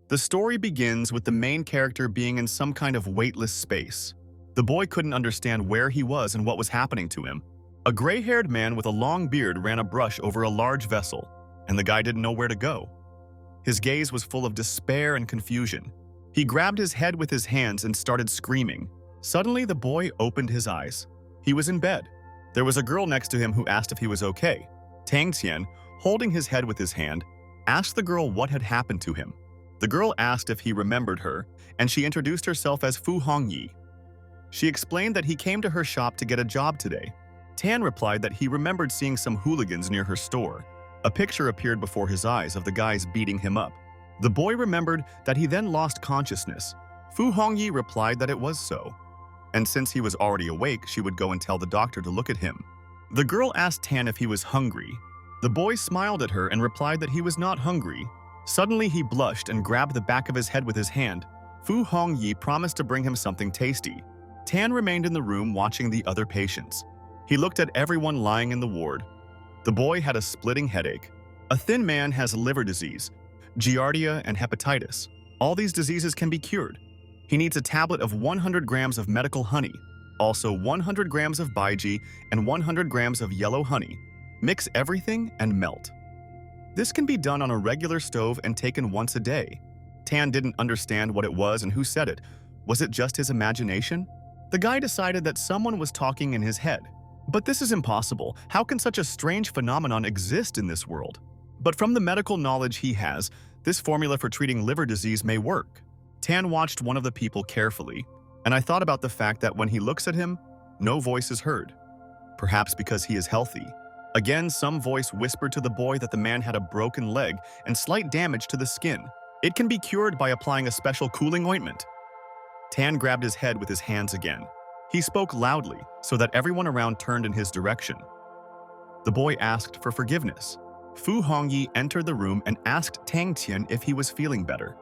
The story begins with the main character being in some kind of weightless space. The boy couldn't understand where he was and what was happening to him. A gray-haired man with a long beard ran a brush over a large vessel, and the guy didn't know where to go. His gaze was full of despair and confusion. He grabbed his head with his hands and started screaming. Suddenly, the boy opened his eyes. He was in bed. There was a girl next to him who asked if he was okay. Tang Qian, holding his head with his hand, asked the girl what had happened to him. The girl asked if he remembered her, and she introduced herself as Fu Hongyi. She explained that he came to her shop to get a job today. Tan replied that he remembered seeing some hooligans near her store. A picture appeared before his eyes of the guys beating him up. The boy remembered that he then lost consciousness. Fu Hongyi replied that it was so, and since he was already awake, she would go and tell the doctor to look at him. The girl asked Tan if he was hungry. The boy smiled at her and replied that he was not hungry. Suddenly, he blushed and grabbed the back of his head with his hand. Fu Hongyi promised to bring him something tasty. Tan remained in the room watching the other patients. He looked at everyone lying in the ward. The boy had a splitting headache. A thin man has liver disease, giardia, and hepatitis. All these diseases can be cured. He needs a tablet of 100 grams of medical honey, also 100 grams of baiji and 100 grams of yellow honey. Mix everything and melt. This can be done on a regular stove and taken once a day. Tan didn't understand what it was and who said it. Was it just his imagination? The guy decided that someone was talking in his head. But this is impossible. How can such a strange phenomenon exist in this world? But from the medical knowledge he has, this formula for treating liver disease may work. Tan watched one of the people carefully, and I thought about the fact that when he looks at him, no voice is heard. Perhaps because he is healthy. Again, some voice whispered to the boy that the man had a broken leg and slight damage to the skin. It can be cured by applying a special cooling ointment. Tan grabbed his head with his hands again. He spoke loudly so that everyone around turned in his direction. The boy asked for forgiveness. Fu Hongyi entered the room and asked Tang Qian if he was feeling better.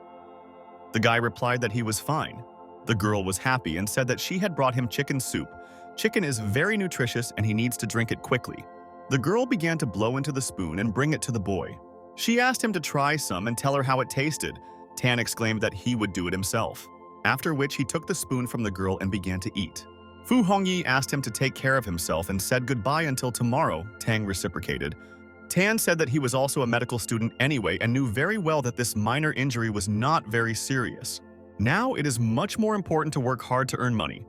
The guy replied that he was fine. The girl was happy and said that she had brought him chicken soup. Chicken is very nutritious and he needs to drink it quickly. The girl began to blow into the spoon and bring it to the boy. She asked him to try some and tell her how it tasted. Tan exclaimed that he would do it himself, after which he took the spoon from the girl and began to eat. Fu Hongyi asked him to take care of himself and said goodbye until tomorrow. Tang reciprocated. Tan said that he was also a medical student anyway and knew very well that this minor injury was not very serious. Now it is much more important to work hard to earn money.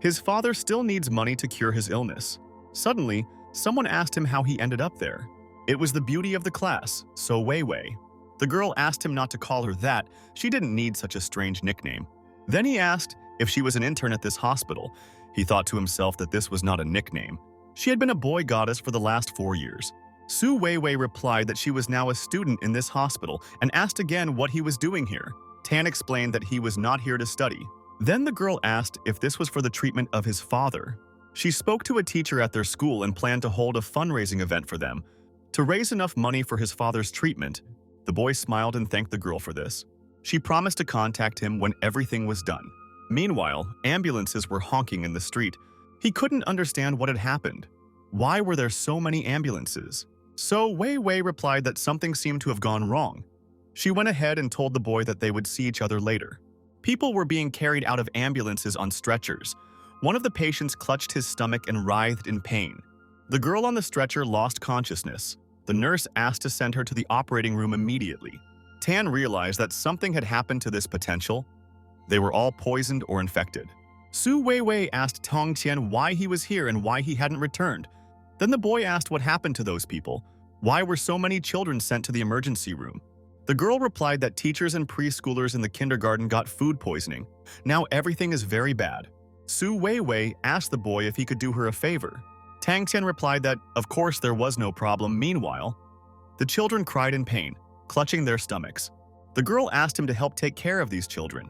His father still needs money to cure his illness. Suddenly, someone asked him how he ended up there. It was the beauty of the class, So Wei Wei. The girl asked him not to call her that. She didn't need such a strange nickname. Then he asked if she was an intern at this hospital. He thought to himself that this was not a nickname. She had been a boy goddess for the last 4 years. Su Weiwei replied that she was now a student in this hospital and asked again what he was doing here. Tan explained that he was not here to study. Then the girl asked if this was for the treatment of his father. She spoke to a teacher at their school and planned to hold a fundraising event for them, to raise enough money for his father's treatment. The boy smiled and thanked the girl for this. She promised to contact him when everything was done. Meanwhile, ambulances were honking in the street. He couldn't understand what had happened. Why were there so many ambulances? So Wei Wei replied that something seemed to have gone wrong. She went ahead and told the boy that they would see each other later. People were being carried out of ambulances on stretchers. One of the patients clutched his stomach and writhed in pain. The girl on the stretcher lost consciousness. The nurse asked to send her to the operating room immediately. Tan realized that something had happened to this potential. They were all poisoned or infected. Su Weiwei asked Tong Qian why he was here and why he hadn't returned. Then the boy asked what happened to those people. Why were so many children sent to the emergency room? The girl replied that teachers and preschoolers in the kindergarten got food poisoning. Now everything is very bad. Su Weiwei asked the boy if he could do her a favor. Tang Qian replied that, of course, there was no problem. Meanwhile, the children cried in pain, clutching their stomachs. The girl asked him to help take care of these children.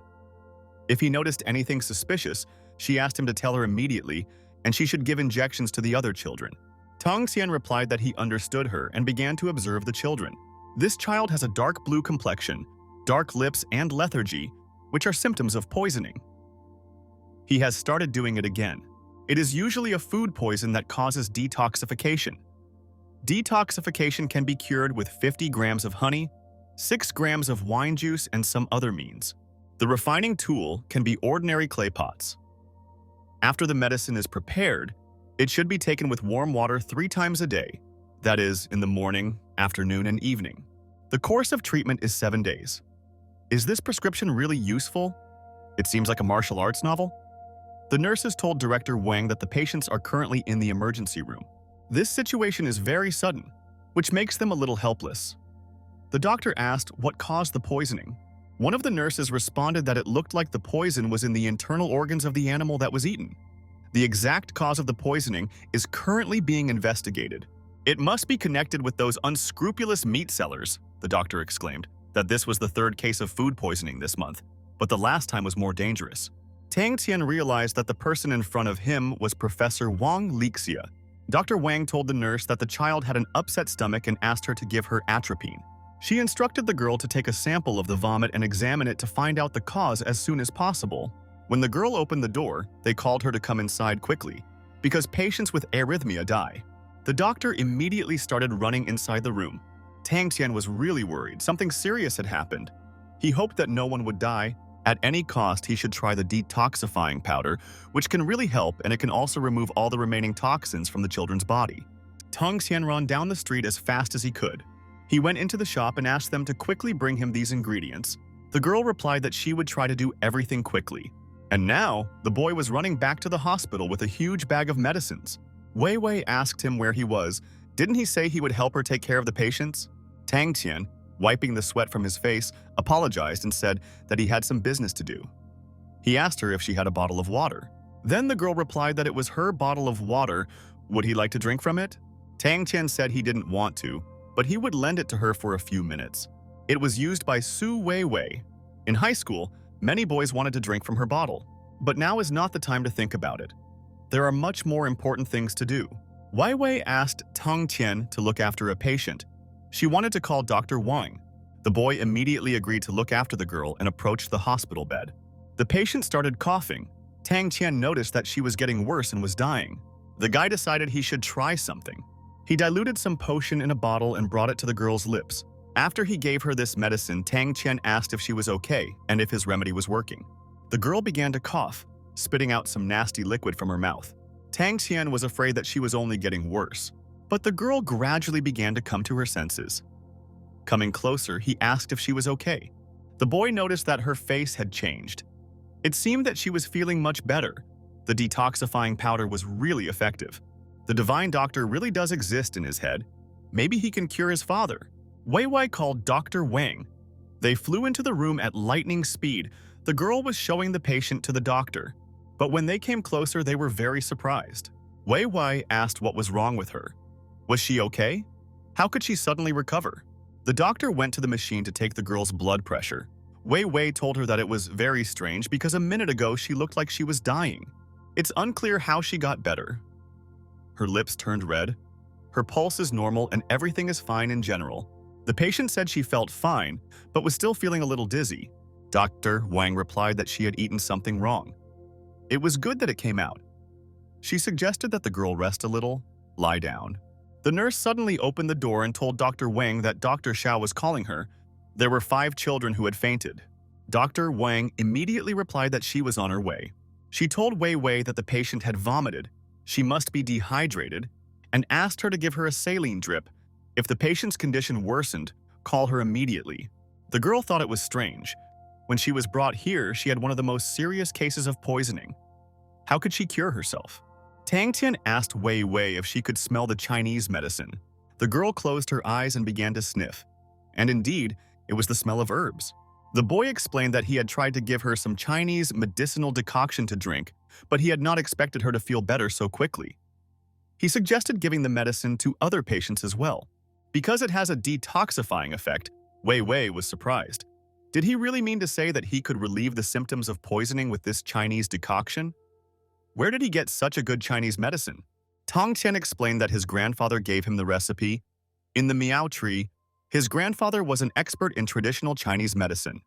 If he noticed anything suspicious, she asked him to tell her immediately, and she should give injections to the other children. Tong Xian replied that he understood her and began to observe the children. This child has a dark blue complexion, dark lips, and lethargy, which are symptoms of poisoning. He has started doing it again. It is usually a food poison that causes detoxification. Detoxification can be cured with 50 grams of honey, 6 grams of wine juice, and some other means. The refining tool can be ordinary clay pots. After the medicine is prepared, it should be taken with warm water 3 times a day, that is, in the morning, afternoon, and evening. The course of treatment is 7 days. Is this prescription really useful? It seems like a martial arts novel. The nurses told Director Wang that the patients are currently in the emergency room. This situation is very sudden, which makes them a little helpless. The doctor asked what caused the poisoning. One of the nurses responded that it looked like the poison was in the internal organs of the animal that was eaten. The exact cause of the poisoning is currently being investigated. It must be connected with those unscrupulous meat sellers, the doctor exclaimed, that this was the 3rd case of food poisoning this month, but the last time was more dangerous. Tang Tian realized that the person in front of him was Professor Wang Lixia. Dr. Wang told the nurse that the child had an upset stomach and asked her to give her atropine. She instructed the girl to take a sample of the vomit and examine it to find out the cause as soon as possible. When the girl opened the door, they called her to come inside quickly, because patients with arrhythmia die. The doctor immediately started running inside the room. Tang Tian was really worried. Something serious had happened. He hoped that no one would die. At any cost, he should try the detoxifying powder, which can really help, and it can also remove all the remaining toxins from the children's body. Tang Tian ran down the street as fast as he could. He went into the shop and asked them to quickly bring him these ingredients. The girl replied that she would try to do everything quickly. And now, the boy was running back to the hospital with a huge bag of medicines. Wei Wei asked him where he was. Didn't he say he would help her take care of the patients? Tang Tian, wiping the sweat from his face, apologized and said that he had some business to do. He asked her if she had a bottle of water. Then the girl replied that it was her bottle of water. Would he like to drink from it? Tang Tian said he didn't want to, but he would lend it to her for a few minutes. It was used by Su Wei Wei. In high school, many boys wanted to drink from her bottle, but now is not the time to think about it. There are much more important things to do. Wei Wei asked Tang Tian to look after a patient. She wanted to call Dr. Wang. The boy immediately agreed to look after the girl and approached the hospital bed. The patient started coughing. Tang Tian noticed that she was getting worse and was dying. The guy decided he should try something. He diluted some potion in a bottle and brought it to the girl's lips. After he gave her this medicine, Tang Tian asked if she was okay and if his remedy was working. The girl began to cough, spitting out some nasty liquid from her mouth. Tang Tian was afraid that she was only getting worse, but the girl gradually began to come to her senses. Coming closer, he asked if she was okay. The boy noticed that her face had changed. It seemed that she was feeling much better. The detoxifying powder was really effective. The divine doctor really does exist in his head. Maybe he can cure his father. Wei Wei called Dr. Wang. They flew into the room at lightning speed. The girl was showing the patient to the doctor, but when they came closer, they were very surprised. Wei Wei asked what was wrong with her. Was she okay? How could she suddenly recover? The doctor went to the machine to take the girl's blood pressure. Wei Wei told her that it was very strange because a minute ago she looked like she was dying. It's unclear how she got better. Her lips turned red. Her pulse is normal and everything is fine in general. The patient said she felt fine, but was still feeling a little dizzy. Dr. Wang replied that she had eaten something wrong. It was good that it came out. She suggested that the girl rest a little, lie down. The nurse suddenly opened the door and told Dr. Wang that Dr. Xiao was calling her. There were 5 children who had fainted. Dr. Wang immediately replied that she was on her way. She told Wei Wei that the patient had vomited, she must be dehydrated, and asked her to give her a saline drip. If the patient's condition worsened, call her immediately. The girl thought it was strange. When she was brought here, she had one of the most serious cases of poisoning. How could she cure herself? Tang Tian asked Wei Wei if she could smell the Chinese medicine. The girl closed her eyes and began to sniff. And indeed, it was the smell of herbs. The boy explained that he had tried to give her some Chinese medicinal decoction to drink, but he had not expected her to feel better so quickly. He suggested giving the medicine to other patients as well. Because it has a detoxifying effect, Wei Wei was surprised. Did he really mean to say that he could relieve the symptoms of poisoning with this Chinese decoction? Where did he get such a good Chinese medicine? Tang Tian explained that his grandfather gave him the recipe. In the Miao tree, his grandfather was an expert in traditional Chinese medicine.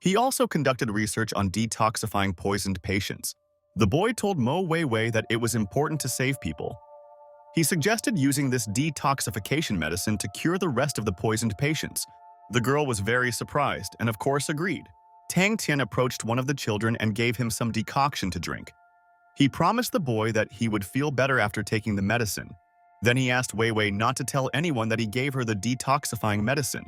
He also conducted research on detoxifying poisoned patients. The boy told Mo Wei Wei that it was important to save people. He suggested using this detoxification medicine to cure the rest of the poisoned patients. The girl was very surprised and of course agreed. Tang Tian approached one of the children and gave him some decoction to drink. He promised the boy that he would feel better after taking the medicine. Then he asked Wei Wei not to tell anyone that he gave her the detoxifying medicine.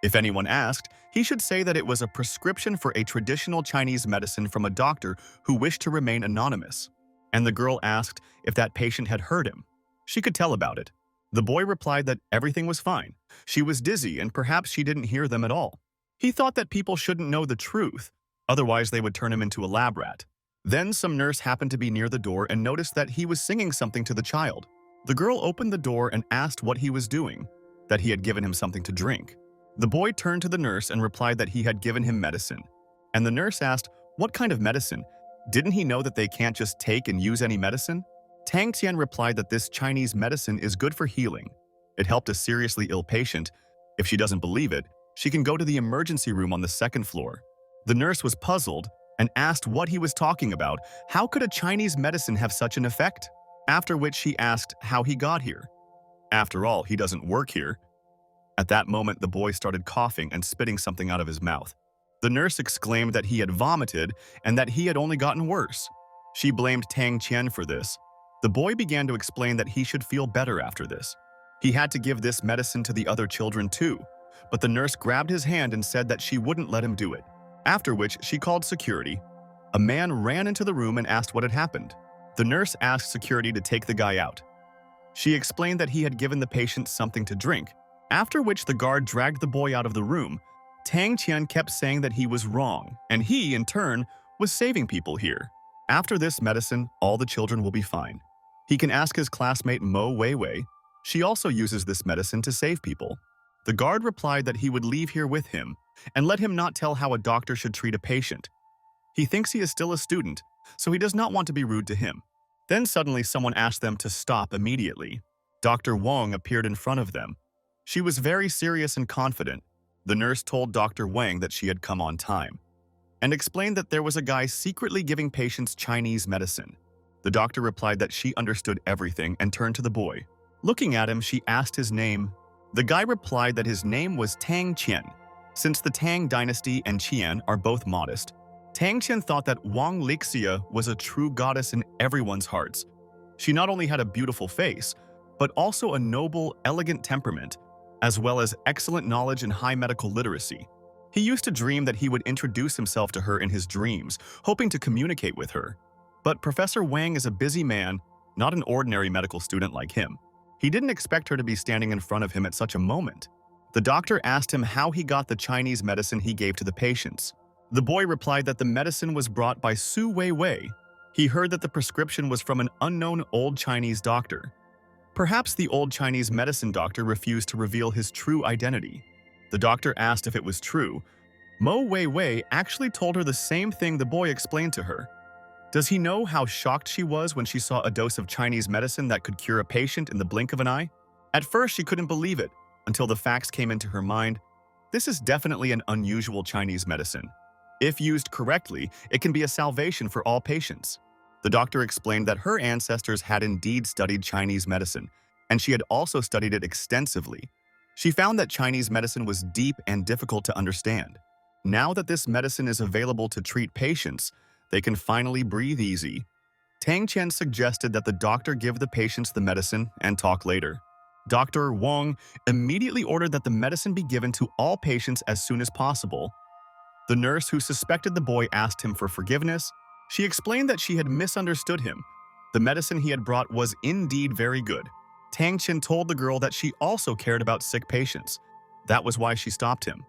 If anyone asked, he should say that it was a prescription for a traditional Chinese medicine from a doctor who wished to remain anonymous. And the girl asked if that patient had heard him. She could tell about it. The boy replied that everything was fine. She was dizzy and perhaps she didn't hear them at all. He thought that people shouldn't know the truth, otherwise they would turn him into a lab rat. Then some nurse happened to be near the door and noticed that he was singing something to the child. The girl opened the door and asked what he was doing, that he had given him something to drink. The boy turned to the nurse and replied that he had given him medicine. And the nurse asked, "What kind of medicine? Didn't he know that they can't just take and use any medicine?" Tang Tian replied that this Chinese medicine is good for healing. It helped a seriously ill patient. If she doesn't believe it, she can go to the emergency room on the second floor. The nurse was puzzled and asked what he was talking about. How could a Chinese medicine have such an effect? After which she asked how he got here. After all, he doesn't work here. At that moment, the boy started coughing and spitting something out of his mouth. The nurse exclaimed that he had vomited and that he had only gotten worse. She blamed Tang Tian for this. The boy began to explain that he should feel better after this. He had to give this medicine to the other children too, but the nurse grabbed his hand and said that she wouldn't let him do it. After which, she called security. A man ran into the room and asked what had happened. The nurse asked security to take the guy out. She explained that he had given the patient something to drink, after which the guard dragged the boy out of the room. Tang Tian kept saying that he was wrong, and he, in turn, was saving people here. After this medicine, all the children will be fine. He can ask his classmate Mo Wei Wei. She also uses this medicine to save people. The guard replied that he would leave here with him and let him not tell how a doctor should treat a patient. He thinks he is still a student, so he does not want to be rude to him. Then suddenly someone asked them to stop immediately. Dr. Wang appeared in front of them. She was very serious and confident. The nurse told Dr. Wang that she had come on time and explained that there was a guy secretly giving patients Chinese medicine. The doctor replied that she understood everything and turned to the boy. Looking at him, she asked his name. The guy replied that his name was Tang Qian. Since the Tang dynasty and Qian are both modest, Tang Qian thought that Wang Lixia was a true goddess in everyone's hearts. She not only had a beautiful face, but also a noble, elegant temperament, as well as excellent knowledge and high medical literacy. He used to dream that he would introduce himself to her in his dreams, hoping to communicate with her. But Professor Wang is a busy man, not an ordinary medical student like him. He didn't expect her to be standing in front of him at such a moment. The doctor asked him how he got the Chinese medicine he gave to the patients. The boy replied that the medicine was brought by Su Wei Wei. He heard that the prescription was from an unknown old Chinese doctor. Perhaps the old Chinese medicine doctor refused to reveal his true identity. The doctor asked if it was true. Mo Wei Wei actually told her the same thing the boy explained to her. Does he know how shocked she was when she saw a dose of Chinese medicine that could cure a patient in the blink of an eye? At first, she couldn't believe it, until the facts came into her mind. This is definitely an unusual Chinese medicine. If used correctly, it can be a salvation for all patients. The doctor explained that her ancestors had indeed studied Chinese medicine, and she had also studied it extensively. She found that Chinese medicine was deep and difficult to understand. Now that this medicine is available to treat patients, they can finally breathe easy. Tang Qian suggested that the doctor give the patients the medicine and talk later. Dr. Wang immediately ordered that the medicine be given to all patients as soon as possible. The nurse who suspected the boy asked him for forgiveness. She explained that she had misunderstood him. The medicine he had brought was indeed very good. Tang Qian told the girl that she also cared about sick patients. That was why she stopped him.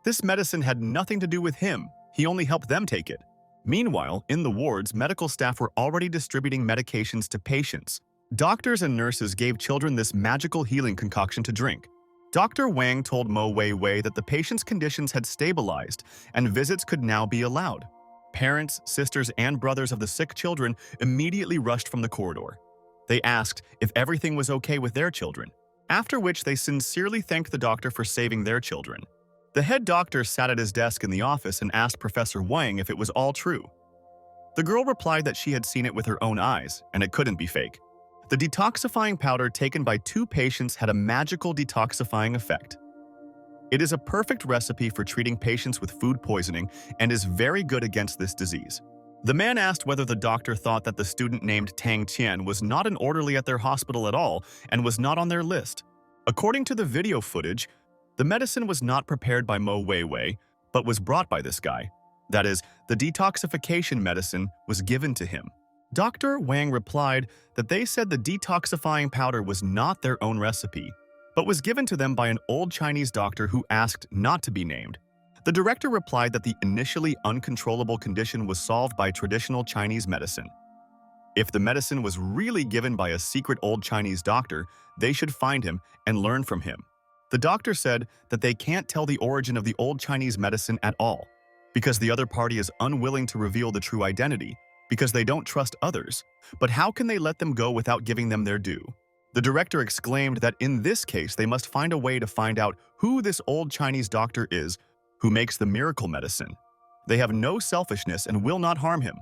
This medicine had nothing to do with him. He only helped them take it. Meanwhile, in the wards, medical staff were already distributing medications to patients. Doctors and nurses gave children this magical healing concoction to drink. Dr. Wang told Mo Wei Wei that the patient's conditions had stabilized and visits could now be allowed. Parents, sisters, and brothers of the sick children immediately rushed from the corridor. They asked if everything was okay with their children, after which they sincerely thanked the doctor for saving their children. The head doctor sat at his desk in the office and asked Professor Wang if it was all true. The girl replied that she had seen it with her own eyes, and it couldn't be fake. The detoxifying powder taken by 2 patients had a magical detoxifying effect. It is a perfect recipe for treating patients with food poisoning and is very good against this disease. The man asked whether the doctor thought that the student named Tang Qian was not an orderly at their hospital at all and was not on their list. According to the video footage, the medicine was not prepared by Mo Weiwei, but was brought by this guy. That is, the detoxification medicine was given to him. Dr. Wang replied that they said the detoxifying powder was not their own recipe, but was given to them by an old Chinese doctor who asked not to be named. The director replied that the initially uncontrollable condition was solved by traditional Chinese medicine. If the medicine was really given by a secret old Chinese doctor, they should find him and learn from him. The doctor said that they can't tell the origin of the old Chinese medicine at all, because the other party is unwilling to reveal the true identity, because they don't trust others. But how can they let them go without giving them their due? The director exclaimed that in this case they must find a way to find out who this old Chinese doctor is who makes the miracle medicine. They have no selfishness and will not harm him.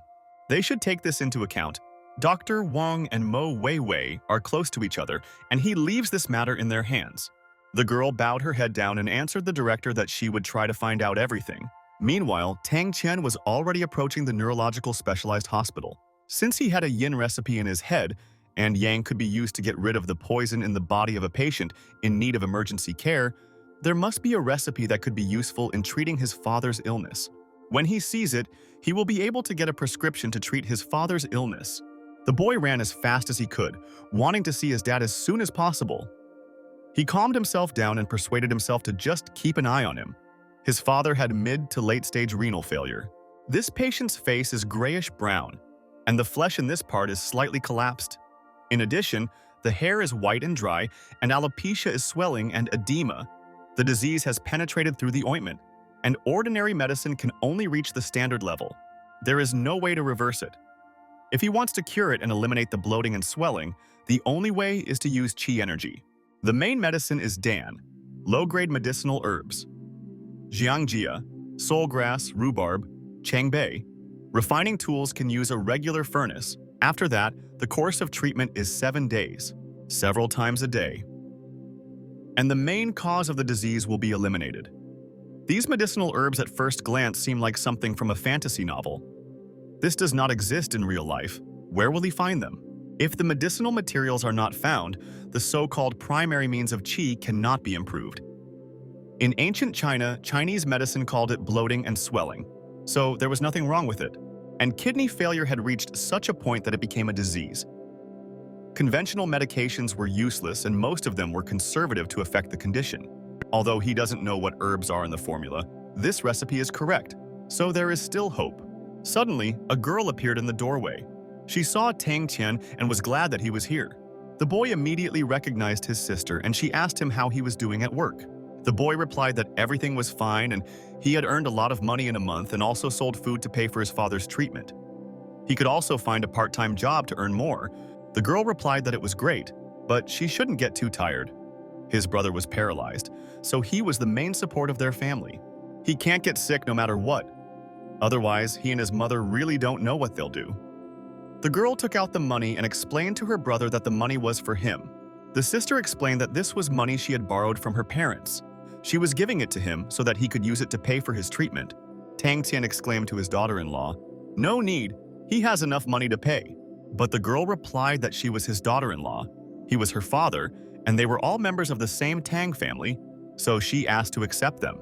They should take this into account. Dr. Wang and Mo Weiwei are close to each other, and he leaves this matter in their hands. The girl bowed her head down and answered the director that she would try to find out everything. Meanwhile, Tang Qian was already approaching the neurological specialized hospital. Since he had a yin recipe in his head, and yang could be used to get rid of the poison in the body of a patient in need of emergency care, there must be a recipe that could be useful in treating his father's illness. When he sees it, he will be able to get a prescription to treat his father's illness. The boy ran as fast as he could, wanting to see his dad as soon as possible. He calmed himself down and persuaded himself to just keep an eye on him. His father had mid to late-stage renal failure. This patient's face is grayish-brown, and the flesh in this part is slightly collapsed. In addition, the hair is white and dry, and alopecia is swelling and edema. The disease has penetrated through the ointment, and ordinary medicine can only reach the standard level. There is no way to reverse it. If he wants to cure it and eliminate the bloating and swelling, the only way is to use qi energy. The main medicine is Dan, low-grade medicinal herbs, jiangjia, soulgrass, rhubarb, changbei. Refining tools can use a regular furnace. After that, the course of treatment is 7 days, several times a day, and the main cause of the disease will be eliminated. These medicinal herbs at first glance seem like something from a fantasy novel. This does not exist in real life. Where will he find them? If the medicinal materials are not found, the so-called primary means of qi cannot be improved. In ancient China, Chinese medicine called it bloating and swelling, so there was nothing wrong with it. And kidney failure had reached such a point that it became a disease. Conventional medications were useless and most of them were conservative to affect the condition. Although he doesn't know what herbs are in the formula, this recipe is correct, so there is still hope. Suddenly, a girl appeared in the doorway. She saw Tang Qian and was glad that he was here. The boy immediately recognized his sister and she asked him how he was doing at work. The boy replied that everything was fine and he had earned a lot of money in a month and also sold food to pay for his father's treatment. He could also find a part-time job to earn more. The girl replied that it was great, but she shouldn't get too tired. His brother was paralyzed, so he was the main support of their family. He can't get sick no matter what. Otherwise, he and his mother really don't know what they'll do. The girl took out the money and explained to her brother that the money was for him. The sister explained that this was money she had borrowed from her parents. She was giving it to him so that he could use it to pay for his treatment. Tang Qian exclaimed to his daughter-in-law, "No need, he has enough money to pay." But the girl replied that she was his daughter-in-law. He was her father, and they were all members of the same Tang family, so she asked to accept them.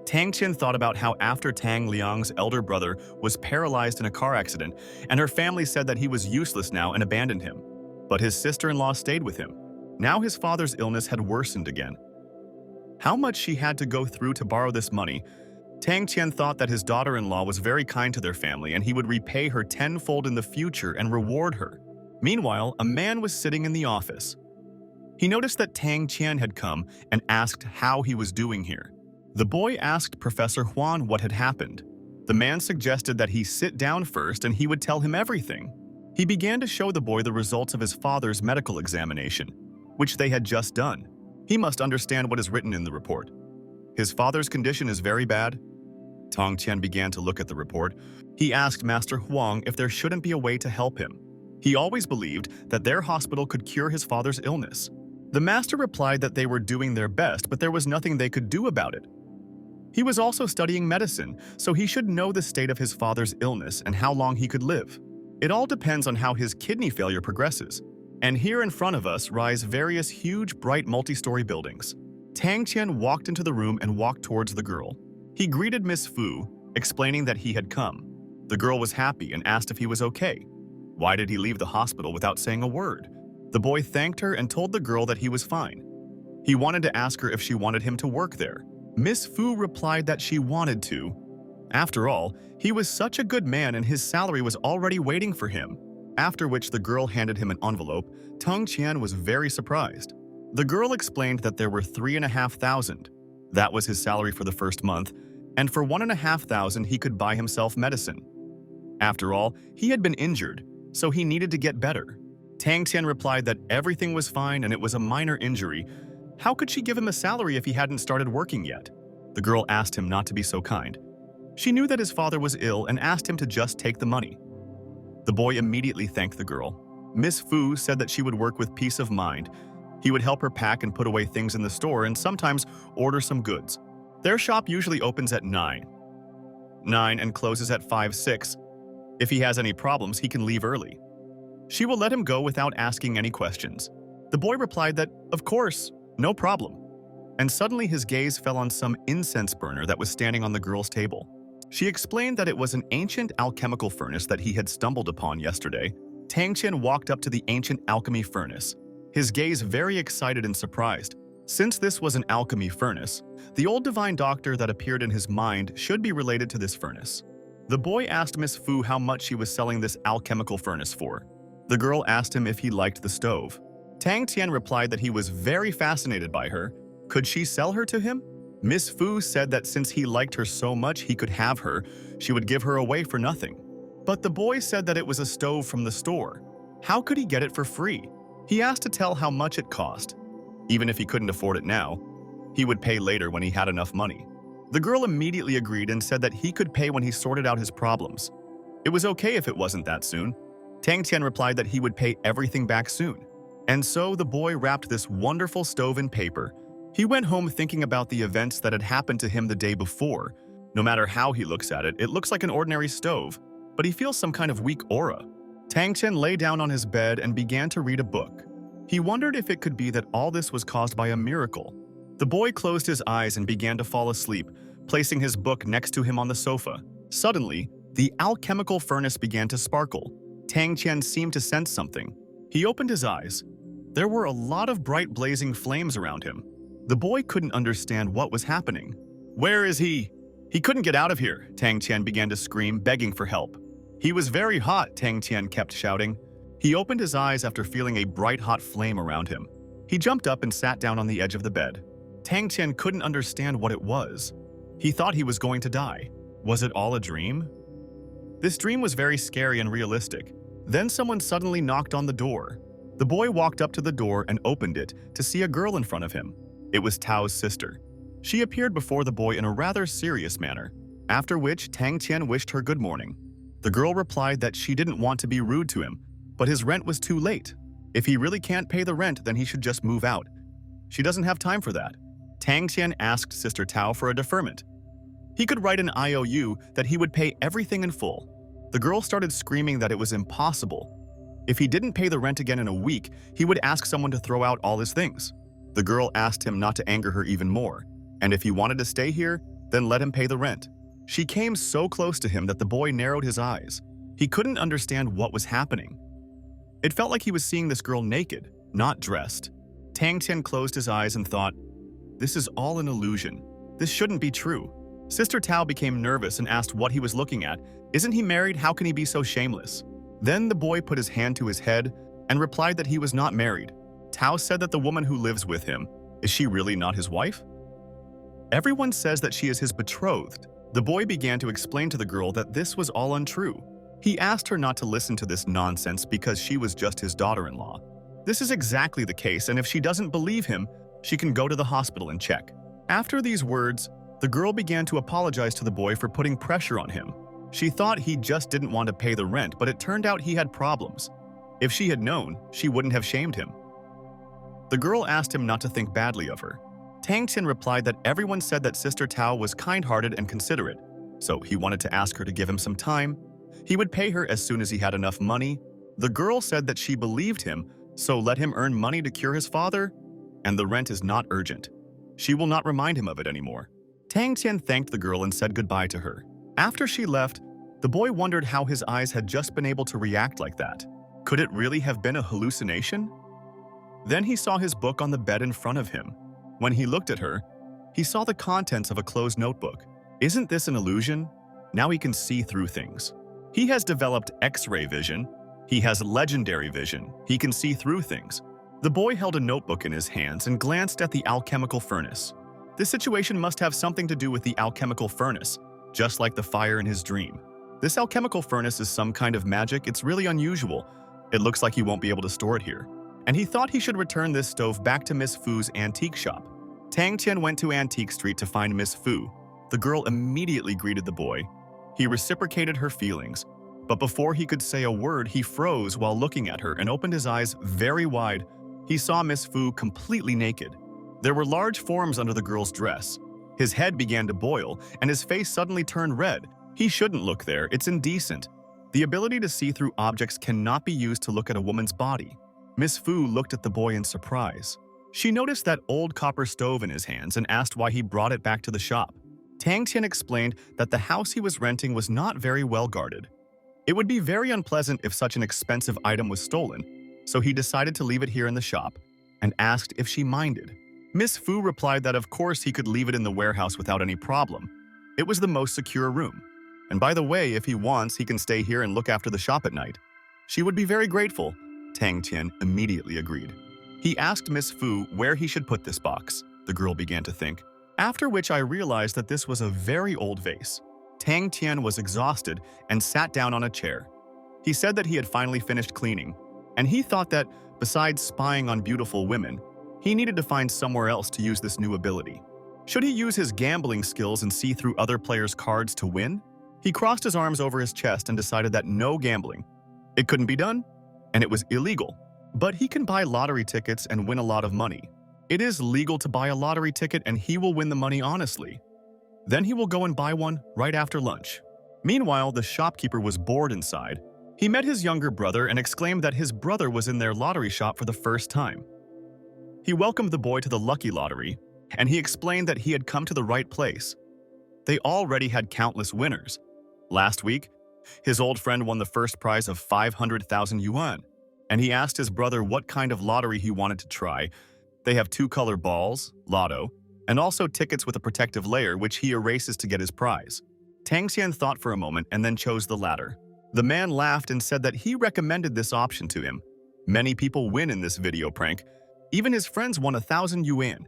Tang Qian thought about how after Tang Liang's elder brother was paralyzed in a car accident, and her family said that he was useless now and abandoned him. But his sister-in-law stayed with him. Now his father's illness had worsened again. How much she had to go through to borrow this money, Tang Qian thought that his daughter-in-law was very kind to their family and he would repay her tenfold in the future and reward her. Meanwhile, a man was sitting in the office. He noticed that Tang Qian had come and asked how he was doing here. The boy asked Professor Huan what had happened. The man suggested that he sit down first and he would tell him everything. He began to show the boy the results of his father's medical examination, which they had just done. He must understand what is written in the report. His father's condition is very bad. Tang Qian began to look at the report. He asked Master Huang if there shouldn't be a way to help him. He always believed that their hospital could cure his father's illness. The master replied that they were doing their best, but there was nothing they could do about it. He was also studying medicine, so he should know the state of his father's illness and how long he could live. It all depends on how his kidney failure progresses. And here in front of us rise various huge, bright multi-story buildings. Tang Qian walked into the room and walked towards the girl. He greeted Miss Fu, explaining that he had come. The girl was happy and asked if he was okay. Why did he leave the hospital without saying a word? The boy thanked her and told the girl that he was fine. He wanted to ask her if she wanted him to work there. Miss Fu replied that she wanted to. After all, he was such a good man and his salary was already waiting for him. After which the girl handed him an envelope. Tang Qian was very surprised. The girl explained that there were 3,500. That was his salary for the first month, and for 1,500 he could buy himself medicine. After all, he had been injured, so he needed to get better. Tang Qian replied that everything was fine and it was a minor injury. How could she give him a salary if he hadn't started working yet? The girl asked him not to be so kind. She knew that his father was ill and asked him to just take the money. The boy immediately thanked the girl. Miss Fu said that she would work with peace of mind. He would help her pack and put away things in the store and sometimes order some goods. Their shop usually opens at 9 and closes at 5-6. If he has any problems, he can leave early. She will let him go without asking any questions. The boy replied that, of course, no problem. And suddenly his gaze fell on some incense burner that was standing on the girl's table. She explained that it was an ancient alchemical furnace that he had stumbled upon yesterday. Tang Qian walked up to the ancient alchemy furnace, his gaze very excited and surprised. Since this was an alchemy furnace, the old divine doctor that appeared in his mind should be related to this furnace. The boy asked Miss Fu how much she was selling this alchemical furnace for. The girl asked him if he liked the stove. Tang Qian replied that he was very fascinated by her. Could she sell her to him? Miss Fu said that since he liked her so much he could have her, she would give her away for nothing. But the boy said that it was a stove from the store. How could he get it for free? He asked to tell how much it cost. Even if he couldn't afford it now, he would pay later when he had enough money. The girl immediately agreed and said that he could pay when he sorted out his problems. It was okay if it wasn't that soon. Tang Qian replied that he would pay everything back soon. And so the boy wrapped this wonderful stove in paper. He went home thinking about the events that had happened to him the day before. No matter how he looks at it, it looks like an ordinary stove, but he feels some kind of weak aura. Tang Qian lay down on his bed and began to read a book. He wondered if it could be that all this was caused by a miracle. The boy closed his eyes and began to fall asleep, placing his book next to him on the sofa. Suddenly, the alchemical furnace began to sparkle. Tang Qian seemed to sense something. He opened his eyes. There were a lot of bright blazing flames around him. The boy couldn't understand what was happening. "Where is he? He couldn't get out of here," Tang Qian began to scream, begging for help. "He was very hot," Tang Qian kept shouting. He opened his eyes after feeling a bright hot flame around him. He jumped up and sat down on the edge of the bed. Tang Qian couldn't understand what it was. He thought he was going to die. Was it all a dream? This dream was very scary and realistic. Then someone suddenly knocked on the door. The boy walked up to the door and opened it to see a girl in front of him. It was Tao's sister. She appeared before the boy in a rather serious manner, after which Tang Qian wished her good morning. The girl replied that she didn't want to be rude to him, but his rent was too late. If he really can't pay the rent, then he should just move out. She doesn't have time for that. Tang Qian asked Sister Tao for a deferment. He could write an IOU that he would pay everything in full. The girl started screaming that it was impossible. If he didn't pay the rent again in a week, he would ask someone to throw out all his things. The girl asked him not to anger her even more, and if he wanted to stay here, then let him pay the rent. She came so close to him that the boy narrowed his eyes. He couldn't understand what was happening. It felt like he was seeing this girl naked, not dressed. Tang Qian closed his eyes and thought, "This is all an illusion. This shouldn't be true." Sister Tao became nervous and asked what he was looking at. "Isn't he married? How can he be so shameless?" Then the boy put his hand to his head and replied that he was not married. Tao said that the woman who lives with him, is she really not his wife? Everyone says that she is his betrothed. The boy began to explain to the girl that this was all untrue. He asked her not to listen to this nonsense because she was just his daughter-in-law. This is exactly the case, and if she doesn't believe him, she can go to the hospital and check. After these words, the girl began to apologize to the boy for putting pressure on him. She thought he just didn't want to pay the rent, but it turned out he had problems. If she had known, she wouldn't have shamed him. The girl asked him not to think badly of her. Tang Tian replied that everyone said that Sister Tao was kind-hearted and considerate, so he wanted to ask her to give him some time. He would pay her as soon as he had enough money. The girl said that she believed him, so let him earn money to cure his father, and the rent is not urgent. She will not remind him of it anymore. Tang Tian thanked the girl and said goodbye to her. After she left, the boy wondered how his eyes had just been able to react like that. Could it really have been a hallucination? Then he saw his book on the bed in front of him. When he looked at her, he saw the contents of a closed notebook. Isn't this an illusion? Now he can see through things. He has developed X-ray vision. He has legendary vision. He can see through things. The boy held a notebook in his hands and glanced at the alchemical furnace. This situation must have something to do with the alchemical furnace, just like the fire in his dream. This alchemical furnace is some kind of magic. It's really unusual. It looks like he won't be able to store it here. And he thought he should return this stove back to Miss Fu's antique shop. Tang Tian went to Antique Street to find Miss Fu. The girl immediately greeted the boy. He reciprocated her feelings, but before he could say a word, he froze while looking at her and opened his eyes very wide. He saw Miss Fu completely naked. There were large forms under the girl's dress. His head began to boil, and his face suddenly turned red. He shouldn't look there, it's indecent. The ability to see through objects cannot be used to look at a woman's body. Miss Fu looked at the boy in surprise. She noticed that old copper stove in his hands and asked why he brought it back to the shop. Tang Tian explained that the house he was renting was not very well guarded. It would be very unpleasant if such an expensive item was stolen, so he decided to leave it here in the shop and asked if she minded. Miss Fu replied that of course he could leave it in the warehouse without any problem. It was the most secure room. And by the way, if he wants, he can stay here and look after the shop at night. She would be very grateful. Tang Tian immediately agreed. He asked Miss Fu where he should put this box. The girl began to think, after which I realized that this was a very old vase. Tang Tian was exhausted and sat down on a chair. He said that he had finally finished cleaning, and he thought that, besides spying on beautiful women, he needed to find somewhere else to use this new ability. Should he use his gambling skills and see through other players' cards to win? He crossed his arms over his chest and decided that no gambling. It couldn't be done, and it was illegal. But he can buy lottery tickets and win a lot of money. It is legal to buy a lottery ticket and he will win the money honestly. Then he will go and buy one right after lunch. Meanwhile, the shopkeeper was bored inside. He met his younger brother and exclaimed that his brother was in their lottery shop for the first time. He welcomed the boy to the lucky lottery, and he explained that he had come to the right place. They already had countless winners. Last week, his old friend won the first prize of 500,000 yuan, and he asked his brother what kind of lottery he wanted to try. They have two-color balls, lotto, and also tickets with a protective layer which he erases to get his prize. Tang Tian thought for a moment and then chose the latter. The man laughed and said that he recommended this option to him. Many people win in this video prank. Even his friends won 1,000 yuan.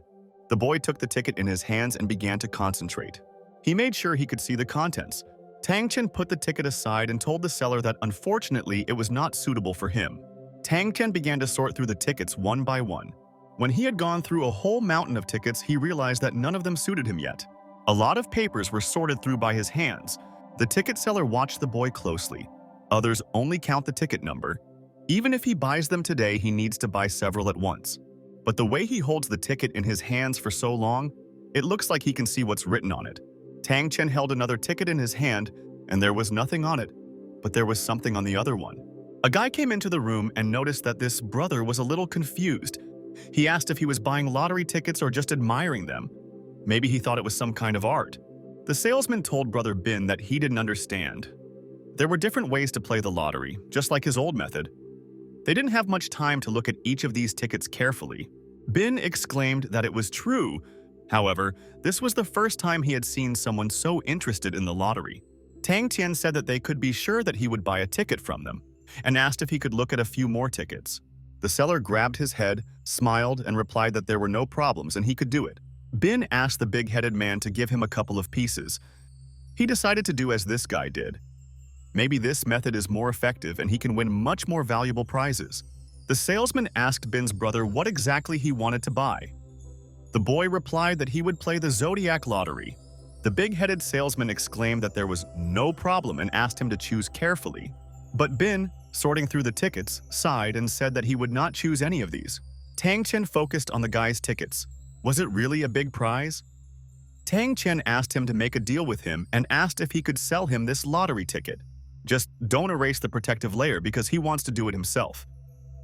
The boy took the ticket in his hands and began to concentrate. He made sure he could see the contents. Tang Tian put the ticket aside and told the seller that unfortunately it was not suitable for him. Tang Tian began to sort through the tickets one by one. When he had gone through a whole mountain of tickets, he realized that none of them suited him yet. A lot of papers were sorted through by his hands. The ticket seller watched the boy closely. Others only count the ticket number. Even if he buys them today, he needs to buy several at once. But the way he holds the ticket in his hands for so long, it looks like he can see what's written on it. Tang Tian held another ticket in his hand, and there was nothing on it, but there was something on the other one. A guy came into the room and noticed that this brother was a little confused. He asked if he was buying lottery tickets or just admiring them. Maybe he thought it was some kind of art. The salesman told Brother Bin that he didn't understand. There were different ways to play the lottery, just like his old method. They didn't have much time to look at each of these tickets carefully. Bin exclaimed that it was true. However, this was the first time he had seen someone so interested in the lottery. Tang Tian said that they could be sure that he would buy a ticket from them, and asked if he could look at a few more tickets. The seller grabbed his head, smiled, and replied that there were no problems and he could do it. Bin asked the big-headed man to give him a couple of pieces. He decided to do as this guy did. Maybe this method is more effective and he can win much more valuable prizes. The salesman asked Bin's brother what exactly he wanted to buy. The boy replied that he would play the Zodiac lottery. The big-headed salesman exclaimed that there was no problem and asked him to choose carefully. But Bin, sorting through the tickets, sighed and said that he would not choose any of these. Tang Chen focused on the guy's tickets. Was it really a big prize? Tang Chen asked him to make a deal with him and asked if he could sell him this lottery ticket. Just don't erase the protective layer because he wants to do it himself.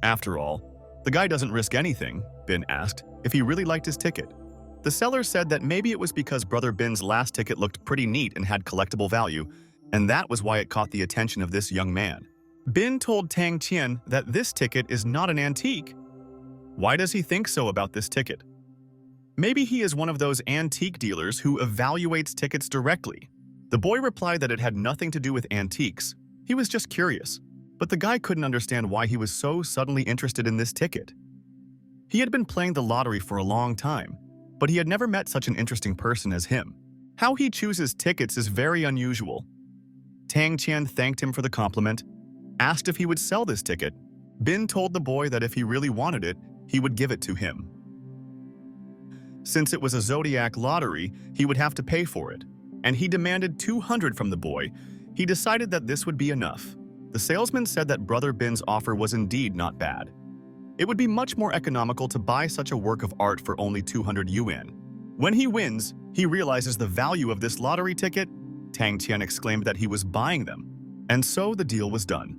After all, the guy doesn't risk anything, Bin asked, if he really liked his ticket. The seller said that maybe it was because Brother Bin's last ticket looked pretty neat and had collectible value, and that was why it caught the attention of this young man. Bin told Tang Chen that this ticket is not an antique. Why does he think so about this ticket? Maybe he is one of those antique dealers who evaluates tickets directly. The boy replied that it had nothing to do with antiques. He was just curious. But the guy couldn't understand why he was so suddenly interested in this ticket. He had been playing the lottery for a long time, but he had never met such an interesting person as him. How he chooses tickets is very unusual. Tang Chen thanked him for the compliment, asked if he would sell this ticket. Bin told the boy that if he really wanted it, he would give it to him. Since it was a zodiac lottery, he would have to pay for it, and he demanded 200 from the boy. He decided that this would be enough. The salesman said that Brother Bin's offer was indeed not bad. It would be much more economical to buy such a work of art for only 200 yuan. When he wins, he realizes the value of this lottery ticket. Tang Chen exclaimed that he was buying them, and so the deal was done.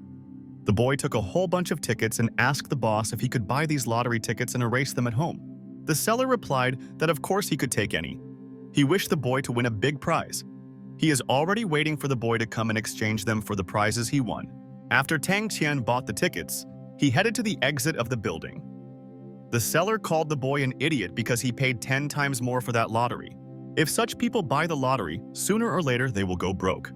The boy took a whole bunch of tickets and asked the boss if he could buy these lottery tickets and erase them at home. The seller replied that of course he could take any. He wished the boy to win a big prize. He is already waiting for the boy to come and exchange them for the prizes he won. After Tang Chen bought the tickets, he headed to the exit of the building. The seller called the boy an idiot because he paid 10 times more for that lottery. If such people buy the lottery, sooner or later they will go broke.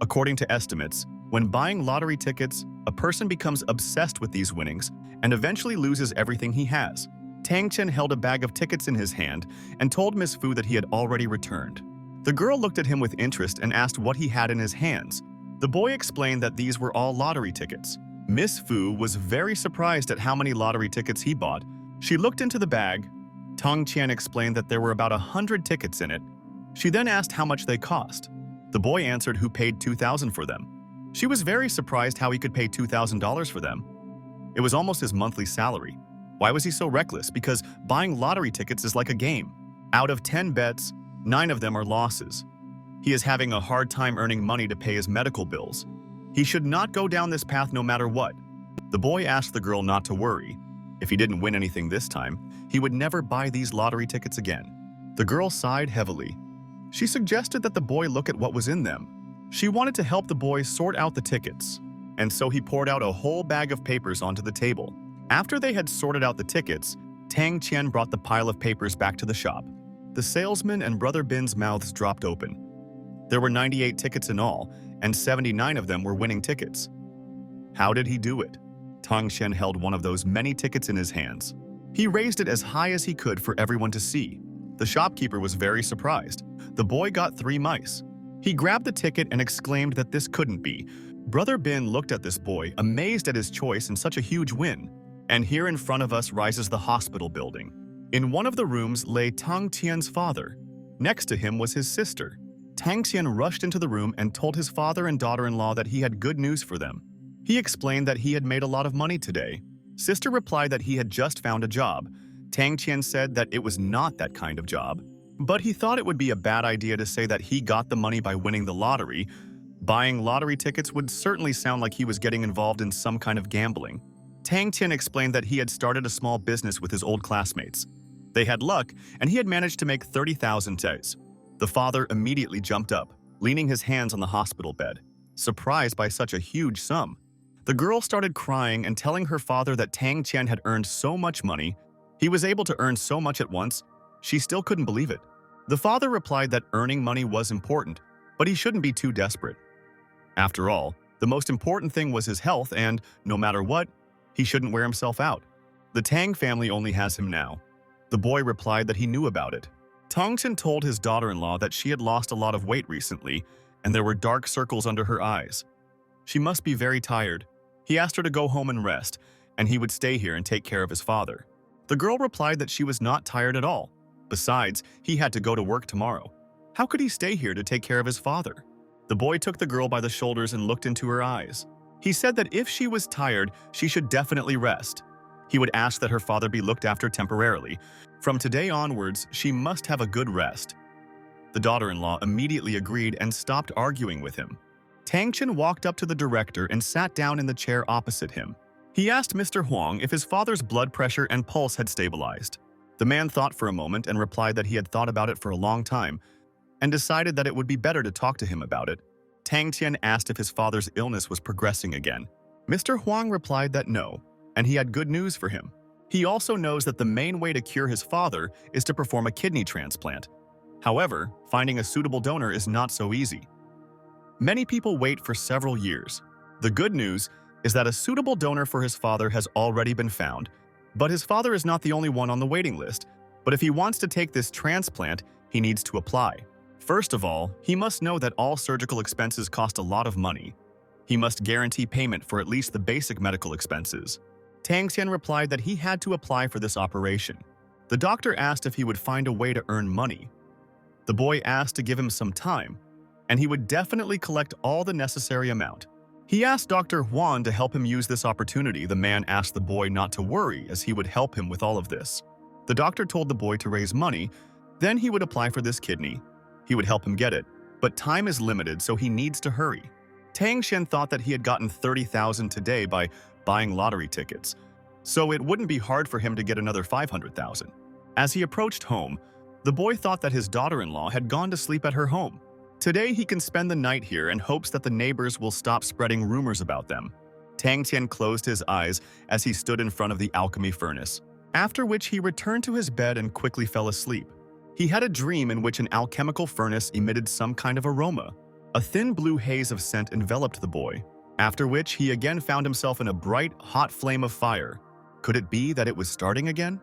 According to estimates, when buying lottery tickets, a person becomes obsessed with these winnings and eventually loses everything he has. Tang Chen held a bag of tickets in his hand and told Miss Fu that he had already returned. The girl looked at him with interest and asked what he had in his hands. The boy explained that these were all lottery tickets. Miss Fu was very surprised at how many lottery tickets he bought. She looked into the bag. Tang Chen explained that there were about 100 tickets in it. She then asked how much they cost. The boy answered who paid 2,000 for them. She was very surprised how he could pay $2,000 for them. It was almost his monthly salary. Why was he so reckless? Because buying lottery tickets is like a game. Out of 10 bets, 9 of them are losses. He is having a hard time earning money to pay his medical bills. He should not go down this path no matter what. The boy asked the girl not to worry. If he didn't win anything this time, he would never buy these lottery tickets again. The girl sighed heavily. She suggested that the boy look at what was in them. She wanted to help the boy sort out the tickets, and so he poured out a whole bag of papers onto the table. After they had sorted out the tickets, Tang Chen brought the pile of papers back to the shop. The salesman and Brother Bin's mouths dropped open. There were 98 tickets in all, and 79 of them were winning tickets. How did he do it? Tang Chen held one of those many tickets in his hands. He raised it as high as he could for everyone to see. The shopkeeper was very surprised. The boy got 3 mice. He grabbed the ticket and exclaimed that this couldn't be. Brother Bin looked at this boy, amazed at his choice and such a huge win. And here in front of us rises the hospital building. In one of the rooms lay Tang Qian's father. Next to him was his sister. Tang Qian rushed into the room and told his father and daughter-in-law that he had good news for them. He explained that he had made a lot of money today. Sister replied that he had just found a job. Tang Qian said that it was not that kind of job, but he thought it would be a bad idea to say that he got the money by winning the lottery. Buying lottery tickets would certainly sound like he was getting involved in some kind of gambling. Tang Qian explained that he had started a small business with his old classmates. They had luck, and he had managed to make 30,000 taels. The father immediately jumped up, leaning his hands on the hospital bed, surprised by such a huge sum. The girl started crying and telling her father that Tang Qian had earned so much money. He was able to earn so much at once. She still couldn't believe it. The father replied that earning money was important, but he shouldn't be too desperate. After all, the most important thing was his health, and no matter what, he shouldn't wear himself out. The Tang family only has him now. The boy replied that he knew about it. Tang Chen told his daughter-in-law that she had lost a lot of weight recently, and there were dark circles under her eyes. She must be very tired. He asked her to go home and rest, and he would stay here and take care of his father. The girl replied that she was not tired at all. Besides, he had to go to work tomorrow. How could he stay here to take care of his father? The boy took the girl by the shoulders and looked into her eyes. He said that if she was tired, she should definitely rest. He would ask that her father be looked after temporarily. From today onwards, she must have a good rest. The daughter-in-law immediately agreed and stopped arguing with him. Tang Chen walked up to the director and sat down in the chair opposite him. He asked Mr. Huang if his father's blood pressure and pulse had stabilized. The man thought for a moment and replied that he had thought about it for a long time and decided that it would be better to talk to him about it. Tang Tian asked if his father's illness was progressing again. Mr. Huang replied that no, and he had good news for him. He also knows that the main way to cure his father is to perform a kidney transplant. However, finding a suitable donor is not so easy. Many people wait for several years. The good news is that a suitable donor for his father has already been found, but his father is not the only one on the waiting list. But if he wants to take this transplant, he needs to apply. First of all, he must know that all surgical expenses cost a lot of money. He must guarantee payment for at least the basic medical expenses. Tang Xian replied that he had to apply for this operation. The doctor asked if he would find a way to earn money. The boy asked to give him some time, and he would definitely collect all the necessary amount. He asked Dr. Huan to help him use this opportunity. The man asked the boy not to worry, as he would help him with all of this. The doctor told the boy to raise money, then he would apply for this kidney. He would help him get it, but time is limited, so he needs to hurry. Tang Xian thought that he had gotten 30,000 today by buying lottery tickets, so it wouldn't be hard for him to get another 500,000. As he approached home, the boy thought that his daughter-in-law had gone to sleep at her home. Today he can spend the night here and hopes that the neighbors will stop spreading rumors about them. Tang Tian closed his eyes as he stood in front of the alchemy furnace, after which he returned to his bed and quickly fell asleep. He had a dream in which an alchemical furnace emitted some kind of aroma. A thin blue haze of scent enveloped the boy, after which he again found himself in a bright, hot flame of fire. Could it be that it was starting again?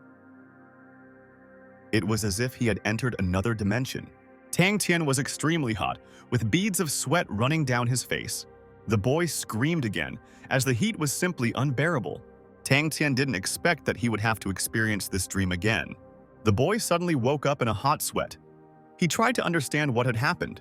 It was as if he had entered another dimension. Tang Tian was extremely hot, with beads of sweat running down his face. The boy screamed again, as the heat was simply unbearable. Tang Tian didn't expect that he would have to experience this dream again. The boy suddenly woke up in a hot sweat. He tried to understand what had happened.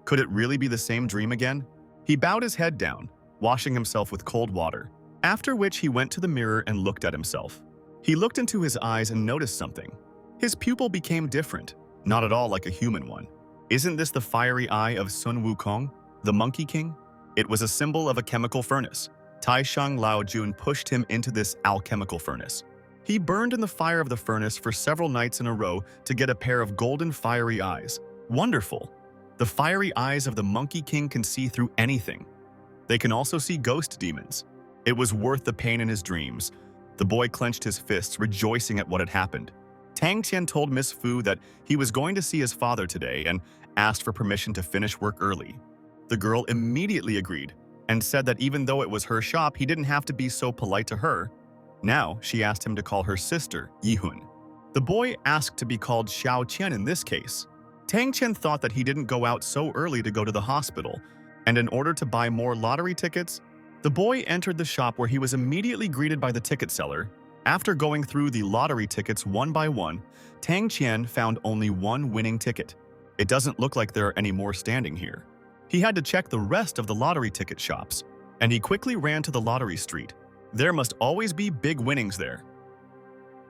Could it really be the same dream again? He bowed his head down, washing himself with cold water, after which he went to the mirror and looked at himself. He looked into his eyes and noticed something. His pupil became different, not at all like a human one. Isn't this the fiery eye of Sun Wukong, the Monkey King? It was a symbol of a chemical furnace. Taishang Lao Jun pushed him into this alchemical furnace. He burned in the fire of the furnace for several nights in a row to get a pair of golden fiery eyes. Wonderful! The fiery eyes of the Monkey King can see through anything. They can also see ghost demons. It was worth the pain in his dreams. The boy clenched his fists, rejoicing at what had happened. Tang Tian told Miss Fu that he was going to see his father today and asked for permission to finish work early. The girl immediately agreed and said that even though it was her shop, he didn't have to be so polite to her. Now, she asked him to call her sister, Yihun. The boy asked to be called Xiao Qian in this case. Tang Qian thought that he didn't go out so early to go to the hospital, and in order to buy more lottery tickets, the boy entered the shop where he was immediately greeted by the ticket seller. After going through the lottery tickets one by one, Tang Qian found only one winning ticket. It doesn't look like there are any more standing here. He had to check the rest of the lottery ticket shops, and he quickly ran to the lottery street. There must always be big winnings there.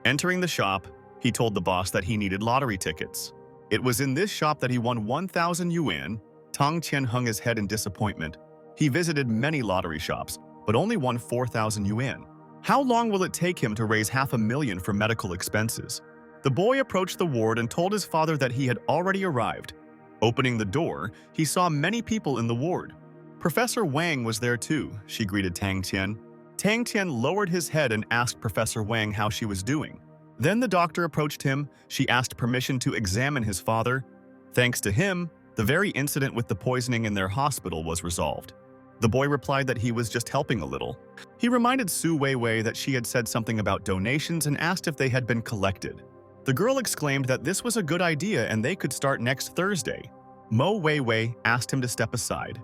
Entering the shop, he told the boss that he needed lottery tickets. It was in this shop that he won 1,000 yuan. Tang Qian hung his head in disappointment. He visited many lottery shops, but only won 4,000 yuan. How long will it take him to raise 500,000 for medical expenses? The boy approached the ward and told his father that he had already arrived. Opening the door, he saw many people in the ward. Professor Wang was there too, she greeted Tang Tian. Tang Tian lowered his head and asked Professor Wang how she was doing. Then the doctor approached him. She asked permission to examine his father. Thanks to him, the very incident with the poisoning in their hospital was resolved. The boy replied that he was just helping a little. He reminded Su Weiwei that she had said something about donations and asked if they had been collected. The girl exclaimed that this was a good idea and they could start next Thursday. Mo Weiwei asked him to step aside.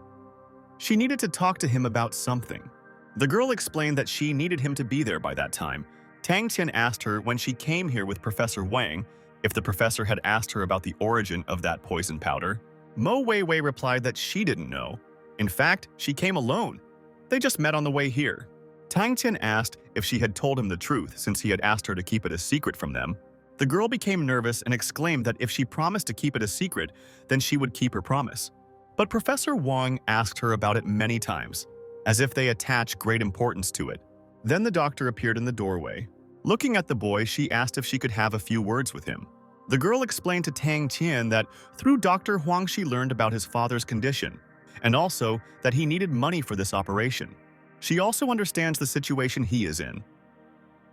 She needed to talk to him about something. The girl explained that she needed him to be there by that time. Tang Tian asked her when she came here with Professor Wang if the professor had asked her about the origin of that poison powder. Mo Weiwei replied that she didn't know. In fact, she came alone. They just met on the way here. Tang Tian asked if she had told him the truth since he had asked her to keep it a secret from them. The girl became nervous and exclaimed that if she promised to keep it a secret, then she would keep her promise. But Professor Wang asked her about it many times, as if they attach great importance to it. Then the doctor appeared in the doorway. Looking at the boy, she asked if she could have a few words with him. The girl explained to Tang Tian that through Dr. Huang she learned about his father's condition, and also that he needed money for this operation. She also understands the situation he is in.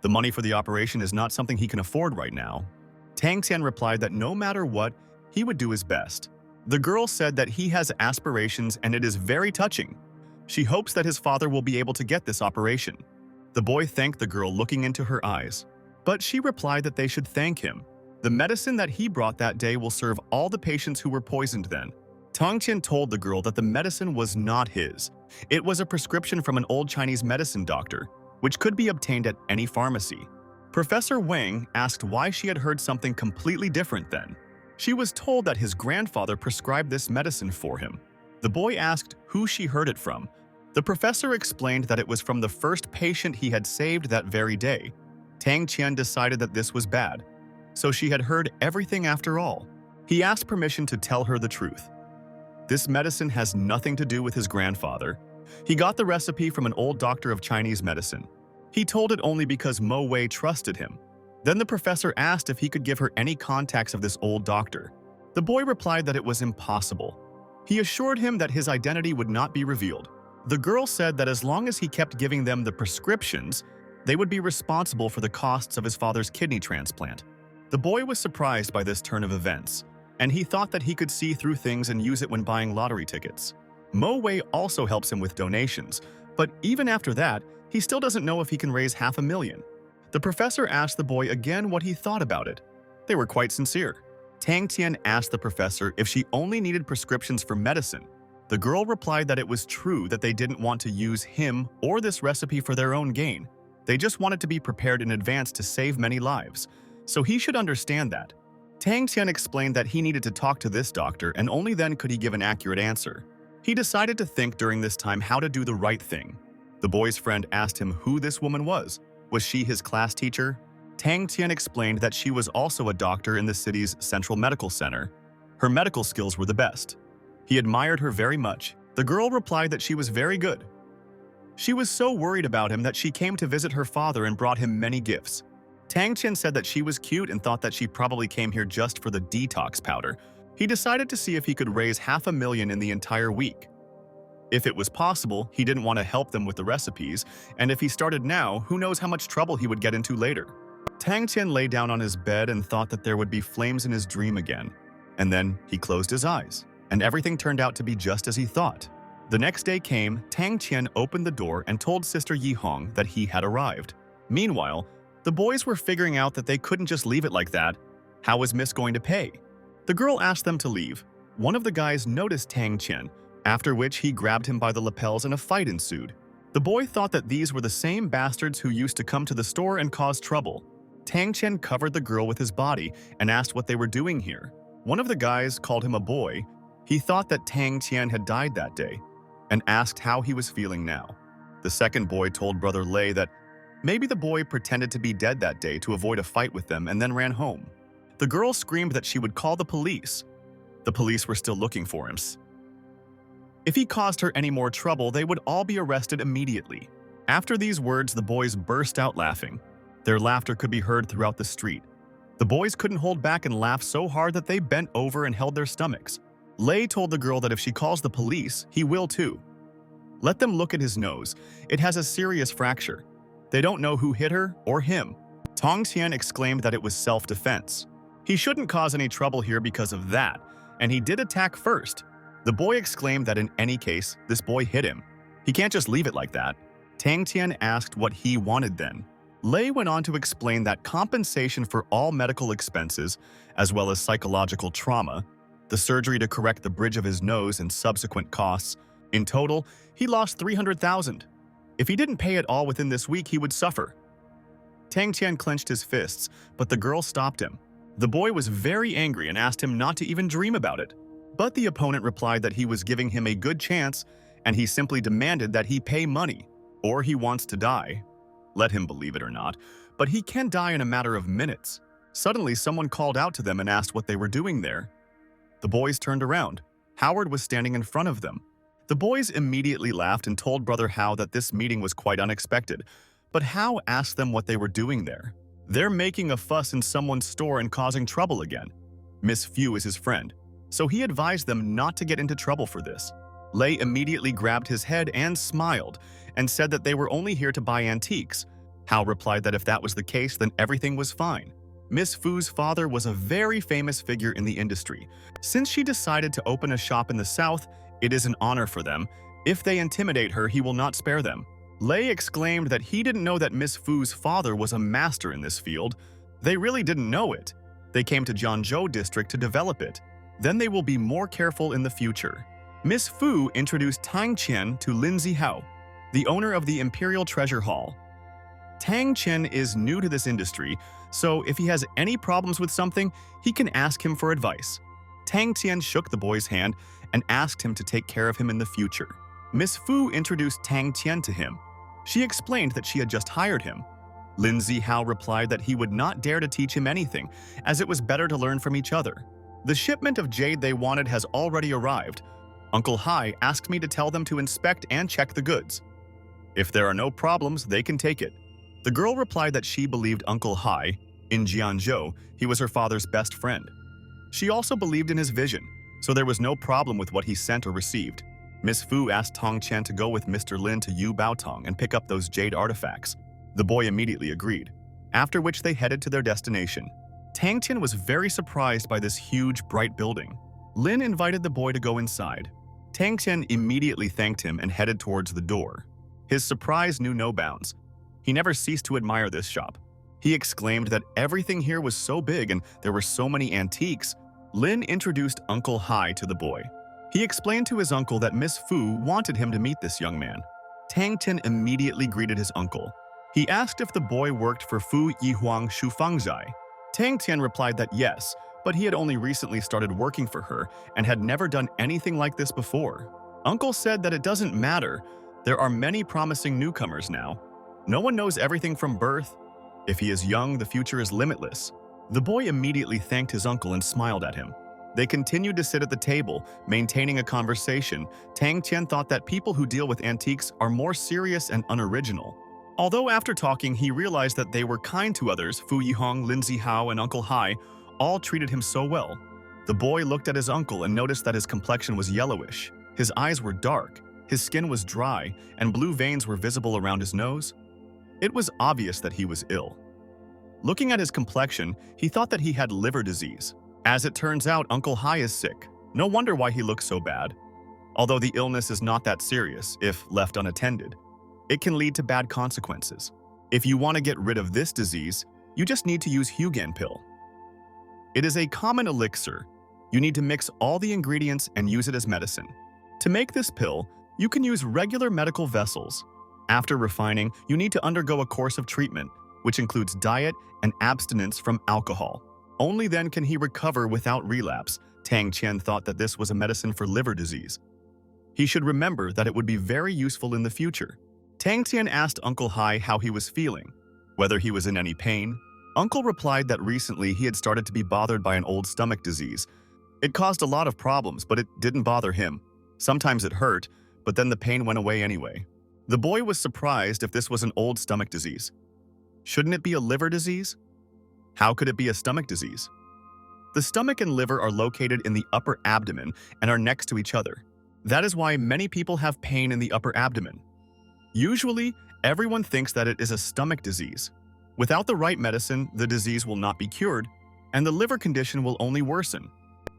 The money for the operation is not something he can afford right now. Tang Tian replied that no matter what, he would do his best. The girl said that he has aspirations and it is very touching. She hopes that his father will be able to get this operation. The boy thanked the girl, looking into her eyes. But she replied that they should thank him. The medicine that he brought that day will serve all the patients who were poisoned then. Tang Tian told the girl that the medicine was not his. It was a prescription from an old Chinese medicine doctor, which could be obtained at any pharmacy. Professor Wang asked why she had heard something completely different then. She was told that his grandfather prescribed this medicine for him. The boy asked who she heard it from. The professor explained that it was from the first patient he had saved that very day. Tang Tian decided that this was bad, so she had heard everything after all. He asked permission to tell her the truth. This medicine has nothing to do with his grandfather. He got the recipe from an old doctor of Chinese medicine. He told it only because Mo Wei trusted him. Then the professor asked if he could give her any contacts of this old doctor. The boy replied that it was impossible. He assured him that his identity would not be revealed. The girl said that as long as he kept giving them the prescriptions, they would be responsible for the costs of his father's kidney transplant. The boy was surprised by this turn of events, and he thought that he could see through things and use it when buying lottery tickets. Mo Wei also helps him with donations, but even after that, he still doesn't know if he can raise $500,000. The professor asked the boy again what he thought about it. They were quite sincere. Tang Tian asked the professor if she only needed prescriptions for medicine. The girl replied that it was true that they didn't want to use him or this recipe for their own gain. They just wanted to be prepared in advance to save many lives, so he should understand that. Tang Tian explained that he needed to talk to this doctor and only then could he give an accurate answer. He decided to think during this time how to do the right thing. The boy's friend asked him who this woman was. Was she his class teacher? Tang Tian explained that she was also a doctor in the city's central medical center. Her medical skills were the best. He admired her very much. The girl replied that she was very good. She was so worried about him that she came to visit her father and brought him many gifts. Tang Tian said that she was cute and thought that she probably came here just for the detox powder. He decided to see if he could raise $500,000 in the entire week. If it was possible, he didn't want to help them with the recipes, and if he started now, who knows how much trouble he would get into later. Tang Tian lay down on his bed and thought that there would be flames in his dream again. And then he closed his eyes, and everything turned out to be just as he thought. The next day came, Tang Tian opened the door and told Sister Yi Hong that he had arrived. Meanwhile, the boys were figuring out that they couldn't just leave it like that. How was Miss going to pay? The girl asked them to leave. One of the guys noticed Tang Tian, after which he grabbed him by the lapels and a fight ensued. The boy thought that these were the same bastards who used to come to the store and cause trouble. Tang Tian covered the girl with his body and asked what they were doing here. One of the guys called him a boy. He thought that Tang Tian had died that day and asked how he was feeling now. The second boy told Brother Lei that maybe the boy pretended to be dead that day to avoid a fight with them and then ran home. The girl screamed that she would call the police. The police were still looking for him. If he caused her any more trouble, they would all be arrested immediately. After these words, the boys burst out laughing. Their laughter could be heard throughout the street. The boys couldn't hold back and laughed so hard that they bent over and held their stomachs. Lei told the girl that if she calls the police, he will too. Let them look at his nose. It has a serious fracture. They don't know who hit her or him. Tang Tian exclaimed that it was self-defense. He shouldn't cause any trouble here because of that, and he did attack first. The boy exclaimed that in any case, this boy hit him. He can't just leave it like that. Tang Tian asked what he wanted then. Lei went on to explain that compensation for all medical expenses, as well as psychological trauma, the surgery to correct the bridge of his nose and subsequent costs. In total, he lost 300,000. If he didn't pay it all within this week, he would suffer. Tang Tian clenched his fists, but the girl stopped him. The boy was very angry and asked him not to even dream about it. But the opponent replied that he was giving him a good chance, and he simply demanded that he pay money, or he wants to die. Let him believe it or not, but he can die in a matter of minutes. Suddenly, someone called out to them and asked what they were doing there. The boys turned around. Howard was standing in front of them. The boys immediately laughed and told Brother Hao that this meeting was quite unexpected, but Hao asked them what they were doing there. They're making a fuss in someone's store and causing trouble again. Miss Fu is his friend, so he advised them not to get into trouble for this. Lei immediately grabbed his head and smiled and said that they were only here to buy antiques. Hao replied that if that was the case, then everything was fine. Miss Fu's father was a very famous figure in the industry. Since she decided to open a shop in the south, it is an honor for them. If they intimidate her, he will not spare them. Lei exclaimed that he didn't know that Miss Fu's father was a master in this field. They really didn't know it. They came to Jianzhou district to develop it. Then they will be more careful in the future. Miss Fu introduced Tang Qian to Lin Zihao, the owner of the Imperial Treasure Hall. Tang Qian is new to this industry, so if he has any problems with something, he can ask him for advice. Tang Qian shook the boy's hand and asked him to take care of him in the future. Miss Fu introduced Tang Qian to him. She explained that she had just hired him. Lin Zihao replied that he would not dare to teach him anything, as it was better to learn from each other. The shipment of jade they wanted has already arrived. Uncle Hai asked me to tell them to inspect and check the goods. If there are no problems, they can take it. The girl replied that she believed Uncle Hai. In Jianzhou, he was her father's best friend. She also believed in his vision, so there was no problem with what he sent or received. Miss Fu asked Tong Qian to go with Mr. Lin to Yu Baotong and pick up those jade artifacts. The boy immediately agreed, after which they headed to their destination. Tang Qian was very surprised by this huge, bright building. Lin invited the boy to go inside. Tang Qian immediately thanked him and headed towards the door. His surprise knew no bounds. He never ceased to admire this shop. He exclaimed that everything here was so big and there were so many antiques. Lin introduced Uncle Hai to the boy. He explained to his uncle that Miss Fu wanted him to meet this young man. Tang Qian immediately greeted his uncle. He asked if the boy worked for Fu Yihuang Shufangzai. Tang Qian replied that yes, but he had only recently started working for her and had never done anything like this before. Uncle said that it doesn't matter. There are many promising newcomers now. No one knows everything from birth. If he is young, the future is limitless. The boy immediately thanked his uncle and smiled at him. They continued to sit at the table, maintaining a conversation. Tang Qian thought that people who deal with antiques are more serious and unoriginal. Although after talking, he realized that they were kind to others. Fu Yihong, Lin Zihao, and Uncle Hai all treated him so well. The boy looked at his uncle and noticed that his complexion was yellowish. His eyes were dark, his skin was dry, and blue veins were visible around his nose. It was obvious that he was ill. Looking at his complexion, he thought that he had liver disease. As it turns out, Uncle Hai is sick. No wonder why he looks so bad. Although the illness is not that serious, if left unattended, it can lead to bad consequences. If you want to get rid of this disease, you just need to use Hugan pill. It is a common elixir. You need to mix all the ingredients and use it as medicine. To make this pill, you can use regular medical vessels. After refining, you need to undergo a course of treatment, which includes diet and abstinence from alcohol. Only then can he recover without relapse. Tang Qian thought that this was a medicine for liver disease. He should remember that it would be very useful in the future. Tang Qian asked Uncle Hai how he was feeling, whether he was in any pain. Uncle replied that recently he had started to be bothered by an old stomach disease. It caused a lot of problems, but it didn't bother him. Sometimes it hurt, but then the pain went away anyway. The boy was surprised if this was an old stomach disease. Shouldn't it be a liver disease? How could it be a stomach disease? The stomach and liver are located in the upper abdomen and are next to each other. That is why many people have pain in the upper abdomen. Usually, everyone thinks that it is a stomach disease. Without the right medicine, the disease will not be cured, and the liver condition will only worsen.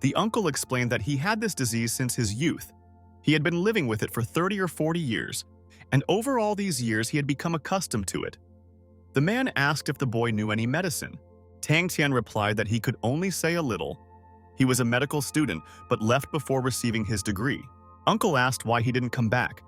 The uncle explained that he had this disease since his youth. He had been living with it for 30 or 40 years, and over all these years he had become accustomed to it. The man asked if the boy knew any medicine. Tang Qian replied that he could only say a little. He was a medical student, but left before receiving his degree. Uncle asked why he didn't come back.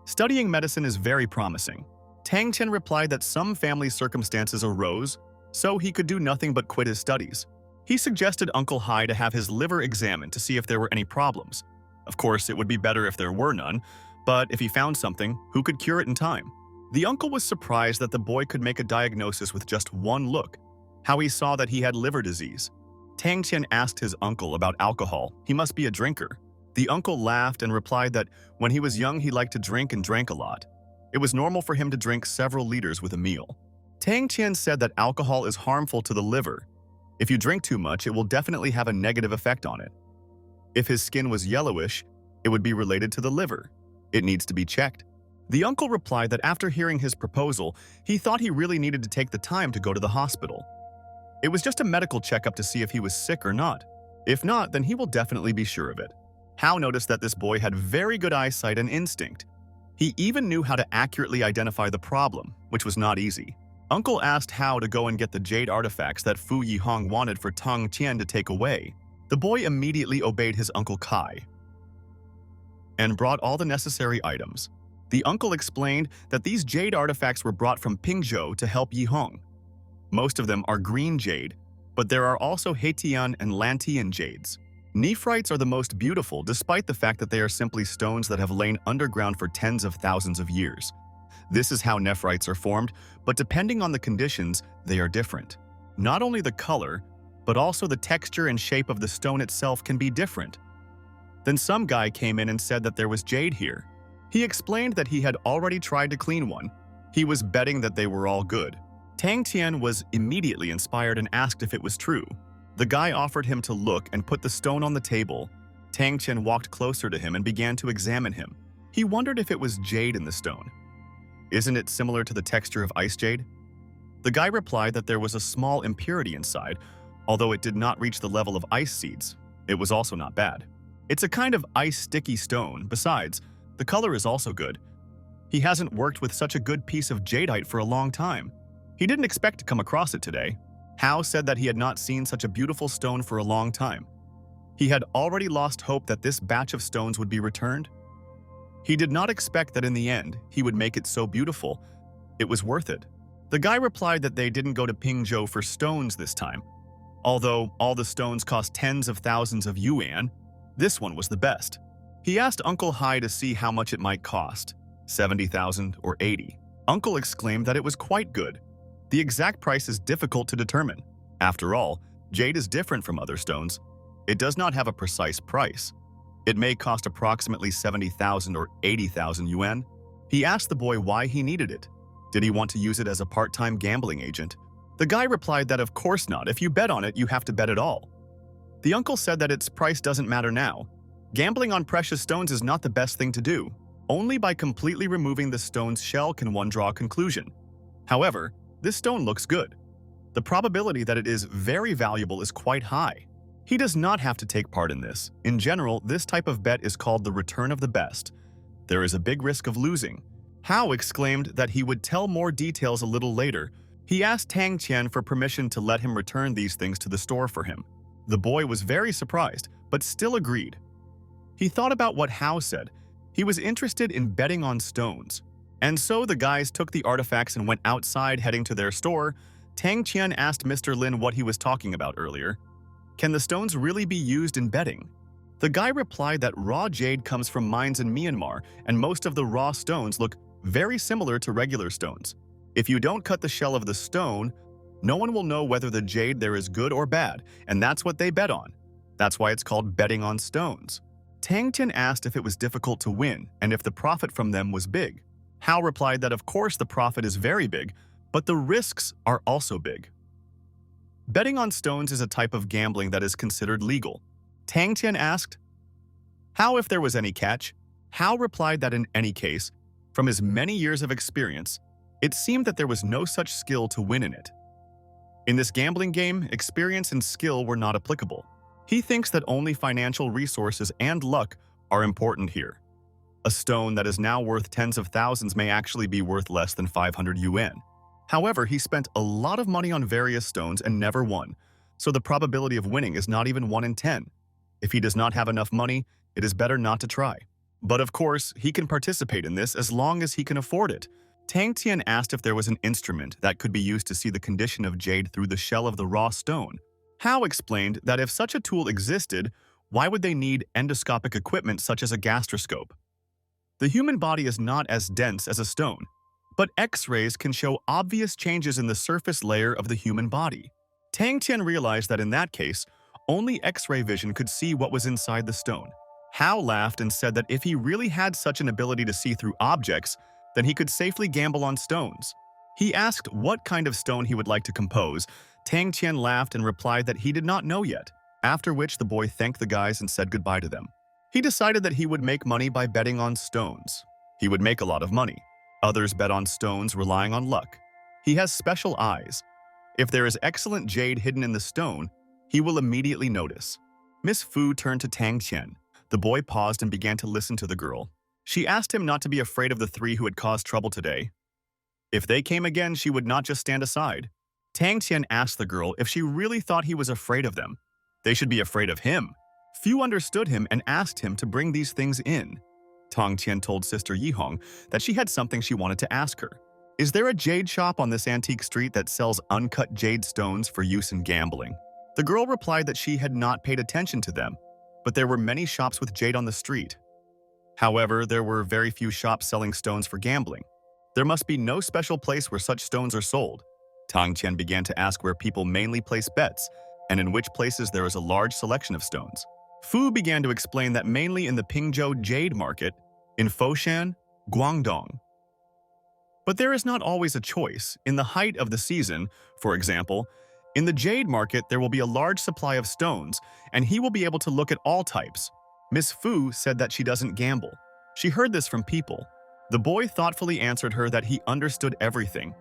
Studying medicine is very promising. Tang Qian replied that some family circumstances arose, so he could do nothing but quit his studies. He suggested Uncle Hai to have his liver examined to see if there were any problems. Of course, it would be better if there were none, but if he found something, who could cure it in time? The uncle was surprised that the boy could make a diagnosis with just one look, how he saw that he had liver disease. Tang Qian asked his uncle about alcohol. He must be a drinker. The uncle laughed and replied that when he was young he liked to drink and drank a lot. It was normal for him to drink several liters with a meal. Tang Qian said that alcohol is harmful to the liver. If you drink too much, it will definitely have a negative effect on it. If his skin was yellowish, it would be related to the liver. It needs to be checked. The uncle replied that after hearing his proposal, he thought he really needed to take the time to go to the hospital. It was just a medical checkup to see if he was sick or not. If not, then he will definitely be sure of it. Hao noticed that this boy had very good eyesight and instinct. He even knew how to accurately identify the problem, which was not easy. Uncle asked Hao to go and get the jade artifacts that Fu Yihong wanted for Tang Qian to take away. The boy immediately obeyed his Uncle Kai and brought all the necessary items. The uncle explained that these jade artifacts were brought from Pingzhou to help Yihong. Most of them are green jade, but there are also Haitian and Lantian jades. Nephrites are the most beautiful despite the fact that they are simply stones that have lain underground for tens of thousands of years. This is how nephrites are formed, but depending on the conditions, they are different. Not only the color, but also the texture and shape of the stone itself can be different. Then some guy came in and said that there was jade here. He explained that he had already tried to clean one. He was betting that they were all good. Tang Qian was immediately inspired and asked if it was true. The guy offered him to look and put the stone on the table. Tang Qian walked closer to him and began to examine him. He wondered if it was jade in the stone. Isn't it similar to the texture of ice jade? The guy replied that there was a small impurity inside, although it did not reach the level of ice seeds. It was also not bad. It's a kind of ice-sticky stone. Besides, the color is also good. He hasn't worked with such a good piece of jadeite for a long time. He didn't expect to come across it today. Hao said that he had not seen such a beautiful stone for a long time. He had already lost hope that this batch of stones would be returned. He did not expect that in the end, he would make it so beautiful. It was worth it. The guy replied that they didn't go to Pingzhou for stones this time. Although all the stones cost tens of thousands of yuan, this one was the best. He asked Uncle Hai to see how much it might cost, 70,000 or 80. Uncle exclaimed that it was quite good. The exact price is difficult to determine. After all, jade is different from other stones. It does not have a precise price. It may cost approximately 70,000 or 80,000 yuan. He asked the boy why he needed it. Did he want to use it as a part-time gambling agent? The guy replied that of course not. If you bet on it, you have to bet it all. The uncle said that its price doesn't matter now. Gambling on precious stones is not the best thing to do. Only by completely removing the stone's shell can one draw a conclusion. However, this stone looks good. The probability that it is very valuable is quite high. He does not have to take part in this. In general, this type of bet is called the return of the best. There is a big risk of losing. Hao exclaimed that he would tell more details a little later. He asked Tang Qian for permission to let him return these things to the store for him. The boy was very surprised, but still agreed. He thought about what Hao said. He was interested in betting on stones. And so the guys took the artifacts and went outside, heading to their store. Tang Qian asked Mr. Lin what he was talking about earlier. Can the stones really be used in betting? The guy replied that raw jade comes from mines in Myanmar, and most of the raw stones look very similar to regular stones. If you don't cut the shell of the stone, no one will know whether the jade there is good or bad, and that's what they bet on. That's why it's called betting on stones. Tang Qian asked if it was difficult to win and if the profit from them was big. Hao replied that of course the profit is very big, but the risks are also big. Betting on stones is a type of gambling that is considered legal. Tang Qian asked, "How if there was any catch?" Hao replied that in any case, from his many years of experience, it seemed that there was no such skill to win in it. In this gambling game, experience and skill were not applicable. He thinks that only financial resources and luck are important here. A stone that is now worth tens of thousands may actually be worth less than 500 yuan. However, he spent a lot of money on various stones and never won, so the probability of winning is not even 1 in 10. If he does not have enough money, it is better not to try. But of course, he can participate in this as long as he can afford it. Tang Qian asked if there was an instrument that could be used to see the condition of jade through the shell of the raw stone. Hao explained that if such a tool existed, why would they need endoscopic equipment such as a gastroscope? The human body is not as dense as a stone. but X-rays can show obvious changes in the surface layer of the human body. Tang Tian realized that in that case, only X-ray vision could see what was inside the stone. Hao laughed and said that if he really had such an ability to see through objects, then he could safely gamble on stones. He asked what kind of stone he would like to compose. Tang Tian laughed and replied that he did not know yet, after which the boy thanked the guys and said goodbye to them. He decided that he would make money by betting on stones. He would make a lot of money. Others bet on stones relying on luck. He has special eyes. If there is excellent jade hidden in the stone, he will immediately notice. Miss Fu turned to Tang Tian. The boy paused and began to listen to the girl. She asked him not to be afraid of the three who had caused trouble today. If they came again, she would not just stand aside. Tang Tian asked the girl if she really thought he was afraid of them. They should be afraid of him. Few understood him and asked him to bring these things in. Tang Tian told Sister Yihong that she had something she wanted to ask her. Is there a jade shop on this antique street that sells uncut jade stones for use in gambling? The girl replied that she had not paid attention to them, but there were many shops with jade on the street. However, there were very few shops selling stones for gambling. There must be no special place where such stones are sold. Tang Tian began to ask where people mainly place bets and in which places there is a large selection of stones. Fu began to explain that mainly in the Pingzhou Jade Market, in Foshan, Guangdong. But there is not always a choice. In the height of the season, for example, in the Jade Market there will be a large supply of stones, and he will be able to look at all types. Miss Fu said that she doesn't gamble. She heard this from people. The boy thoughtfully answered her that he understood everything,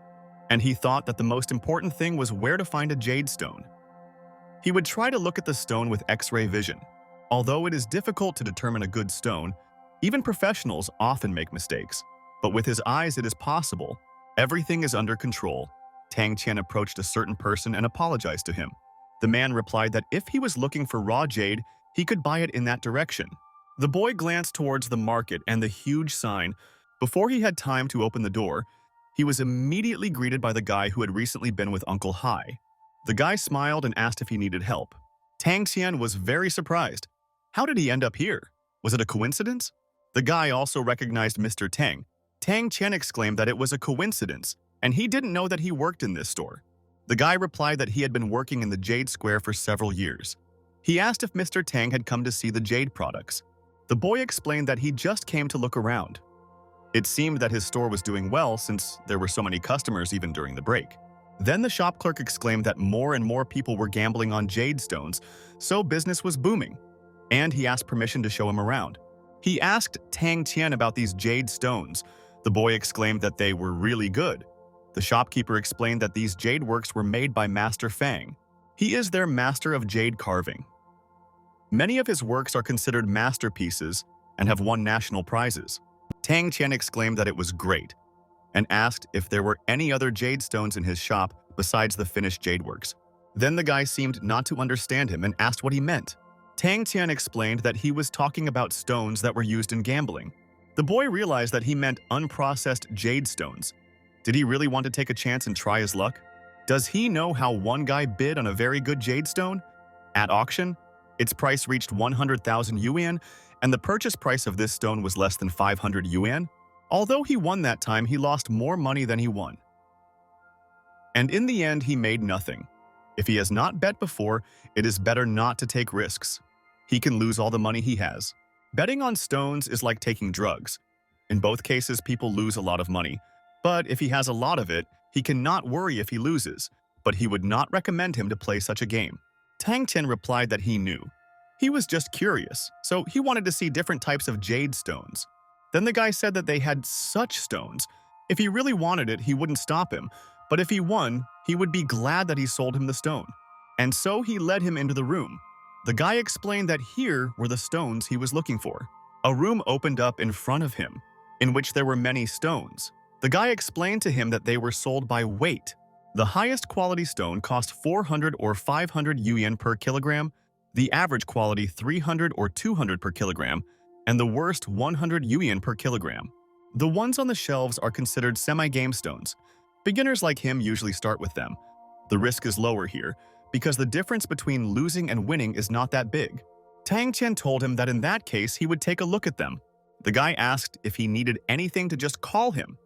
and he thought that the most important thing was where to find a jade stone. He would try to look at the stone with X-ray vision. Although it is difficult to determine a good stone, even professionals often make mistakes. But with his eyes it is possible. Everything is under control. Tang Tian approached a certain person and apologized to him. The man replied that if he was looking for raw jade, he could buy it in that direction. The boy glanced towards the market and the huge sign. Before he had time to open the door, he was immediately greeted by the guy who had recently been with Uncle Hai. The guy smiled and asked if he needed help. Tang Tian was very surprised. How did he end up here? Was it a coincidence? The guy also recognized Mr. Tang. Tang Tian exclaimed that it was a coincidence, and he didn't know that he worked in this store. The guy replied that he had been working in the Jade Square for several years. He asked if Mr. Tang had come to see the jade products. The boy explained that he just came to look around. It seemed that his store was doing well since there were so many customers even during the break. Then the shop clerk exclaimed that more and more people were gambling on jade stones, so business was booming. And he asked permission to show him around. He asked Tang Tian about these jade stones. The boy exclaimed that they were really good. The shopkeeper explained that these jade works were made by Master Fang. He is their master of jade carving. Many of his works are considered masterpieces and have won national prizes. Tang Tian exclaimed that it was great and asked if there were any other jade stones in his shop besides the finished jade works. Then the guy seemed not to understand him and asked what he meant. Tang Tian explained that he was talking about stones that were used in gambling. The boy realized that he meant unprocessed jade stones. Did he really want to take a chance and try his luck? Does he know how one guy bid on a very good jade stone? At auction, its price reached 100,000 yuan, and the purchase price of this stone was less than 500 yuan. Although he won that time, he lost more money than he won. And in the end, he made nothing. If he has not bet before, it is better not to take risks. He can lose all the money he has. Betting on stones is like taking drugs. In both cases, people lose a lot of money. But if he has a lot of it, he cannot worry if he loses, but he would not recommend him to play such a game. Tang Tian replied that he knew. He was just curious, so he wanted to see different types of jade stones. Then the guy said that they had such stones. If he really wanted it, he wouldn't stop him, but if he won, he would be glad that he sold him the stone. And so he led him into the room. The guy explained that here were the stones he was looking for. A room opened up in front of him, in which there were many stones. The guy explained to him that they were sold by weight. The highest quality stone cost 400 or 500 yuan per kilogram, the average quality 300 or 200 per kilogram, and the worst 100 yuan per kilogram. The ones on the shelves are considered semi-game stones. Beginners like him usually start with them. The risk is lower here, because the difference between losing and winning is not that big. Tang Tian told him that in that case he would take a look at them. The guy asked if he needed anything to just call him.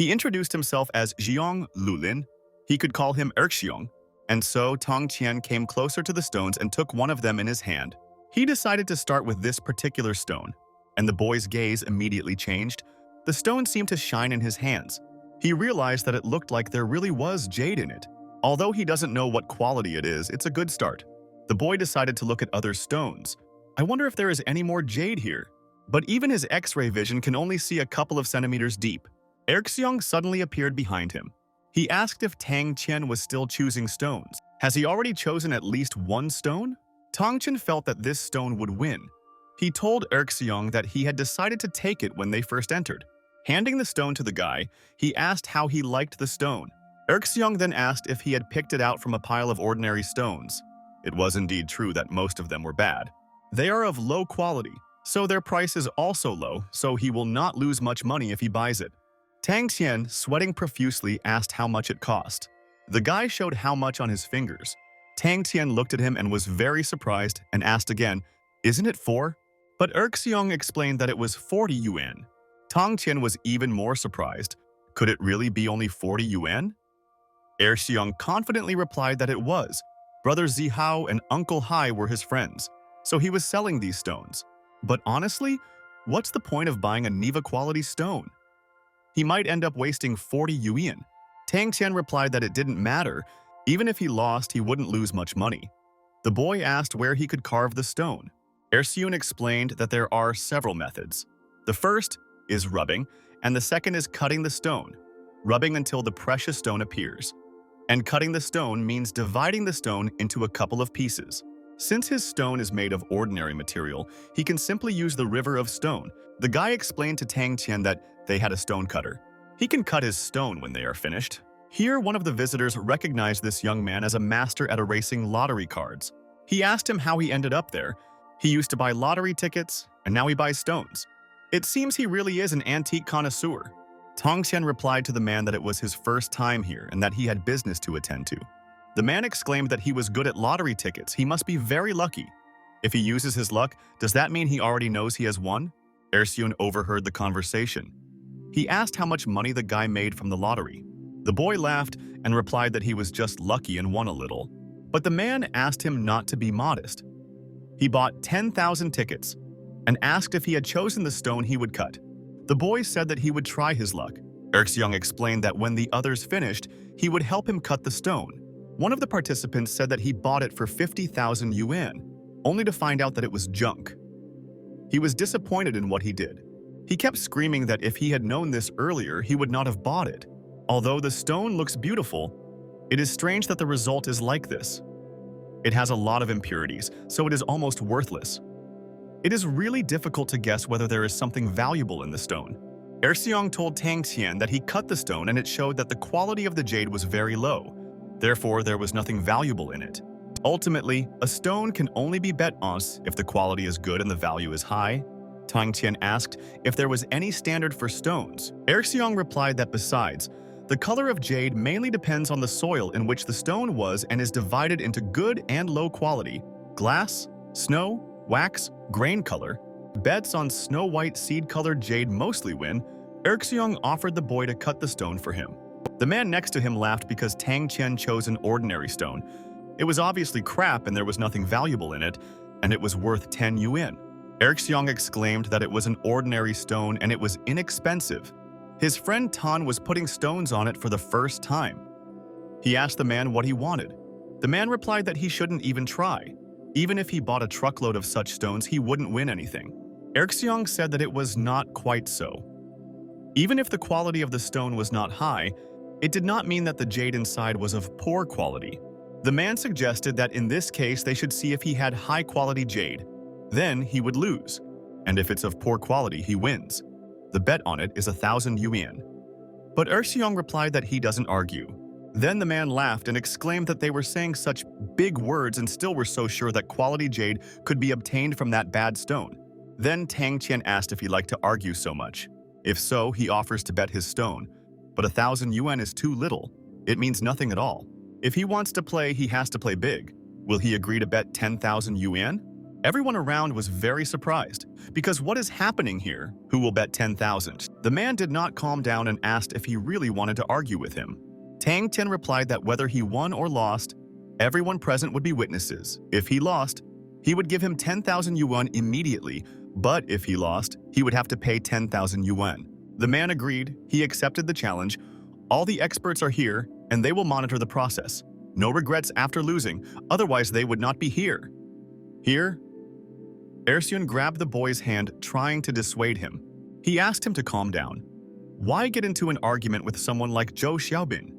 He introduced himself as Jiang Lulin. He could call him Erxiong, and so Tang Qian came closer to the stones and took one of them in his hand. He decided to start with this particular stone, and the boy's gaze immediately changed. The stone seemed to shine in his hands. He realized that it looked like there really was jade in it. Although he doesn't know what quality it is, it's a good start. The boy decided to look at other stones. I wonder if there is any more jade here. But even his X-ray vision can only see a couple of centimeters deep. Erxiong suddenly appeared behind him. He asked if Tang Qian was still choosing stones. Has he already chosen at least one stone? Tang Qian felt that this stone would win. He told Erxiong that he had decided to take it when they first entered. Handing the stone to the guy, he asked how he liked the stone. Erxiong then asked if he had picked it out from a pile of ordinary stones. It was indeed true that most of them were bad. They are of low quality, so their price is also low, so he will not lose much money if he buys it. Tang Qian, sweating profusely, asked how much it cost. The guy showed how much on his fingers. Tang Qian looked at him and was very surprised and asked again, "Isn't it 4?" But Erxiong explained that it was 40 yuan. Tang Qian was even more surprised. Could it really be only 40 yuan? Erxiong confidently replied that it was. Brother Zihao and Uncle Hai were his friends, so he was selling these stones. But honestly, what's the point of buying a Niva-quality stone? He might end up wasting 40 yuan. Tang Qian replied that it didn't matter. Even if he lost, he wouldn't lose much money. The boy asked where he could carve the stone. Erxiong explained that there are several methods. The first is rubbing, and the second is cutting the stone, rubbing until the precious stone appears. And cutting the stone means dividing the stone into a couple of pieces. Since his stone is made of ordinary material, he can simply use the river of stone. The guy explained to Tang Qian that they had a stone cutter. He can cut his stone when they are finished. Here, one of the visitors recognized this young man as a master at erasing lottery cards. He asked him how he ended up there. He used to buy lottery tickets, and now he buys stones. It seems he really is an antique connoisseur. Tang Qian replied to the man that it was his first time here and that he had business to attend to. The man exclaimed that he was good at lottery tickets. He must be very lucky. If he uses his luck, does that mean he already knows he has won? Erxiong overheard the conversation. He asked how much money the guy made from the lottery. The boy laughed and replied that he was just lucky and won a little. But the man asked him not to be modest. He bought 10,000 tickets and asked if he had chosen the stone he would cut. The boy said that he would try his luck. Erxiong explained that when the others finished, he would help him cut the stone. One of the participants said that he bought it for 50,000 yuan, only to find out that it was junk. He was disappointed in what he did. He kept screaming that if he had known this earlier, he would not have bought it. Although the stone looks beautiful, it is strange that the result is like this. It has a lot of impurities, so it is almost worthless. It is really difficult to guess whether there is something valuable in the stone. Erxiong told Tang Qian that he cut the stone and it showed that the quality of the jade was very low. Therefore, there was nothing valuable in it. Ultimately, a stone can only be bet on if the quality is good and the value is high. Tang Qian asked if there was any standard for stones. Erxiong replied that besides, the color of jade mainly depends on the soil in which the stone was and is divided into good and low quality, glass, snow, wax, grain color. Bets on snow-white seed-colored jade mostly win. Erxiong offered the boy to cut the stone for him. The man next to him laughed because Tang Qian chose an ordinary stone. It was obviously crap and there was nothing valuable in it, and it was worth 10 yuan. Erxiong exclaimed that it was an ordinary stone and it was inexpensive. His friend Tan was putting stones on it for the first time. He asked the man what he wanted. The man replied that he shouldn't even try. Even if he bought a truckload of such stones, he wouldn't win anything. Erxiong said that it was not quite so. Even if the quality of the stone was not high, it did not mean that the jade inside was of poor quality. The man suggested that in this case they should see if he had high-quality jade. Then he would lose, and if it's of poor quality, he wins. The bet on it is 1,000 yuan. But Erxiong replied that he doesn't argue. Then the man laughed and exclaimed that they were saying such big words and still were so sure that quality jade could be obtained from that bad stone. Then Tang Qian asked if he liked to argue so much. If so, he offers to bet his stone. But 1,000 yuan is too little. It means nothing at all. If he wants to play, he has to play big. Will he agree to bet 10,000 yuan? Everyone around was very surprised, because what is happening here? Who will bet 10,000? The man did not calm down and asked if he really wanted to argue with him. Tang Tian replied that whether he won or lost, everyone present would be witnesses. If he lost, he would give him 10,000 yuan immediately, but if he lost, he would have to pay 10,000 yuan. The man agreed, he accepted the challenge. All the experts are here, and they will monitor the process. No regrets after losing, otherwise they would not be here. Here? Ersyun grabbed the boy's hand, trying to dissuade him. He asked him to calm down. Why get into an argument with someone like Zhou Xiaobin?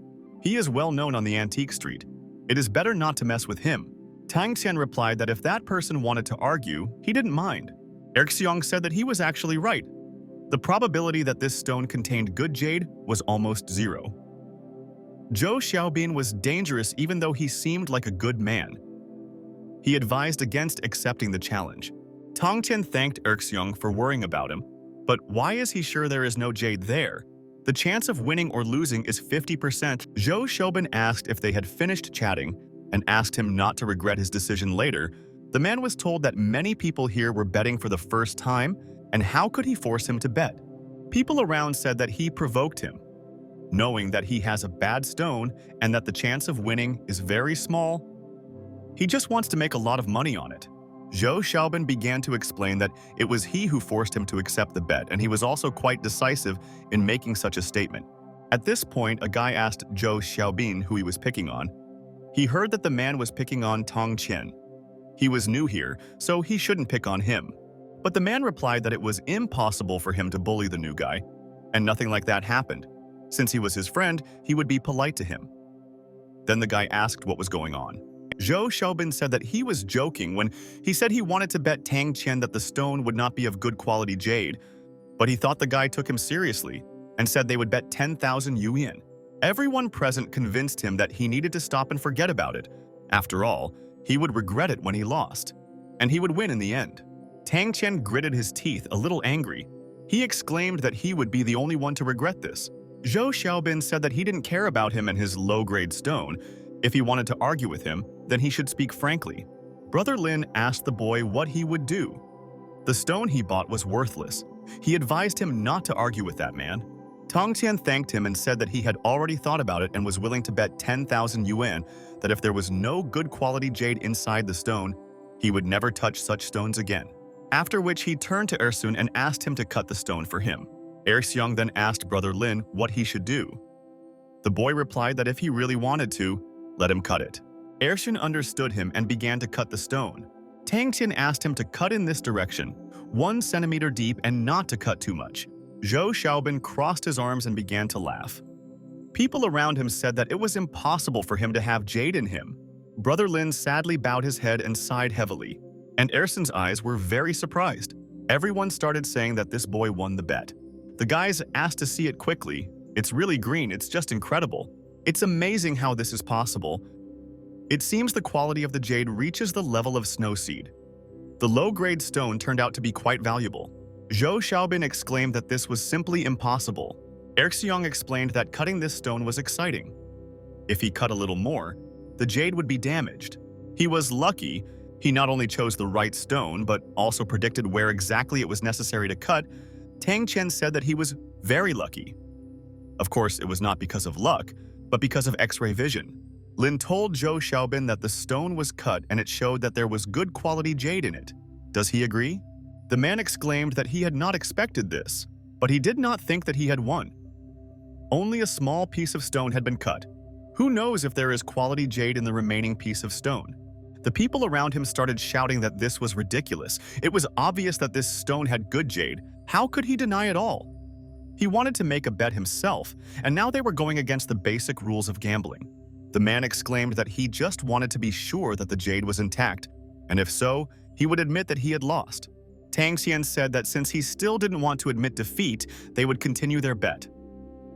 He is well known on the antique street. It is better not to mess with him. Tang Xian replied that if that person wanted to argue, he didn't mind. Ersyun said that he was actually right. The probability that this stone contained good jade was almost zero. Zhou Xiaobin was dangerous even though he seemed like a good man. He advised against accepting the challenge. Tang Tian thanked Ersyun for worrying about him, but why is he sure there is no jade there? The chance of winning or losing is 50%. Zhou Xiaobin asked if they had finished chatting and asked him not to regret his decision later. The man was told that many people here were betting for the first time, and how could he force him to bet? People around said that he provoked him. Knowing that he has a bad stone and that the chance of winning is very small, he just wants to make a lot of money on it. Zhou Xiaobin began to explain that it was he who forced him to accept the bet, and he was also quite decisive in making such a statement. At this point, a guy asked Zhou Xiaobin who he was picking on. He heard that the man was picking on Tang Tian. He was new here, so he shouldn't pick on him. But the man replied that it was impossible for him to bully the new guy, and nothing like that happened. Since he was his friend, he would be polite to him. Then the guy asked what was going on. Zhou Xiaobin said that he was joking when he said he wanted to bet Tang Tian that the stone would not be of good quality jade, but he thought the guy took him seriously and said they would bet 10,000 yuan. Everyone present convinced him that he needed to stop and forget about it. After all, he would regret it when he lost, and he would win in the end. Tang Tian gritted his teeth, a little angry. He exclaimed that he would be the only one to regret this. Zhou Xiaobin said that he didn't care about him and his low-grade stone. If he wanted to argue with him, then he should speak frankly. Brother Lin asked the boy what he would do. The stone he bought was worthless. He advised him not to argue with that man. Tang Tian thanked him and said that he had already thought about it and was willing to bet 10,000 yuan that if there was no good quality jade inside the stone, he would never touch such stones again. After which he turned to Ersyun and asked him to cut the stone for him. Ersyun then asked Brother Lin what he should do. The boy replied that if he really wanted to, let him cut it. Ersyun understood him and began to cut the stone. Tang Tian asked him to cut in this direction, 1 centimeter deep, and not to cut too much. Zhou Xiaobin crossed his arms and began to laugh. People around him said that it was impossible for him to have jade in him. Brother Lin sadly bowed his head and sighed heavily, and Ersyun's eyes were very surprised. Everyone started saying that this boy won the bet. The guys asked to see it quickly. It's really green, it's just incredible. It's amazing how this is possible. It seems the quality of the jade reaches the level of snow seed. The low-grade stone turned out to be quite valuable. Zhou Xiaobin exclaimed that this was simply impossible. Ersyun explained that cutting this stone was exciting. If he cut a little more, the jade would be damaged. He was lucky. He not only chose the right stone, but also predicted where exactly it was necessary to cut. Tang Tian said that he was very lucky. Of course, it was not because of luck, but because of X-ray vision. Lin told Zhou Xiaobin that the stone was cut and it showed that there was good quality jade in it. Does he agree? The man exclaimed that he had not expected this, but he did not think that he had won. Only a small piece of stone had been cut. Who knows if there is quality jade in the remaining piece of stone? The people around him started shouting that this was ridiculous. It was obvious that this stone had good jade. How could he deny it all? He wanted to make a bet himself, and now they were going against the basic rules of gambling. The man exclaimed that he just wanted to be sure that the jade was intact, and if so, he would admit that he had lost. Tang Tian said that since he still didn't want to admit defeat, they would continue their bet.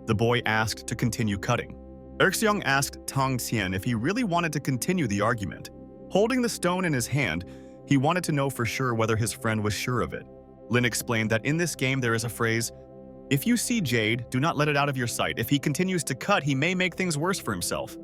The boy asked to continue cutting. Ersyun asked Tang Tian if he really wanted to continue the argument. Holding the stone in his hand, he wanted to know for sure whether his friend was sure of it. Lin explained that in this game there is a phrase, "If you see Jade, do not let it out of your sight. If he continues to cut, he may make things worse for himself.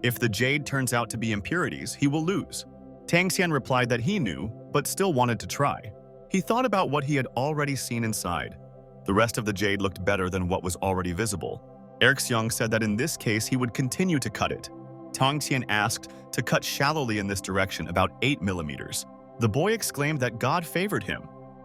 If the jade turns out to be impurities, he will lose." Tang Xian replied that he knew, but still wanted to try. He thought about what he had already seen inside. The rest of the jade looked better than what was already visible. Erxiong said that in this case he would continue to cut it. Tang Qian asked to cut shallowly in this direction, about 8 millimeters. The boy exclaimed that God favored him,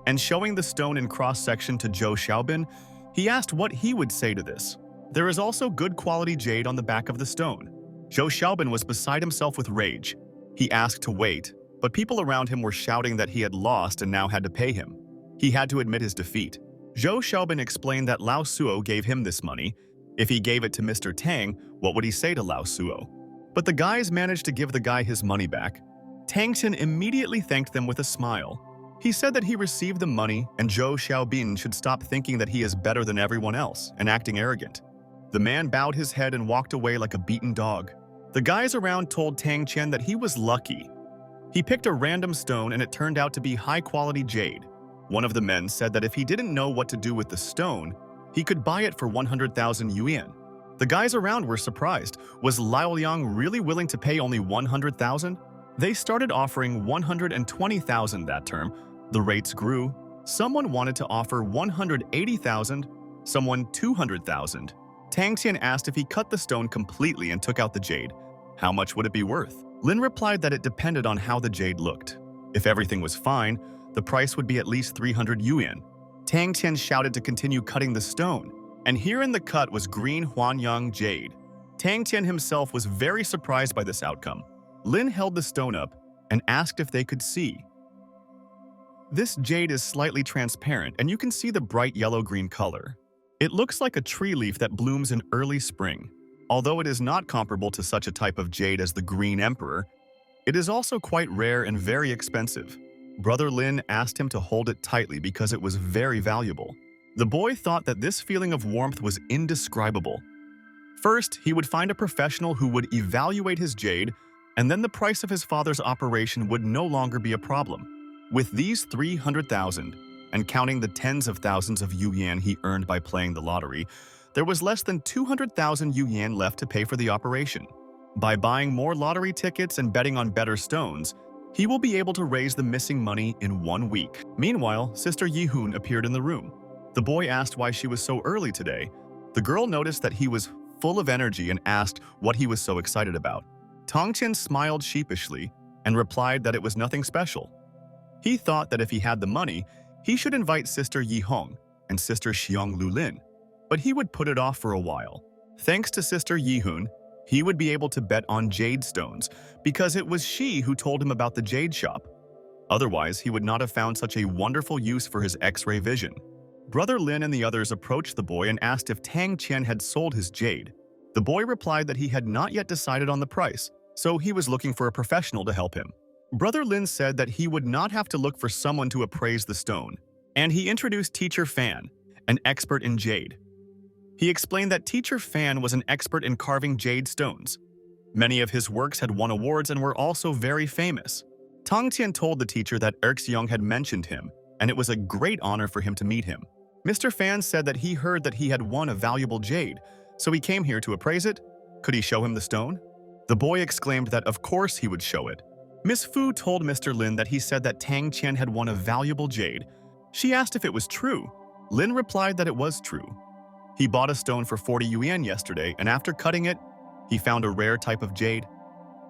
and showing the stone in cross-section to Zhou Xiaobin, he asked what he would say to this. There is also good quality jade on the back of the stone. Zhou Xiaobin was beside himself with rage. He asked to wait, but people around him were shouting that he had lost and now had to pay him. He had to admit his defeat. Zhou Xiaobin explained that Lao Suo gave him this money. If he gave it to Mr. Tang, what would he say to Lao Suo? But the guys managed to give the guy his money back. Tang Qian immediately thanked them with a smile. He said that he received the money and Zhou Xiaobin should stop thinking that he is better than everyone else and acting arrogant. The man bowed his head and walked away like a beaten dog. The guys around told Tang Qian that he was lucky. He picked a random stone and it turned out to be high-quality jade. One of the men said that if he didn't know what to do with the stone, he could buy it for 100,000 yuan. The guys around were surprised. Was Liaoliang really willing to pay only 100,000? They started offering 120,000 that term. The rates grew. Someone wanted to offer 180,000, someone 200,000. Tang Qian asked if he cut the stone completely and took out the jade. How much would it be worth? Lin replied that it depended on how the jade looked. If everything was fine, the price would be at least 300 yuan. Tang Qian shouted to continue cutting the stone, and here in the cut was green Huanyang jade. Tang Qian himself was very surprised by this outcome. Lin held the stone up and asked if they could see. This jade is slightly transparent and you can see the bright yellow-green color. It looks like a tree leaf that blooms in early spring. Although it is not comparable to such a type of jade as the Green Emperor, it is also quite rare and very expensive. Brother Lin asked him to hold it tightly because it was very valuable. The boy thought that this feeling of warmth was indescribable. First, he would find a professional who would evaluate his jade, and then the price of his father's operation would no longer be a problem. With these 300,000, and counting the tens of thousands of yuan he earned by playing the lottery, there was less than 200,000 yuan left to pay for the operation. By buying more lottery tickets and betting on better stones, he will be able to raise the missing money in 1 week. Meanwhile, Sister Yihun appeared in the room. The boy asked why she was so early today. The girl noticed that he was full of energy and asked what he was so excited about. Tang Qian smiled sheepishly and replied that it was nothing special. He thought that if he had the money, he should invite Sister Yihong and Sister Xiong Lulin, but he would put it off for a while. Thanks to Sister Yihun, he would be able to bet on jade stones because it was she who told him about the jade shop. Otherwise, he would not have found such a wonderful use for his X-ray vision. Brother Lin and the others approached the boy and asked if Tang Qian had sold his jade. The boy replied that he had not yet decided on the price, so he was looking for a professional to help him. Brother Lin said that he would not have to look for someone to appraise the stone, and he introduced Teacher Fan, an expert in jade. He explained that Teacher Fan was an expert in carving jade stones. Many of his works had won awards and were also very famous. Tang Qian told the teacher that Erxiong had mentioned him, and it was a great honor for him to meet him. Mr. Fan said that he heard that he had won a valuable jade, so he came here to appraise it. Could he show him the stone? The boy exclaimed that of course he would show it. Miss Fu told Mr. Lin that he said that Tang Qian had won a valuable jade. She asked if it was true. Lin replied that it was true. He bought a stone for 40 yuan yesterday, and after cutting it, he found a rare type of jade.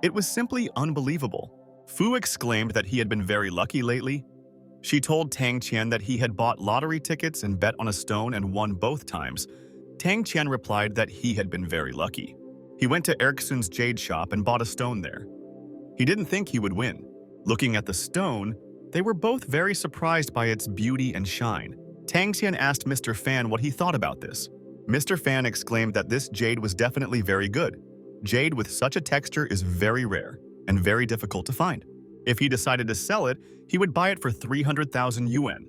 It was simply unbelievable. Fu exclaimed that he had been very lucky lately. She told Tang Qian that he had bought lottery tickets and bet on a stone and won both times. Tang Qian replied that he had been very lucky. He went to Erksun's jade shop and bought a stone there. He didn't think he would win. Looking at the stone, they were both very surprised by its beauty and shine. Tang Qian asked Mr. Fan what he thought about this. Mr. Fan exclaimed that this jade was definitely very good. Jade with such a texture is very rare and very difficult to find. If he decided to sell it, he would buy it for 300,000 yuan.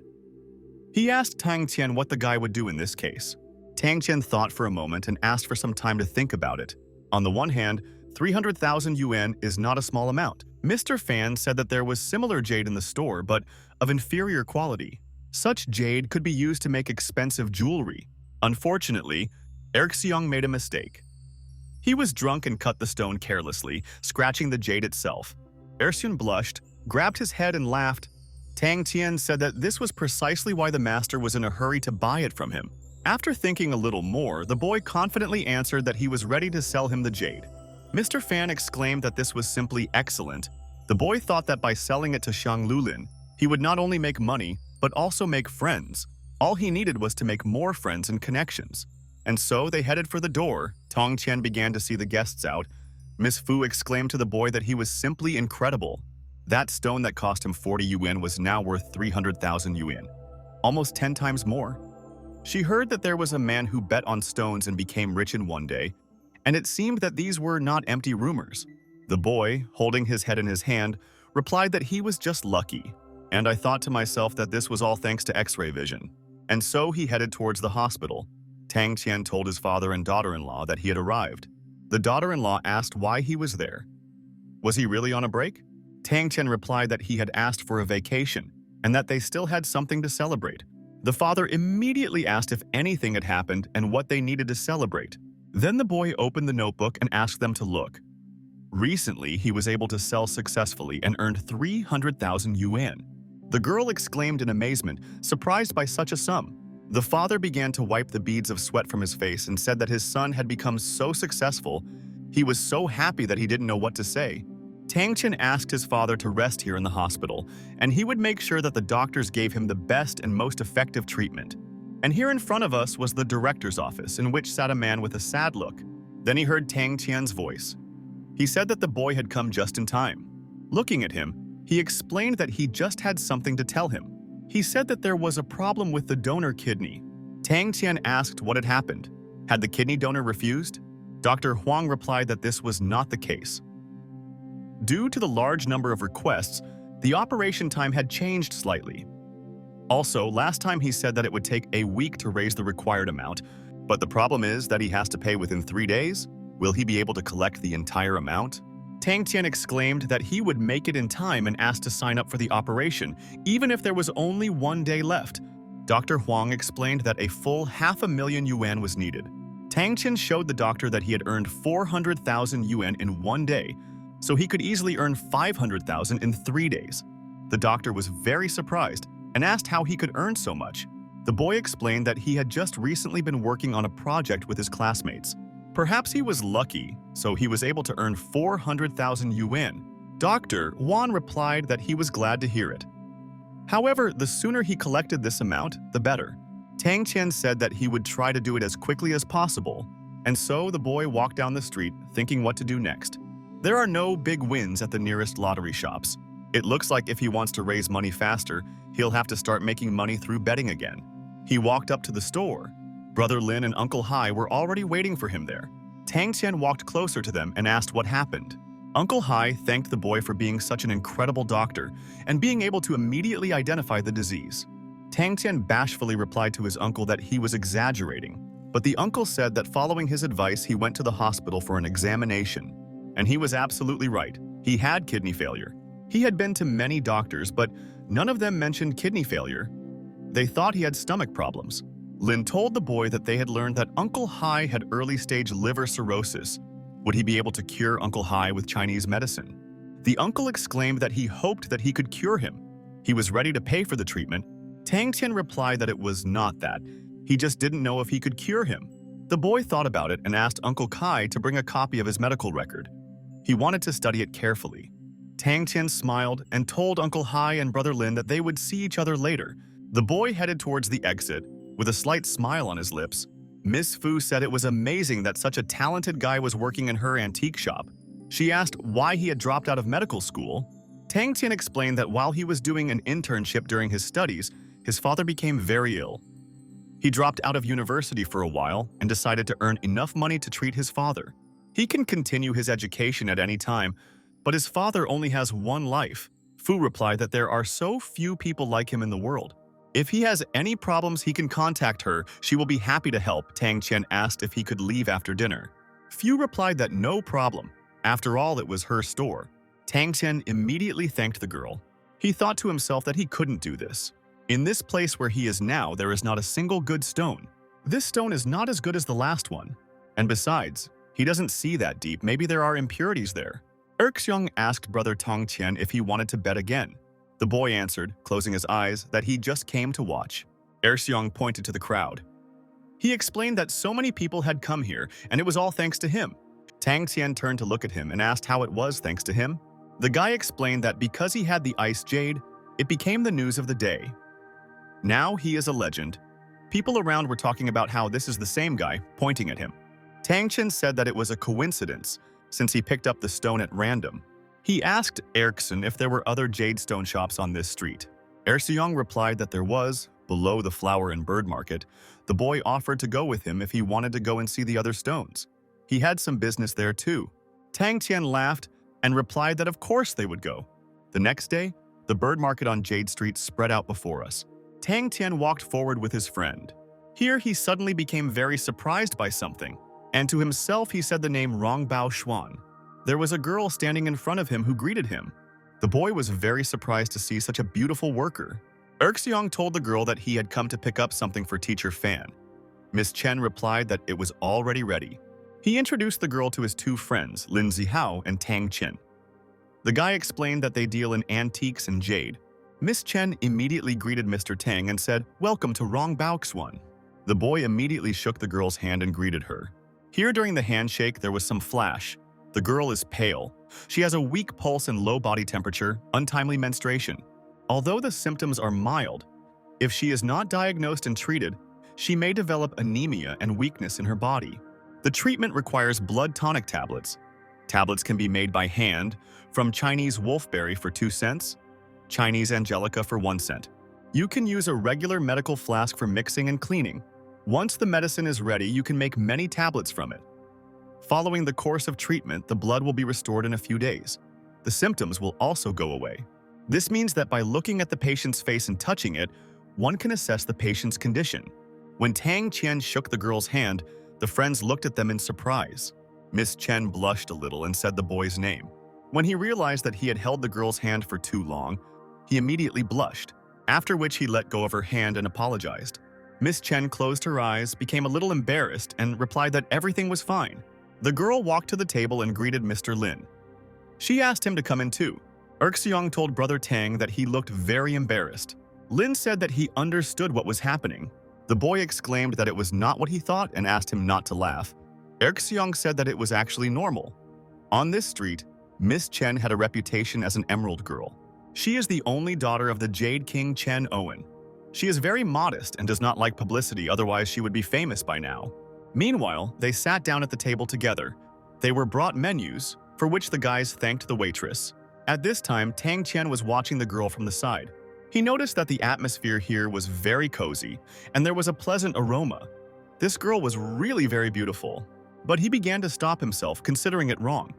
He asked Tang Qian what the guy would do in this case. Tang Qian thought for a moment and asked for some time to think about it. On the one hand, 300,000 yuan is not a small amount. Mr. Fan said that there was similar jade in the store, but of inferior quality. Such jade could be used to make expensive jewelry. Unfortunately, Erxiong made a mistake. He was drunk and cut the stone carelessly, scratching the jade itself. Erxiong blushed, grabbed his head and laughed. Tang Tian said that this was precisely why the master was in a hurry to buy it from him. After thinking a little more, the boy confidently answered that he was ready to sell him the jade. Mr. Fan exclaimed that this was simply excellent. The boy thought that by selling it to Xiang Lulin, he would not only make money, but also make friends. All he needed was to make more friends and connections. And so they headed for the door. Tong Qian began to see the guests out. Miss Fu exclaimed to the boy that he was simply incredible. That stone that cost him 40 yuan was now worth 300,000 yuan, almost 10 times more. She heard that there was a man who bet on stones and became rich in one day, and it seemed that these were not empty rumors. The boy, holding his head in his hand, replied that he was just lucky, and I thought to myself that this was all thanks to X-ray vision. And so he headed towards the hospital. Tang Qian told his father and daughter-in-law that he had arrived. The daughter-in-law asked why he was there. Was he really on a break? Tang Qian replied that he had asked for a vacation, and that they still had something to celebrate. The father immediately asked if anything had happened and what they needed to celebrate. Then the boy opened the notebook and asked them to look. Recently, he was able to sell successfully and earned 300,000 yuan. The girl exclaimed in amazement, surprised by such a sum. The father began to wipe the beads of sweat from his face and said that his son had become so successful, he was so happy that he didn't know what to say. Tang Qian asked his father to rest here in the hospital, and he would make sure that the doctors gave him the best and most effective treatment. And here in front of us was the director's office, in which sat a man with a sad look. Then he heard Tang Qian's voice. He said that the boy had come just in time. Looking at him, he explained that he just had something to tell him. He said that there was a problem with the donor kidney. Tang Qian asked what had happened. Had the kidney donor refused? Dr. Huang replied that this was not the case. Due to the large number of requests, the operation time had changed slightly. Also, last time he said that it would take a week to raise the required amount, but the problem is that he has to pay within 3 days. Will he be able to collect the entire amount? Tang Tian exclaimed that he would make it in time and asked to sign up for the operation, even if there was only 1 day left. Dr. Huang explained that a full 500,000 yuan was needed. Tang Tian showed the doctor that he had earned 400,000 yuan in 1 day, so he could easily earn 500,000 in 3 days. The doctor was very surprised and asked how he could earn so much. The boy explained that he had just recently been working on a project with his classmates. Perhaps he was lucky, so he was able to earn 400,000 yuan. Dr. Wan replied that he was glad to hear it. However, the sooner he collected this amount, the better. Tang Qian said that he would try to do it as quickly as possible, and so the boy walked down the street thinking what to do next. There are no big wins at the nearest lottery shops. It looks like if he wants to raise money faster, he'll have to start making money through betting again. He walked up to the store. Brother Lin and Uncle Hai were already waiting for him there. Tang Qian walked closer to them and asked what happened. Uncle Hai thanked the boy for being such an incredible doctor and being able to immediately identify the disease. Tang Qian bashfully replied to his uncle that he was exaggerating, but the uncle said that following his advice, he went to the hospital for an examination. And he was absolutely right. He had kidney failure. He had been to many doctors, but none of them mentioned kidney failure. They thought he had stomach problems. Lin told the boy that they had learned that Uncle Hai had early-stage liver cirrhosis. Would he be able to cure Uncle Hai with Chinese medicine? The uncle exclaimed that he hoped that he could cure him. He was ready to pay for the treatment. Tang Tian replied that it was not that. He just didn't know if he could cure him. The boy thought about it and asked Uncle Kai to bring a copy of his medical record. He wanted to study it carefully. Tang Tian smiled and told Uncle Hai and Brother Lin that they would see each other later. The boy headed towards the exit, with a slight smile on his lips. Miss Fu said it was amazing that such a talented guy was working in her antique shop. She asked why he had dropped out of medical school. Tang Tian explained that while he was doing an internship during his studies, his father became very ill. He dropped out of university for a while and decided to earn enough money to treat his father. He can continue his education at any time, but his father only has one life. Fu replied that there are so few people like him in the world. If he has any problems, he can contact her. She will be happy to help. Tang Qian asked if he could leave after dinner. Fu replied that no problem. After all, it was her store. Tang Qian immediately thanked the girl. He thought to himself that he couldn't do this. In this place where he is now, there is not a single good stone. This stone is not as good as the last one. And besides, he doesn't see that deep. Maybe there are impurities there. Erxiong asked Brother Tong Qian if he wanted to bet again. The boy answered, closing his eyes, that he just came to watch. Erseong pointed to the crowd. He explained that so many people had come here, and it was all thanks to him. Tang Tian turned to look at him and asked how it was thanks to him. The guy explained that because he had the ice jade, it became the news of the day. Now he is a legend. People around were talking about how this is the same guy, pointing at him. Tang Tian said that it was a coincidence, since he picked up the stone at random. He asked Erickson if there were other jade stone shops on this street. Erseong replied that there was, below the flower and bird market. The boy offered to go with him if he wanted to go and see the other stones. He had some business there too. Tang Tian laughed and replied that of course they would go. The next day, the bird market on Jade Street spread out before us. Tang Tian walked forward with his friend. Here he suddenly became very surprised by something, and to himself he said the name Rong Bao Xuan. There was a girl standing in front of him who greeted him. The boy was very surprised to see such a beautiful worker. Erseong told the girl that he had come to pick up something for Teacher Fan. Miss Chen replied that it was already ready. He introduced the girl to his two friends, Lin Zihao and Tang Chen. The guy explained that they deal in antiques and jade. Miss Chen immediately greeted Mr. Tang and said, "Welcome to Rong Bao Xuan." The boy immediately shook the girl's hand and greeted her. Here during the handshake there was some flash. The girl is pale. She has a weak pulse and low body temperature, untimely menstruation. Although the symptoms are mild, if she is not diagnosed and treated, she may develop anemia and weakness in her body. The treatment requires blood tonic tablets. Tablets can be made by hand, from Chinese wolfberry for 2 cents, Chinese angelica for 1 cent. You can use a regular medical flask for mixing and cleaning. Once the medicine is ready, you can make many tablets from it. Following the course of treatment, the blood will be restored in a few days. The symptoms will also go away. This means that by looking at the patient's face and touching it, one can assess the patient's condition. When Tang Tian shook the girl's hand, the friends looked at them in surprise. Miss Chen blushed a little and said the boy's name. When he realized that he had held the girl's hand for too long, he immediately blushed, after which he let go of her hand and apologized. Miss Chen closed her eyes, became a little embarrassed, and replied that everything was fine. The girl walked to the table and greeted Mr. Lin. She asked him to come in too. Erseong told Brother Tang that he looked very embarrassed. Lin said that he understood what was happening. The boy exclaimed that it was not what he thought and asked him not to laugh. Erseong said that it was actually normal. On this street, Miss Chen had a reputation as an emerald girl. She is the only daughter of the Jade King Chen Owen. She is very modest and does not like publicity, otherwise she would be famous by now. Meanwhile, they sat down at the table together. They were brought menus, for which the guys thanked the waitress. At this time, Tang Tian was watching the girl from the side. He noticed that the atmosphere here was very cozy, and there was a pleasant aroma. This girl was really very beautiful, but he began to stop himself, considering it wrong.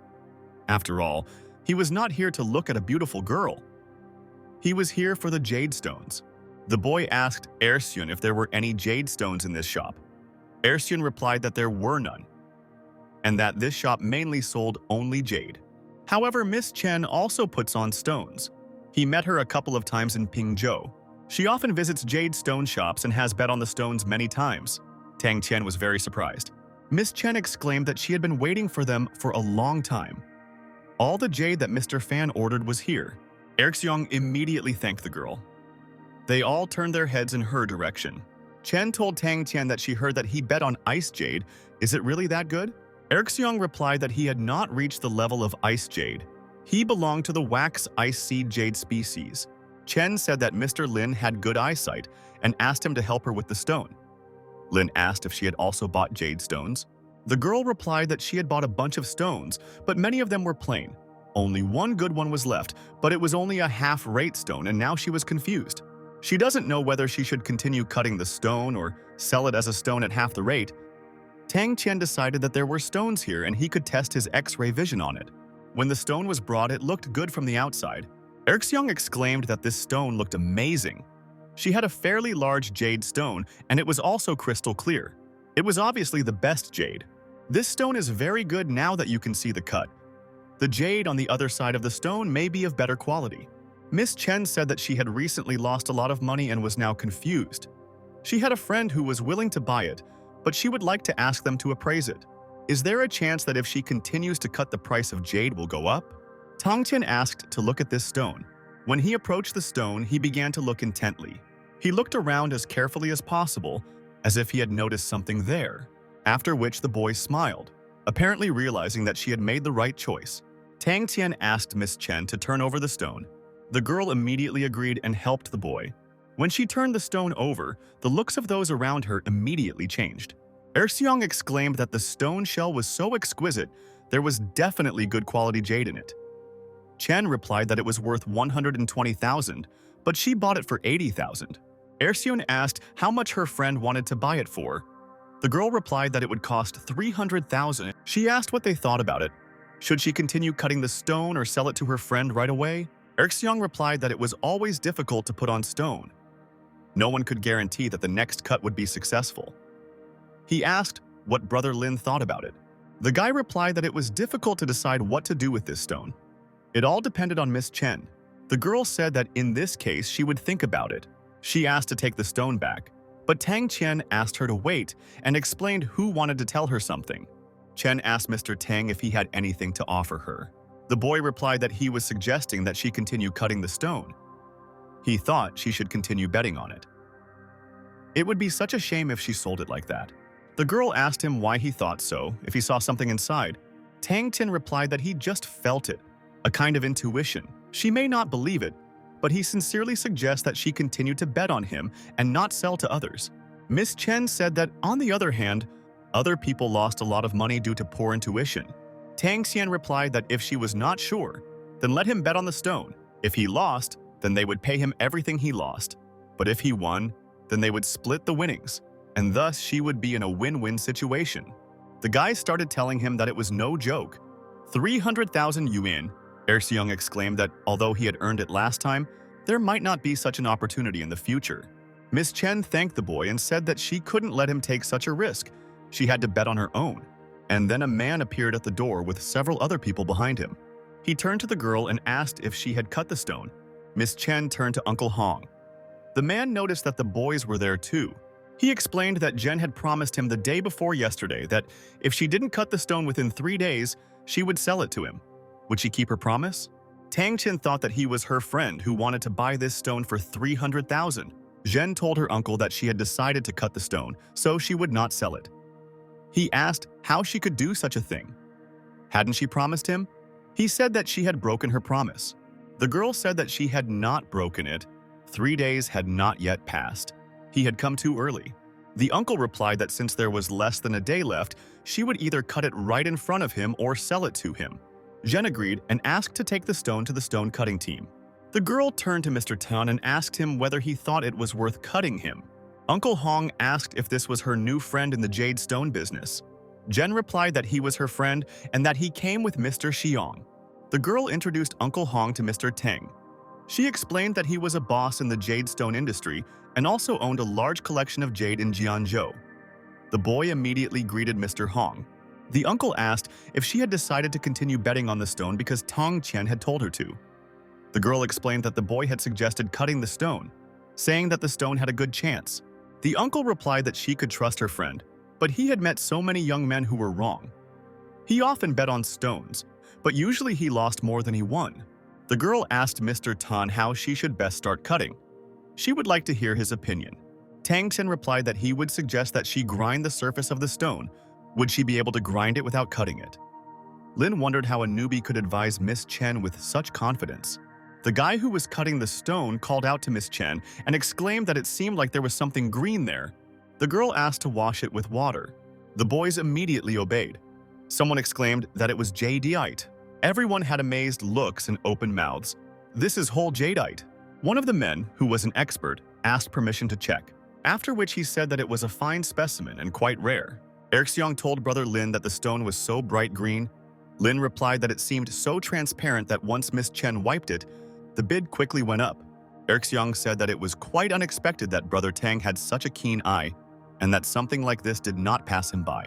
After all, he was not here to look at a beautiful girl. He was here for the jade stones. The boy asked Erseong if there were any jade stones in this shop. Erseong replied that there were none, and that this shop mainly sold only jade. However, Miss Chen also puts on stones. He met her a couple of times in Pingzhou. She often visits jade stone shops and has bet on the stones many times. Tang Tian was very surprised. Miss Chen exclaimed that she had been waiting for them for a long time. All the jade that Mr. Fan ordered was here. Erseong immediately thanked the girl. They all turned their heads in her direction. Chen told Tang Tian that she heard that he bet on ice jade. Is it really that good? Erseong replied that he had not reached the level of ice jade. He belonged to the wax ice seed jade species. Chen said that Mr. Lin had good eyesight and asked him to help her with the stone. Lin asked if she had also bought jade stones. The girl replied that she had bought a bunch of stones, but many of them were plain. Only one good one was left, but it was only a half-rate stone, and now she was confused. She doesn't know whether she should continue cutting the stone or sell it as a stone at half the rate. Tang Tian decided that there were stones here and he could test his X-ray vision on it. When the stone was brought, it looked good from the outside. Erseong exclaimed that this stone looked amazing. She had a fairly large jade stone, and it was also crystal clear. It was obviously the best jade. This stone is very good now that you can see the cut. The jade on the other side of the stone may be of better quality. Miss Chen said that she had recently lost a lot of money and was now confused. She had a friend who was willing to buy it, but she would like to ask them to appraise it. Is there a chance that if she continues to cut the price of jade will go up? Tang Tian asked to look at this stone. When he approached the stone, he began to look intently. He looked around as carefully as possible, as if he had noticed something there, after which the boy smiled, apparently realizing that she had made the right choice. Tang Tian asked Miss Chen to turn over the stone. The girl immediately agreed and helped the boy. When she turned the stone over, the looks of those around her immediately changed. Erseong exclaimed that the stone shell was so exquisite, there was definitely good quality jade in it. Chen replied that it was worth 120,000, but she bought it for 80,000. Erseong asked how much her friend wanted to buy it for. The girl replied that it would cost 300,000. She asked what they thought about it. Should she continue cutting the stone or sell it to her friend right away? Erseong replied that it was always difficult to put on stone. No one could guarantee that the next cut would be successful. He asked what Brother Lin thought about it. The guy replied that it was difficult to decide what to do with this stone. It all depended on Miss Chen. The girl said that in this case she would think about it. She asked to take the stone back, but Tang Chen asked her to wait and explained who wanted to tell her something. Chen asked Mr. Tang if he had anything to offer her. The boy replied that he was suggesting that she continue cutting the stone. He thought she should continue betting on it. It would be such a shame if she sold it like that. The girl asked him why he thought so, if he saw something inside. Tang Tin replied that he just felt it, a kind of intuition. She may not believe it, but he sincerely suggests that she continue to bet on him and not sell to others. Miss Chen said that, on the other hand, other people lost a lot of money due to poor intuition. Tang Xian replied that if she was not sure, then let him bet on the stone. If he lost, then they would pay him everything he lost. But if he won, then they would split the winnings, and thus she would be in a win-win situation. The guy started telling him that it was no joke. 300,000 yuan. Erseong exclaimed that although he had earned it last time, there might not be such an opportunity in the future. Miss Chen thanked the boy and said that she couldn't let him take such a risk. She had to bet on her own. And then a man appeared at the door with several other people behind him. He turned to the girl and asked if she had cut the stone. Miss Chen turned to Uncle Hong. The man noticed that the boys were there too. He explained that Jen had promised him the day before yesterday that if she didn't cut the stone within 3 days, she would sell it to him. Would she keep her promise? Tang Chen thought that he was her friend who wanted to buy this stone for 300,000. Jen told her uncle that she had decided to cut the stone, so she would not sell it. He asked how she could do such a thing. Hadn't she promised him? He said that she had broken her promise. The girl said that she had not broken it. 3 days had not yet passed. He had come too early. The uncle replied that since there was less than a day left, she would either cut it right in front of him or sell it to him. Jen agreed and asked to take the stone to the stone cutting team. The girl turned to Mr. Tan and asked him whether he thought it was worth cutting him. Uncle Hong asked if this was her new friend in the jade stone business. Jen replied that he was her friend and that he came with Mr. Xiong. The girl introduced Uncle Hong to Mr. Teng. She explained that he was a boss in the jade stone industry and also owned a large collection of jade in Jianzhou. The boy immediately greeted Mr. Hong. The uncle asked if she had decided to continue betting on the stone because Tong Chen had told her to. The girl explained that the boy had suggested cutting the stone, saying that the stone had a good chance. The uncle replied that she could trust her friend, but he had met so many young men who were wrong. He often bet on stones, but usually he lost more than he won. The girl asked Mr. Tan how she should best start cutting. She would like to hear his opinion. Tang Chen replied that he would suggest that she grind the surface of the stone. Would she be able to grind it without cutting it? Lin wondered how a newbie could advise Miss Chen with such confidence. The guy who was cutting the stone called out to Miss Chen and exclaimed that it seemed like there was something green there. The girl asked to wash it with water. The boys immediately obeyed. Someone exclaimed that it was jadeite. Everyone had amazed looks and open mouths. This is whole jadeite. One of the men, who was an expert, asked permission to check, after which he said that it was a fine specimen and quite rare. Erseong told Brother Lin that the stone was so bright green. Lin replied that it seemed so transparent that once Miss Chen wiped it, the bid quickly went up. Erseong said that it was quite unexpected that Brother Tang had such a keen eye, and that something like this did not pass him by.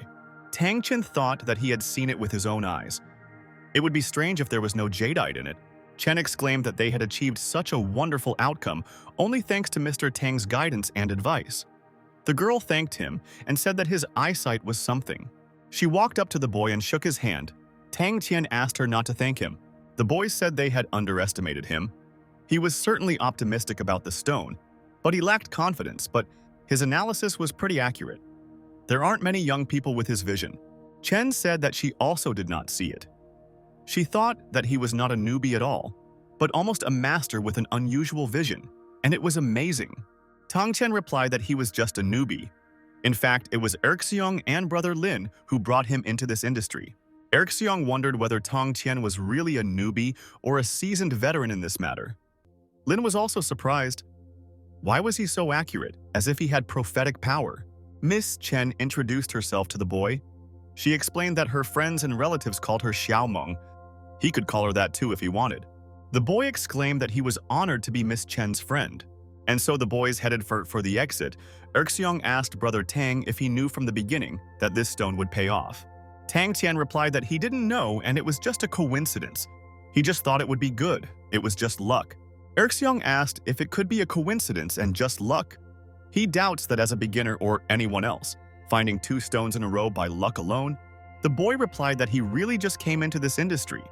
Tang Chen thought that he had seen it with his own eyes. It would be strange if there was no jadeite in it. Chen exclaimed that they had achieved such a wonderful outcome only thanks to Mr. Tang's guidance and advice. The girl thanked him and said that his eyesight was something. She walked up to the boy and shook his hand. Tang Tian asked her not to thank him. The boys said they had underestimated him. He was certainly optimistic about the stone, but he lacked confidence, but his analysis was pretty accurate. There aren't many young people with his vision. Chen said that she also did not see it. She thought that he was not a newbie at all, but almost a master with an unusual vision, and it was amazing. Tang Chen replied that he was just a newbie. In fact, it was Erxiong and brother Lin who brought him into this industry. Erxiong wondered whether Tang Chen was really a newbie or a seasoned veteran in this matter. Lin was also surprised. Why was he so accurate, as if he had prophetic power? Miss Chen introduced herself to the boy. She explained that her friends and relatives called her Xiaomeng. He could call her that too if he wanted. The boy exclaimed that he was honored to be Miss Chen's friend. And so the boys headed for the exit. Erxiong asked brother Tang if he knew from the beginning that this stone would pay off. Tang Tian replied that he didn't know and it was just a coincidence. He just thought it would be good. It was just luck. Erxiong asked if it could be a coincidence and just luck. He doubts that as a beginner or anyone else, finding 2 stones in a row by luck alone. The boy replied that he really just came into this industry.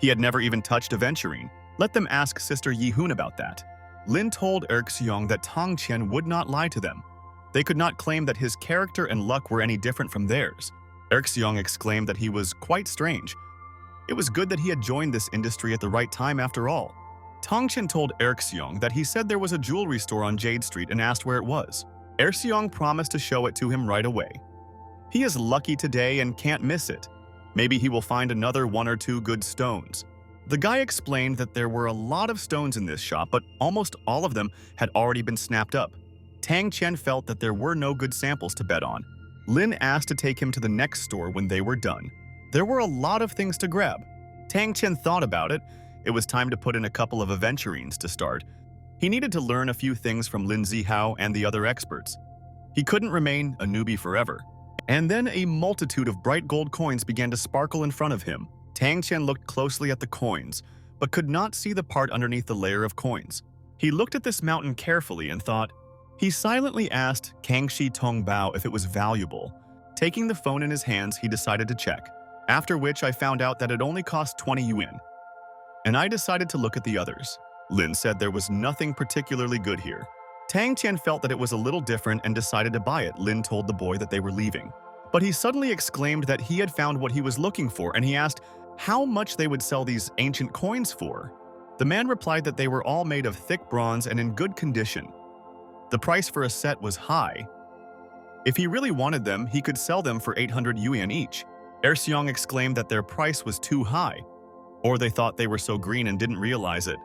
He had never even touched aventurine. Let them ask Sister Yihun about that. Lin told Erxiong that Tang Qian would not lie to them. They could not claim that his character and luck were any different from theirs. Erxiong exclaimed that he was quite strange. It was good that he had joined this industry at the right time after all. Tang Qian told Erxiong that he said there was a jewelry store on Jade Street and asked where it was. Erxiong promised to show it to him right away. He is lucky today and can't miss it. Maybe he will find another 1 or 2 good stones. The guy explained that there were a lot of stones in this shop, but almost all of them had already been snapped up. Tang Qian felt that there were no good samples to bet on. Lin asked to take him to the next store when they were done. There were a lot of things to grab. Tang Qian thought about it. It was time to put in a couple of aventurines to start. He needed to learn a few things from Lin Zihao and the other experts. He couldn't remain a newbie forever. And then a multitude of bright gold coins began to sparkle in front of him. Tang Qian looked closely at the coins, but could not see the part underneath the layer of coins. He looked at this mountain carefully and thought. He silently asked Kangxi Tongbao if it was valuable. Taking the phone in his hands, he decided to check. After which I found out that it only cost 20 yuan. And I decided to look at the others. Lin said there was nothing particularly good here. Tang Tian felt that it was a little different and decided to buy it. Lin told the boy that they were leaving. But he suddenly exclaimed that he had found what he was looking for, and he asked how much they would sell these ancient coins for. The man replied that they were all made of thick bronze and in good condition. The price for a set was high. If he really wanted them, he could sell them for 800 yuan each. Erxiong exclaimed that their price was too high, or they thought they were so green and didn't realize it.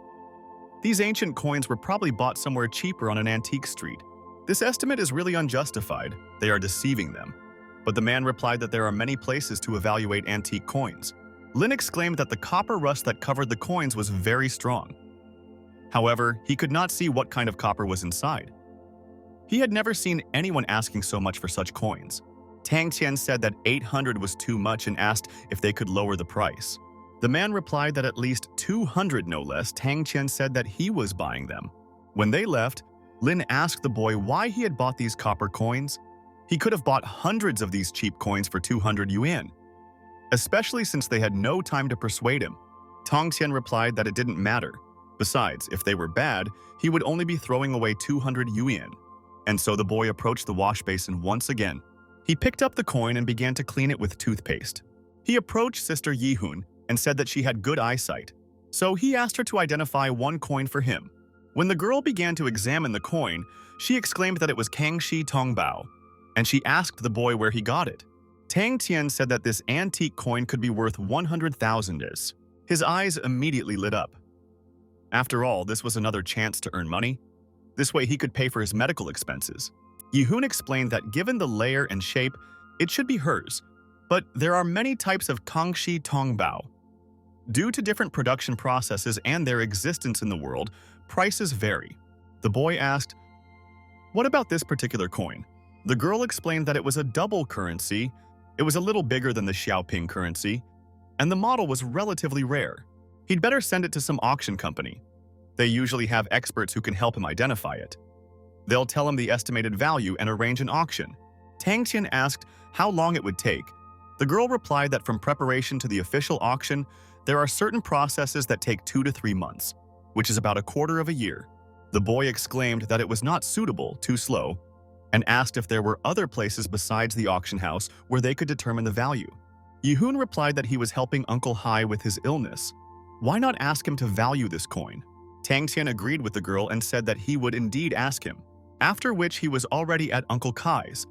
These ancient coins were probably bought somewhere cheaper on an antique street. This estimate is really unjustified. They are deceiving them. But the man replied that there are many places to evaluate antique coins. Lin exclaimed that the copper rust that covered the coins was very strong. However, he could not see what kind of copper was inside. He had never seen anyone asking so much for such coins. Tang Tian said that 800 was too much and asked if they could lower the price. The man replied that at least 200 no less. Tang Tian said that he was buying them. When they left, Lin asked the boy why he had bought these copper coins. He could have bought hundreds of these cheap coins for 200 yuan, especially since they had no time to persuade him. Tang Tian replied that it didn't matter. Besides, if they were bad, he would only be throwing away 200 yuan. And so the boy approached the wash basin once again. He picked up the coin and began to clean it with toothpaste. He approached Sister Yihun and said that she had good eyesight, so he asked her to identify one coin for him. When the girl began to examine the coin, she exclaimed that it was Kangxi Tongbao, and she asked the boy where he got it. Tang Tian said that this antique coin could be worth 100,000 is. His eyes immediately lit up. After all, this was another chance to earn money. This way he could pay for his medical expenses. Yihun explained that given the layer and shape, it should be hers, but there are many types of Kangxi Tongbao. Due to different production processes and their existence in the world, prices vary. The boy asked, "What about this particular coin?" The girl explained that it was a double currency. It was a little bigger than the Xiaoping currency, and the model was relatively rare. He'd better send it to some auction company. They usually have experts who can help him identify it. They'll tell him the estimated value and arrange an auction. Tang Tian asked how long it would take. The girl replied that from preparation to the official auction, there are certain processes that take 2 to 3 months. which is about a quarter of a year. The boy exclaimed that it was not suitable, too slow, and asked if there were other places besides the auction house where they could determine the value. Yihoon replied that he was helping Uncle Hai with his illness. Why not ask him to value this coin? Tang Tian agreed with the girl and said that he would indeed ask him, after which he was already at Uncle Kai's.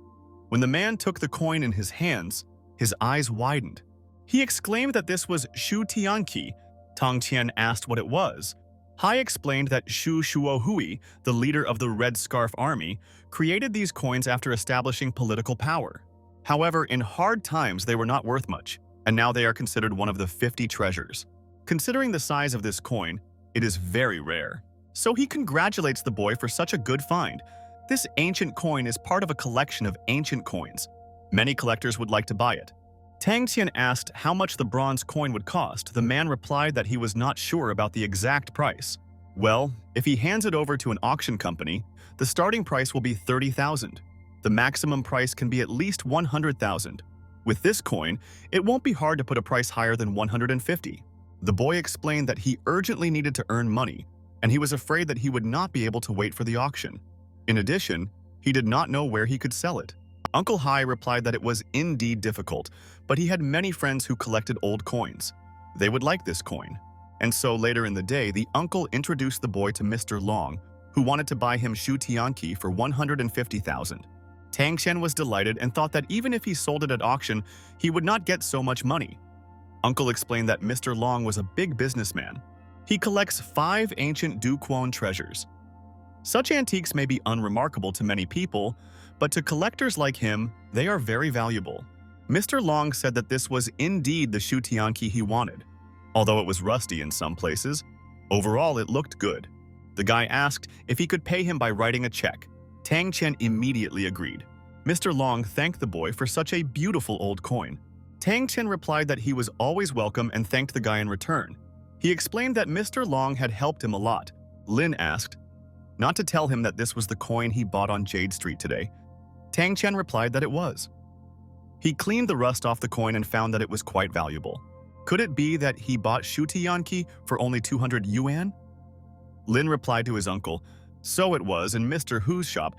When the man took the coin in his hands, his eyes widened. He exclaimed that this was Shu Tianqi. Tang Tian asked what it was. Hai explained that Shu Shuohui, the leader of the Red Scarf Army, created these coins after establishing political power. However, in hard times they were not worth much, and now they are considered one of the 50 treasures. Considering the size of this coin, it is very rare. So he congratulates the boy for such a good find. This ancient coin is part of a collection of ancient coins. Many collectors would like to buy it. Tang Tian asked how much the bronze coin would cost. The man replied that he was not sure about the exact price. Well, if he hands it over to an auction company, the starting price will be 30,000. The maximum price can be at least 100,000. With this coin, it won't be hard to put a price higher than 150. The boy explained that he urgently needed to earn money, and he was afraid that he would not be able to wait for the auction. In addition, he did not know where he could sell it. Uncle Hai replied that it was indeed difficult, but he had many friends who collected old coins. They would like this coin. And so later in the day, the uncle introduced the boy to Mr. Long, who wanted to buy him Shu Tianqi for 150,000. Tang Tian was delighted and thought that even if he sold it at auction, he would not get so much money. Uncle explained that Mr. Long was a big businessman. He collects 5 ancient Duquan treasures. Such antiques may be unremarkable to many people, but to collectors like him, they are very valuable. Mr. Long said that this was indeed the Shu Tianqi he wanted. Although it was rusty in some places, overall it looked good. The guy asked if he could pay him by writing a check. Tang Tian immediately agreed. Mr. Long thanked the boy for such a beautiful old coin. Tang Tian replied that he was always welcome and thanked the guy in return. He explained that Mr. Long had helped him a lot. Lin asked not to tell him that this was the coin he bought on Jade Street today. Tang Tian replied that it was. He cleaned the rust off the coin and found that it was quite valuable. Could it be that he bought Shu Tianqi for only 200 yuan? Lin replied to his uncle, so it was in Mr. Hu's shop.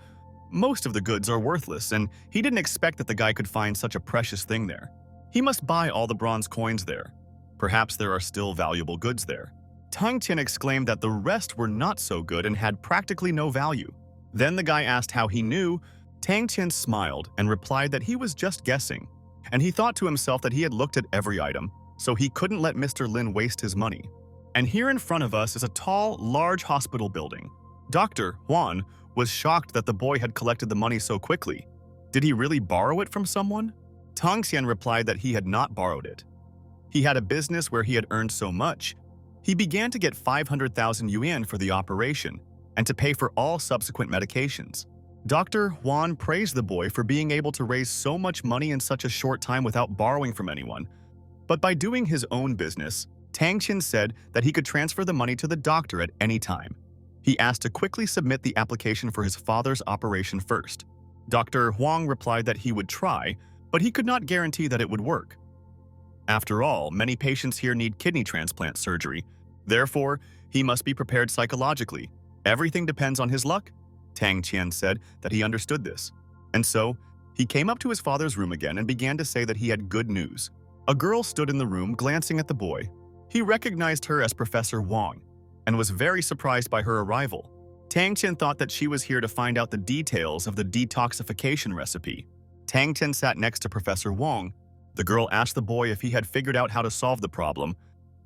Most of the goods are worthless, and he didn't expect that the guy could find such a precious thing there. He must buy all the bronze coins there. Perhaps there are still valuable goods there. Tang Tian exclaimed that the rest were not so good and had practically no value. Then the guy asked how he knew. Tang Tian smiled and replied that he was just guessing, and he thought to himself that he had looked at every item, so he couldn't let Mr. Lin waste his money. And here in front of us is a tall, large hospital building. Dr. Huan was shocked that the boy had collected the money so quickly. Did he really borrow it from someone? Tang Tian replied that he had not borrowed it. He had a business where he had earned so much. He began to get 500,000 yuan for the operation and to pay for all subsequent medications. Dr. Huan praised the boy for being able to raise so much money in such a short time without borrowing from anyone. But by doing his own business, Tang Tian said that he could transfer the money to the doctor at any time. He asked to quickly submit the application for his father's operation first. Dr. Huang replied that he would try, but he could not guarantee that it would work. After all, many patients here need kidney transplant surgery. Therefore, he must be prepared psychologically. Everything depends on his luck. Tang Tian said that he understood this. And so, he came up to his father's room again and began to say that he had good news. A girl stood in the room glancing at the boy. He recognized her as Professor Wang and was very surprised by her arrival. Tang Tian thought that she was here to find out the details of the detoxification recipe. Tang Tian sat next to Professor Wang. The girl asked the boy if he had figured out how to solve the problem.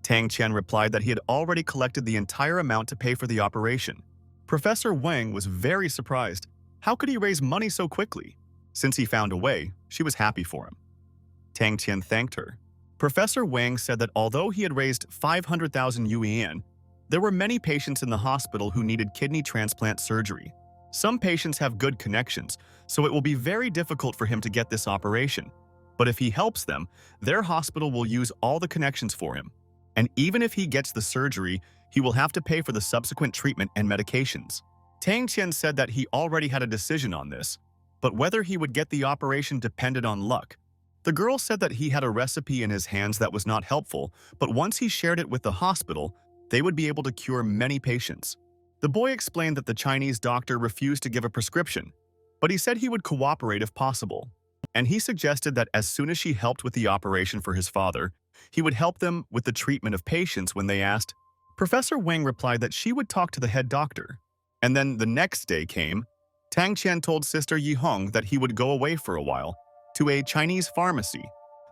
Tang Tian replied that he had already collected the entire amount to pay for the operation. Professor Wang was very surprised. How could he raise money so quickly? Since he found a way, she was happy for him. Tang Tian thanked her. Professor Wang said that although he had raised 500,000 yuan, there were many patients in the hospital who needed kidney transplant surgery. Some patients have good connections, so it will be very difficult for him to get this operation. But if he helps them, their hospital will use all the connections for him. And even if he gets the surgery, he will have to pay for the subsequent treatment and medications. Tang Tian said that he already had a decision on this, but whether he would get the operation depended on luck. The girl said that he had a recipe in his hands that was not helpful, but once he shared it with the hospital, They would be able to cure many patients. The boy explained that the Chinese doctor refused to give a prescription, but he said he would cooperate if possible. And he suggested that as soon as she helped with the operation for his father, he would help them with the treatment of patients when they asked. Professor Wang replied that she would talk to the head doctor. And then the next day came. Tang Qian told Sister Yi Hong that he would go away for a while to a Chinese pharmacy.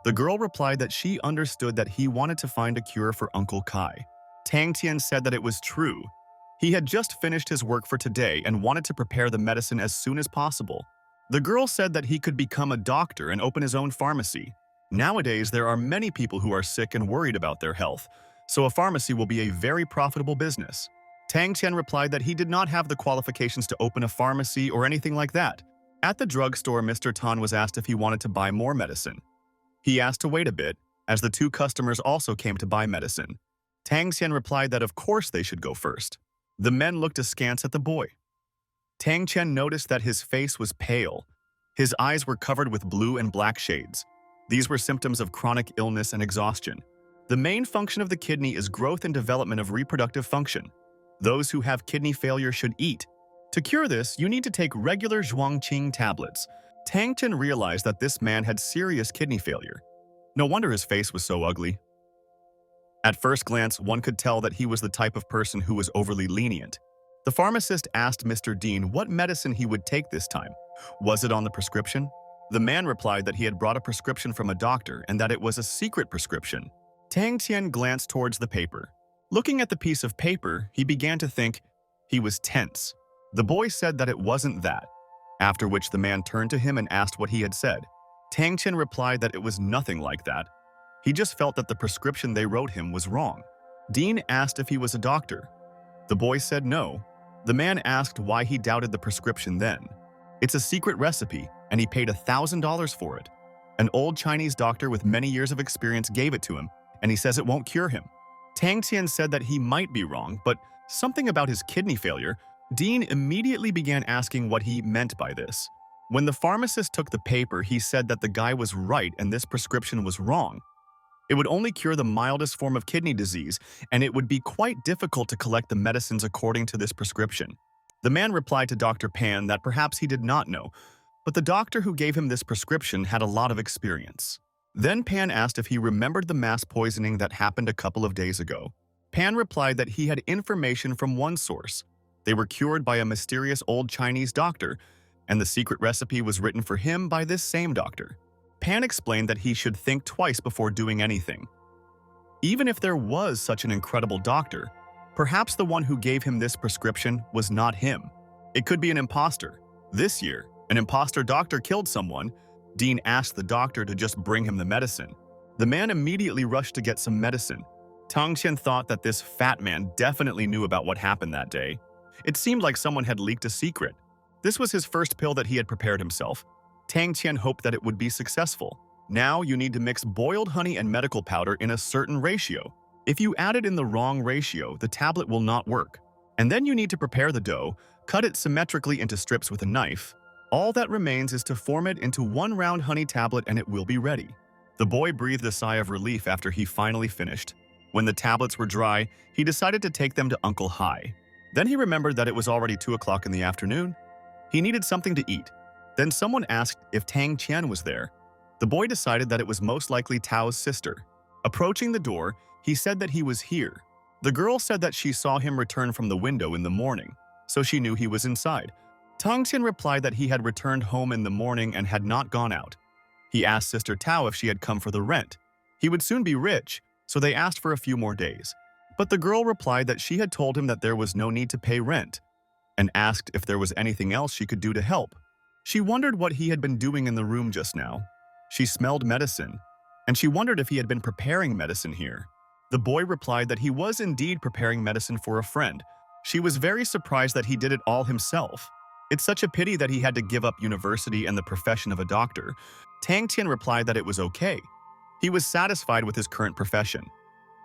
The girl replied that she understood that he wanted to find a cure for Uncle Kai. Tang Qian said that it was true. He had just finished his work for today and wanted to prepare the medicine as soon as possible. The girl said that he could become a doctor and open his own pharmacy. Nowadays, there are many people who are sick and worried about their health, so a pharmacy will be a very profitable business. Tang Qian replied that he did not have the qualifications to open a pharmacy or anything like that. At the drugstore, Mr. Tan was asked if he wanted to buy more medicine. He asked to wait a bit, as the two customers also came to buy medicine. Tang Qian replied that of course they should go first. The men looked askance at the boy. Tang Qian noticed that his face was pale. His eyes were covered with blue and black shades. These were symptoms of chronic illness and exhaustion. The main function of the kidney is growth and development of reproductive function. Those who have kidney failure should eat. To cure this, you need to take regular Zhuangqing tablets. Tang Qian realized that this man had serious kidney failure. No wonder his face was so ugly. At first glance, one could tell that he was the type of person who was overly lenient. The pharmacist asked Mr. Dean what medicine he would take this time. Was it on the prescription? The man replied that he had brought a prescription from a doctor and that it was a secret prescription. Tang Qian glanced towards the paper. Looking at the piece of paper, he began to think. He was tense. The boy said that it wasn't that, after which the man turned to him and asked what he had said. Tang Qian replied that it was nothing like that. He just felt that the prescription they wrote him was wrong. Dean asked if he was a doctor. The boy said no. The man asked why he doubted the prescription then. It's a secret recipe, and he paid $1,000 for it. An old Chinese doctor with many years of experience gave it to him, and he says it won't cure him. Tang Qian said that he might be wrong, but something about his kidney failure. Dean immediately began asking what he meant by this. When the pharmacist took the paper, he said that the guy was right and this prescription was wrong. It would only cure the mildest form of kidney disease, and it would be quite difficult to collect the medicines according to this prescription. The man replied to Dr. Pan that perhaps he did not know, but the doctor who gave him this prescription had a lot of experience. Then Pan asked if he remembered the mass poisoning that happened a couple of days ago. Pan replied that he had information from one source. They were cured by a mysterious old Chinese doctor, and the secret recipe was written for him by this same doctor. Pan explained that he should think twice before doing anything. Even if there was such an incredible doctor, perhaps the one who gave him this prescription was not him. It could be an imposter. This year, an imposter doctor killed someone. Dean asked the doctor to just bring him the medicine. The man immediately rushed to get some medicine. Tang Qian thought that this fat man definitely knew about what happened that day. It seemed like someone had leaked a secret. This was his first pill that he had prepared himself. Tang Qian hoped that it would be successful. Now you need to mix boiled honey and medical powder in a certain ratio. If you add it in the wrong ratio, the tablet will not work. And then you need to prepare the dough, cut it symmetrically into strips with a knife. All that remains is to form it into one round honey tablet and it will be ready. The boy breathed a sigh of relief after he finally finished. When the tablets were dry, he decided to take them to Uncle Hai. Then he remembered that it was already 2 o'clock in the afternoon. He needed something to eat. Then someone asked if Tang Qian was there. The boy decided that it was most likely Tao's sister. Approaching the door, he said that he was here. The girl said that she saw him return from the window in the morning, so she knew he was inside. Tang Qian replied that he had returned home in the morning and had not gone out. He asked Sister Tao if she had come for the rent. He would soon be rich, so they asked for a few more days. But the girl replied that she had told him that there was no need to pay rent, and asked if there was anything else she could do to help. She wondered what he had been doing in the room just now. She smelled medicine, and she wondered if he had been preparing medicine here. The boy replied that he was indeed preparing medicine for a friend. She was very surprised that he did it all himself. It's such a pity that he had to give up university and the profession of a doctor. Tang Qian replied that it was okay. He was satisfied with his current profession.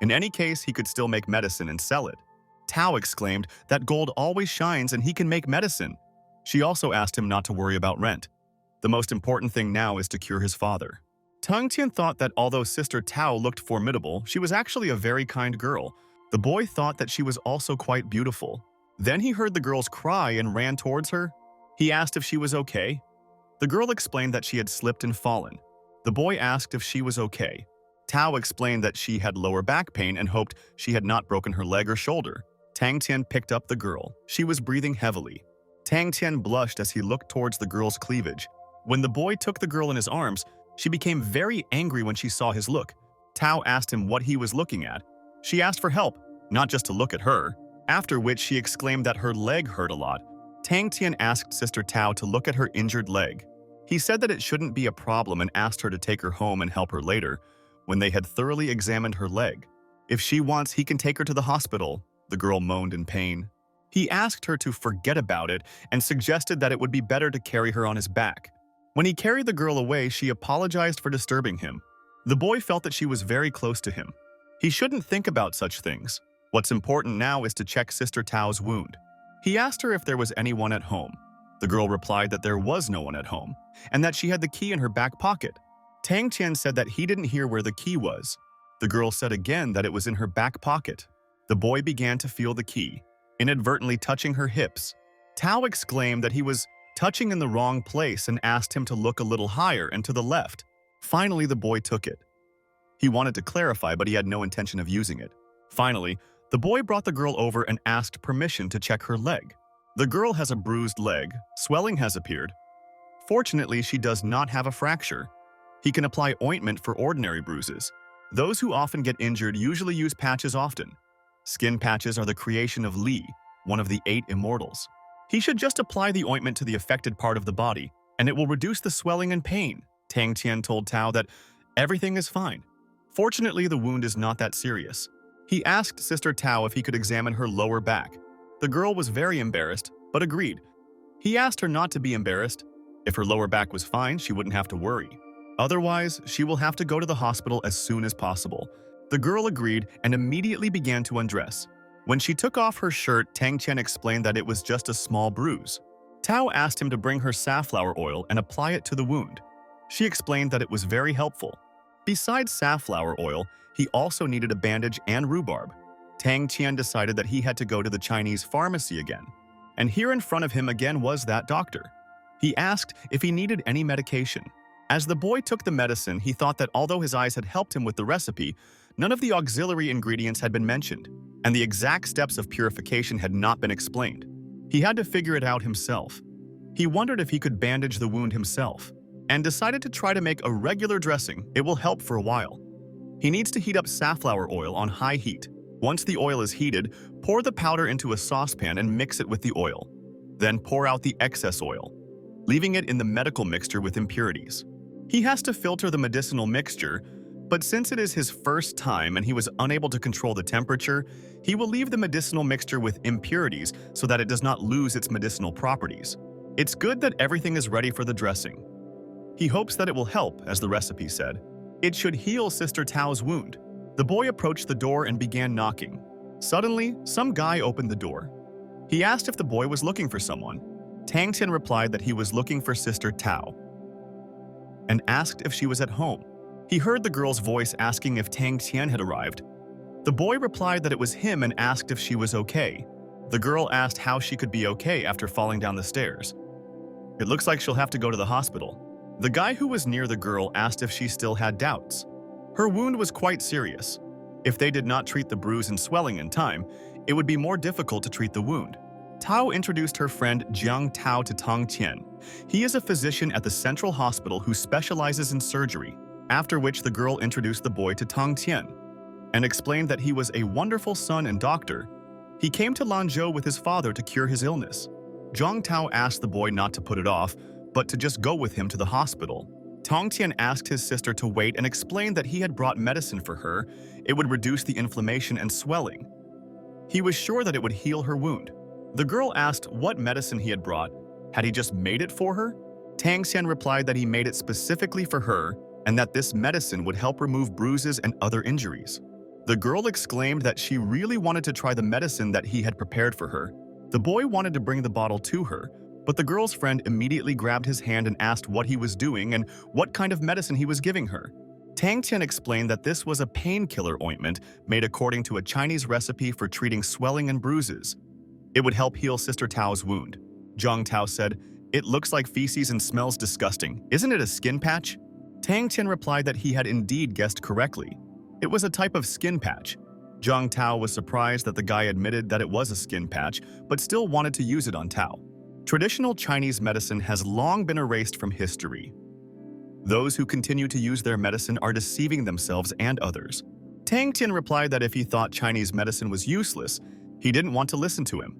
In any case, he could still make medicine and sell it. Tao exclaimed that gold always shines and he can make medicine. She also asked him not to worry about rent. The most important thing now is to cure his father. Tang Qian thought that although Sister Tao looked formidable, she was actually a very kind girl. The boy thought that she was also quite beautiful. Then he heard the girl's cry and ran towards her. He asked if she was okay. The girl explained that she had slipped and fallen. The boy asked if she was okay. Tao explained that she had lower back pain and hoped she had not broken her leg or shoulder. Tang Tian picked up the girl. She was breathing heavily. Tang Tian blushed as he looked towards the girl's cleavage. When the boy took the girl in his arms, she became very angry when she saw his look. Tao asked him what he was looking at. She asked for help, not just to look at her, after which she exclaimed that her leg hurt a lot. Tang Tian asked Sister Tao to look at her injured leg. He said that it shouldn't be a problem and asked her to take her home and help her later, when they had thoroughly examined her leg. If she wants, he can take her to the hospital, the girl moaned in pain. He asked her to forget about it and suggested that it would be better to carry her on his back. When he carried the girl away, she apologized for disturbing him. The boy felt that she was very close to him. He shouldn't think about such things. What's important now is to check Sister Tao's wound. He asked her if there was anyone at home. The girl replied that there was no one at home, and that she had the key in her back pocket. Tang Tian said that he didn't hear where the key was. The girl said again that it was in her back pocket. The boy began to feel the key, inadvertently touching her hips. Tao exclaimed that he was touching in the wrong place and asked him to look a little higher and to the left. Finally, the boy took it. He wanted to clarify, but he had no intention of using it. Finally, the boy brought the girl over and asked permission to check her leg. The girl has a bruised leg. Swelling has appeared. Fortunately, she does not have a fracture. He can apply ointment for ordinary bruises. Those who often get injured usually use patches often. Skin patches are the creation of Li, one of the 8 immortals. He should just apply the ointment to the affected part of the body, and it will reduce the swelling and pain. Tang Tian told Tao that everything is fine. Fortunately, the wound is not that serious. He asked Sister Tao if he could examine her lower back. The girl was very embarrassed, but agreed. He asked her not to be embarrassed. If her lower back was fine, she wouldn't have to worry. Otherwise, she will have to go to the hospital as soon as possible. The girl agreed and immediately began to undress. When she took off her shirt, Tang Tian explained that it was just a small bruise. Tao asked him to bring her safflower oil and apply it to the wound. She explained that it was very helpful. Besides safflower oil, he also needed a bandage and rhubarb. Tang Tian decided that he had to go to the Chinese pharmacy again. And here in front of him again was that doctor. He asked if he needed any medication. As the boy took the medicine, he thought that although his eyes had helped him with the recipe, none of the auxiliary ingredients had been mentioned, and the exact steps of purification had not been explained. He had to figure it out himself. He wondered if he could bandage the wound himself, and decided to try to make a regular dressing. It will help for a while. He needs to heat up safflower oil on high heat. Once the oil is heated, pour the powder into a saucepan and mix it with the oil. Then pour out the excess oil, leaving it in the medical mixture with impurities. He has to filter the medicinal mixture, but since it is his first time and he was unable to control the temperature, he will leave the medicinal mixture with impurities so that it does not lose its medicinal properties. It's good that everything is ready for the dressing. He hopes that it will help, as the recipe said. It should heal Sister Tao's wound. The boy approached the door and began knocking. Suddenly, some guy opened the door. He asked if the boy was looking for someone. Tang Tian replied that he was looking for Sister Tao and asked if she was at home. He heard the girl's voice asking if Tang Tian had arrived. The boy replied that it was him and asked if she was okay. The girl asked how she could be okay after falling down the stairs. It looks like she'll have to go to the hospital. The guy who was near the girl asked if she still had doubts. Her wound was quite serious. If they did not treat the bruise and swelling in time, it would be more difficult to treat the wound. Tao introduced her friend Jiang Tao to Tang Tian. He is a physician at the Central Hospital who specializes in surgery, after which the girl introduced the boy to Tang Tian and explained that he was a wonderful son and doctor. He came to Lanzhou with his father to cure his illness. Jiang Tao asked the boy not to put it off, but to just go with him to the hospital. Tang Tian asked his sister to wait and explained that he had brought medicine for her. It would reduce the inflammation and swelling. He was sure that it would heal her wound. The girl asked what medicine he had brought. Had he just made it for her? Tang Tian replied that he made it specifically for her and that this medicine would help remove bruises and other injuries. The girl exclaimed that she really wanted to try the medicine that he had prepared for her. The boy wanted to bring the bottle to her, but the girl's friend immediately grabbed his hand and asked what he was doing and what kind of medicine he was giving her. Tang Tian explained that this was a painkiller ointment made according to a Chinese recipe for treating swelling and bruises. It would help heal Sister Tao's wound. Zhang Tao said, "It looks like feces and smells disgusting. Isn't it a skin patch?" Tang Tian replied that he had indeed guessed correctly. It was a type of skin patch. Zhang Tao was surprised that the guy admitted that it was a skin patch, but still wanted to use it on Tao. Traditional Chinese medicine has long been erased from history. Those who continue to use their medicine are deceiving themselves and others. Tang Tian replied that if he thought Chinese medicine was useless, he didn't want to listen to him.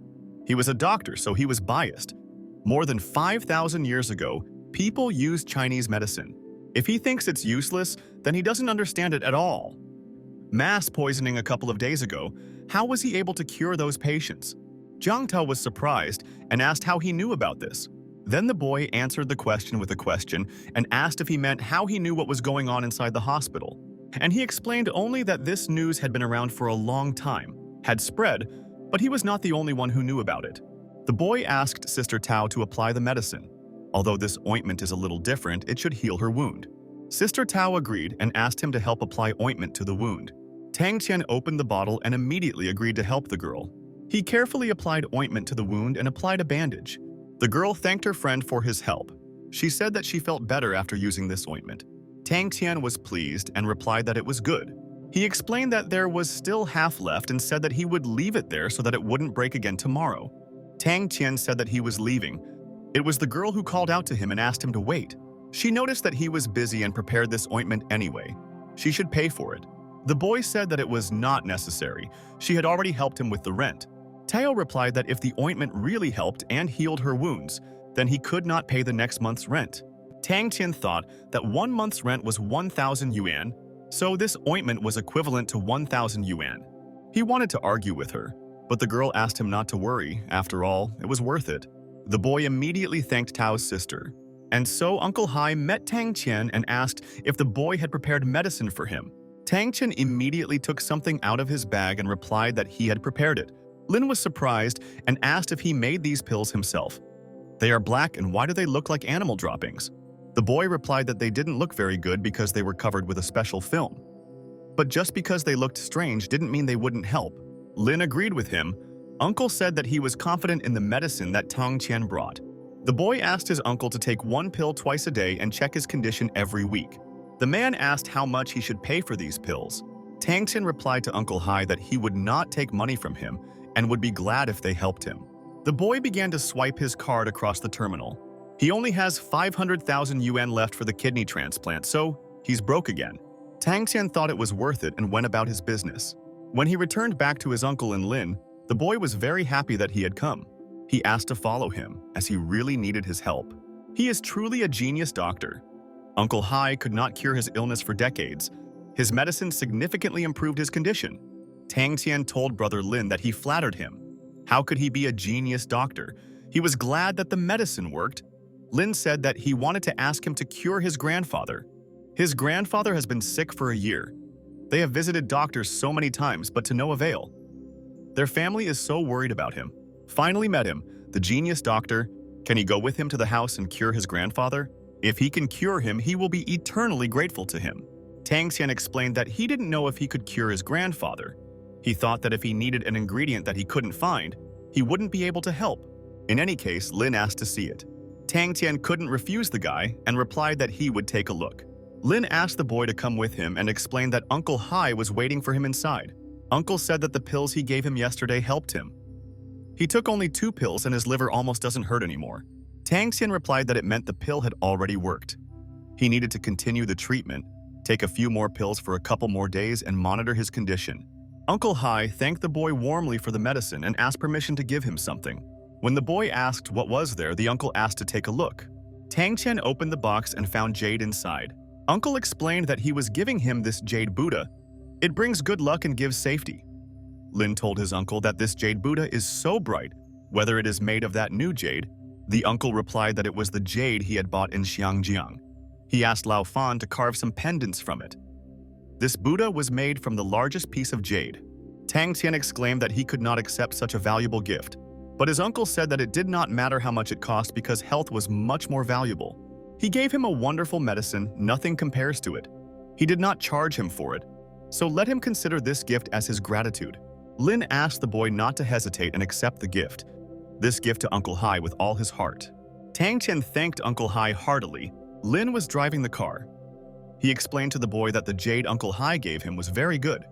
He was a doctor, so he was biased. More than 5,000 years ago, people used Chinese medicine. If he thinks it's useless, then he doesn't understand it at all. Mass poisoning a couple of days ago, how was he able to cure those patients? Zhang Tao was surprised and asked how he knew about this. Then the boy answered the question with a question and asked if he meant how he knew what was going on inside the hospital. And he explained only that this news had been around for a long time, had spread, but he was not the only one who knew about it. The boy asked Sister Tao to apply the medicine. Although this ointment is a little different, it should heal her wound. Sister Tao agreed and asked him to help apply ointment to the wound. Tang Tian opened the bottle and immediately agreed to help the girl. He carefully applied ointment to the wound and applied a bandage. The girl thanked her friend for his help. She said that she felt better after using this ointment. Tang Tian was pleased and replied that it was good. He explained that there was still half left and said that he would leave it there so that it wouldn't break again tomorrow. Tang Tian said that he was leaving. It was the girl who called out to him and asked him to wait. She noticed that he was busy and prepared this ointment anyway. She should pay for it. The boy said that it was not necessary. She had already helped him with the rent. Tao replied that if the ointment really helped and healed her wounds, then he could not pay the next month's rent. Tang Tian thought that 1 month's rent was 1,000 yuan, so this ointment was equivalent to 1,000 yuan. He wanted to argue with her, but the girl asked him not to worry. After all, it was worth it. The boy immediately thanked Tao's sister. And so Uncle Hai met Tang Tian and asked if the boy had prepared medicine for him. Tang Tian immediately took something out of his bag and replied that he had prepared it. Lin was surprised and asked if he made these pills himself. "They are black, and why do they look like animal droppings?" The boy replied that they didn't look very good because they were covered with a special film. But just because they looked strange didn't mean they wouldn't help. Lin agreed with him. Uncle said that he was confident in the medicine that Tang Tian brought. The boy asked his uncle to take 1 pill twice a day and check his condition every week. The man asked how much he should pay for these pills. Tang Tian replied to Uncle Hai that he would not take money from him and would be glad if they helped him. The boy began to swipe his card across the terminal. He only has 500,000 yuan left for the kidney transplant, so he's broke again. Tang Tian thought it was worth it and went about his business. When he returned back to his uncle and Lin, the boy was very happy that he had come. He asked to follow him, as he really needed his help. He is truly a genius doctor. Uncle Hai could not cure his illness for decades. His medicine significantly improved his condition. Tang Tian told brother Lin that he flattered him. How could he be a genius doctor? He was glad that the medicine worked. Lin said that he wanted to ask him to cure his grandfather. His grandfather has been sick for a year. They have visited doctors so many times, but to no avail. Their family is so worried about him. Finally met him, the genius doctor. Can he go with him to the house and cure his grandfather? If he can cure him, he will be eternally grateful to him. Tang Tian explained that he didn't know if he could cure his grandfather. He thought that if he needed an ingredient that he couldn't find, he wouldn't be able to help. In any case, Lin asked to see it. Tang Tian couldn't refuse the guy and replied that he would take a look. Lin asked the boy to come with him and explained that Uncle Hai was waiting for him inside. Uncle said that the pills he gave him yesterday helped him. He took only 2 pills and his liver almost doesn't hurt anymore. Tang Tian replied that it meant the pill had already worked. He needed to continue the treatment, take a few more pills for a couple more days, and monitor his condition. Uncle Hai thanked the boy warmly for the medicine and asked permission to give him something. When the boy asked what was there, the uncle asked to take a look. Tang Tian opened the box and found Jade inside. Uncle explained that he was giving him this Jade Buddha. It brings good luck and gives safety. Lin told his uncle that this Jade Buddha is so bright, whether it is made of that new jade. The uncle replied that it was the jade he had bought in Xiangjiang. He asked Lao Fan to carve some pendants from it. This Buddha was made from the largest piece of jade. Tang Tian exclaimed that he could not accept such a valuable gift, but his uncle said that it did not matter how much it cost because health was much more valuable. He gave him a wonderful medicine, nothing compares to it. He did not charge him for it, so let him consider this gift as his gratitude. Lin asked the boy not to hesitate and accept the gift, this gift to Uncle Hai with all his heart. Tang Qian thanked Uncle Hai heartily. Lin was driving the car. He explained to the boy that the jade Uncle Hai gave him was very good.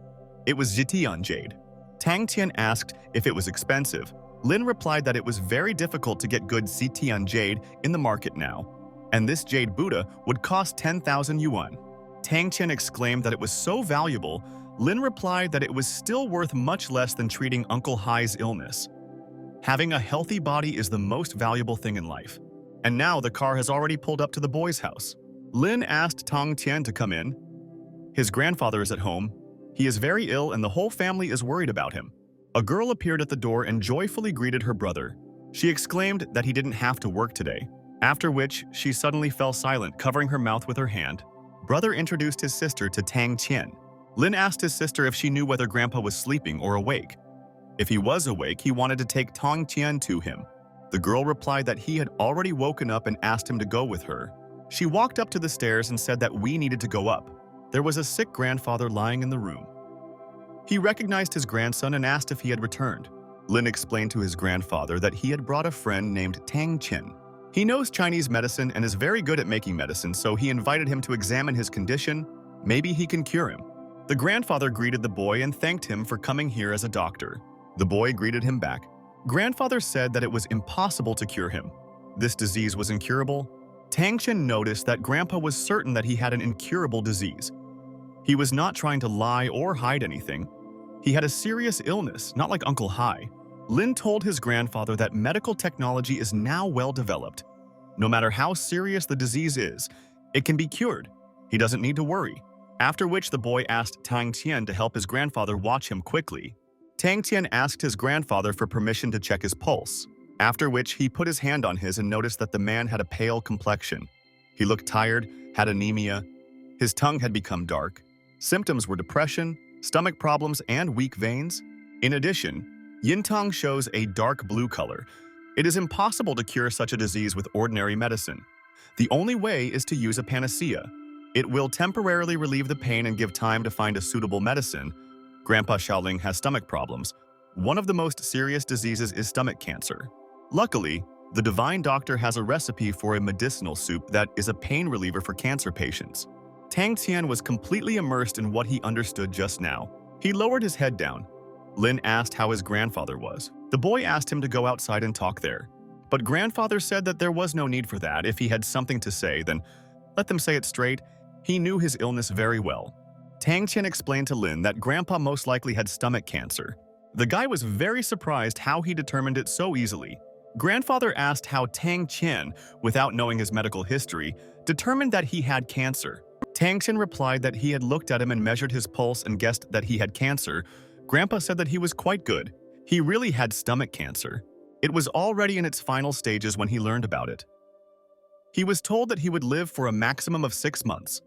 It was Zitian jade. Tang Qian asked if it was expensive. Lin replied that it was very difficult to get good Zitian jade in the market now, and this jade Buddha would cost 10,000 yuan. Tang Qian exclaimed that it was so valuable. Lin replied that it was still worth much less than treating Uncle Hai's illness. Having a healthy body is the most valuable thing in life. And now the car has already pulled up to the boy's house. Lin asked Tang Qian to come in. His grandfather is at home. He is very ill and the whole family is worried about him. A girl appeared at the door and joyfully greeted her brother. She exclaimed that he didn't have to work today, after which she suddenly fell silent, covering her mouth with her hand. Brother introduced his sister to Tang Qian. Lin asked his sister if she knew whether Grandpa was sleeping or awake. If he was awake, he wanted to take Tang Qian to him. The girl replied that he had already woken up and asked him to go with her. She walked up to the stairs and said that we needed to go up. There was a sick grandfather lying in the room. He recognized his grandson and asked if he had returned. Lin explained to his grandfather that he had brought a friend named Tang Qian. He knows Chinese medicine and is very good at making medicine, so he invited him to examine his condition. Maybe he can cure him. The grandfather greeted the boy and thanked him for coming here as a doctor. The boy greeted him back. Grandfather said that it was impossible to cure him. This disease was incurable. Tang Qian noticed that Grandpa was certain that he had an incurable disease. He was not trying to lie or hide anything. He had a serious illness, not like Uncle Hai. Lin told his grandfather that medical technology is now well developed. No matter how serious the disease is, it can be cured. He doesn't need to worry. After which the boy asked Tang Qian to help his grandfather watch him quickly. Tang Qian asked his grandfather for permission to check his pulse, after which he put his hand on his and noticed that the man had a pale complexion. He looked tired, had anemia. His tongue had become dark. Symptoms were depression, stomach problems, and weak veins. In addition, yin tongue shows a dark blue color. It is impossible to cure such a disease with ordinary medicine. The only way is to use a panacea. It will temporarily relieve the pain and give time to find a suitable medicine. Grandpa Xiaoling has stomach problems. One of the most serious diseases is stomach cancer. Luckily, the divine doctor has a recipe for a medicinal soup that is a pain reliever for cancer patients. Tang Qian was completely immersed in what he understood just now. He lowered his head down. Lin asked how his grandfather was. The boy asked him to go outside and talk there. But grandfather said that there was no need for that. If he had something to say, then let them say it straight. He knew his illness very well. Tang Qian explained to Lin that Grandpa most likely had stomach cancer. The guy was very surprised how he determined it so easily. Grandfather asked how Tang Qian, without knowing his medical history, determined that he had cancer. Tang Qian replied that he had looked at him and measured his pulse and guessed that he had cancer. Grandpa said that he was quite good. He really had stomach cancer. It was already in its final stages when he learned about it. He was told that he would live for a maximum of 6 months,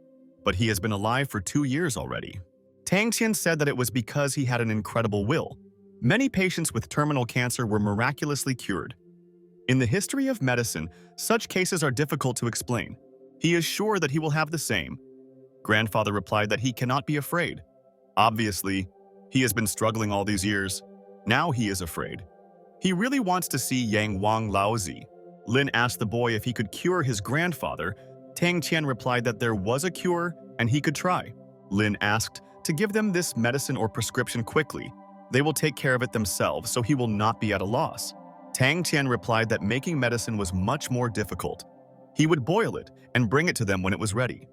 but he has been alive for 2 years already. Tang Qian said that it was because he had an incredible will. Many patients with terminal cancer were miraculously cured. In the history of medicine, such cases are difficult to explain. He is sure that he will have the same. Grandfather replied that he cannot be afraid. Obviously, he has been struggling all these years. Now he is afraid. He really wants to see Yang Wang Laozi. Lin asked the boy if he could cure his grandfather. Tang Qian replied that there was a cure and he could try. Lin asked to give them this medicine or prescription quickly. They will take care of it themselves, so he will not be at a loss. Tang Qian replied that making medicine was much more difficult. He would boil it and bring it to them when it was ready.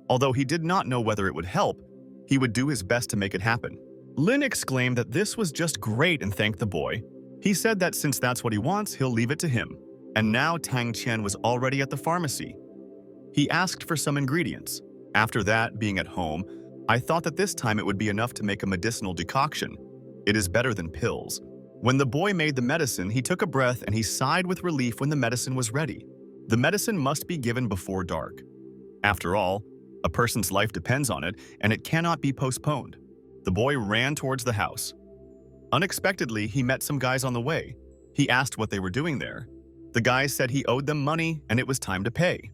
Although he did not know whether it would help, he would do his best to make it happen. Lin exclaimed that this was just great and thanked the boy. He said that since that's what he wants, he'll leave it to him. And now Tang Qian was already at the pharmacy. He asked for some ingredients. After that, being at home, I thought that this time it would be enough to make a medicinal decoction. It is better than pills. When the boy made the medicine, he took a breath and he sighed with relief when the medicine was ready. The medicine must be given before dark. After all, a person's life depends on it, and it cannot be postponed. The boy ran towards the house. Unexpectedly, he met some guys on the way. He asked what they were doing there. The guys said he owed them money and it was time to pay.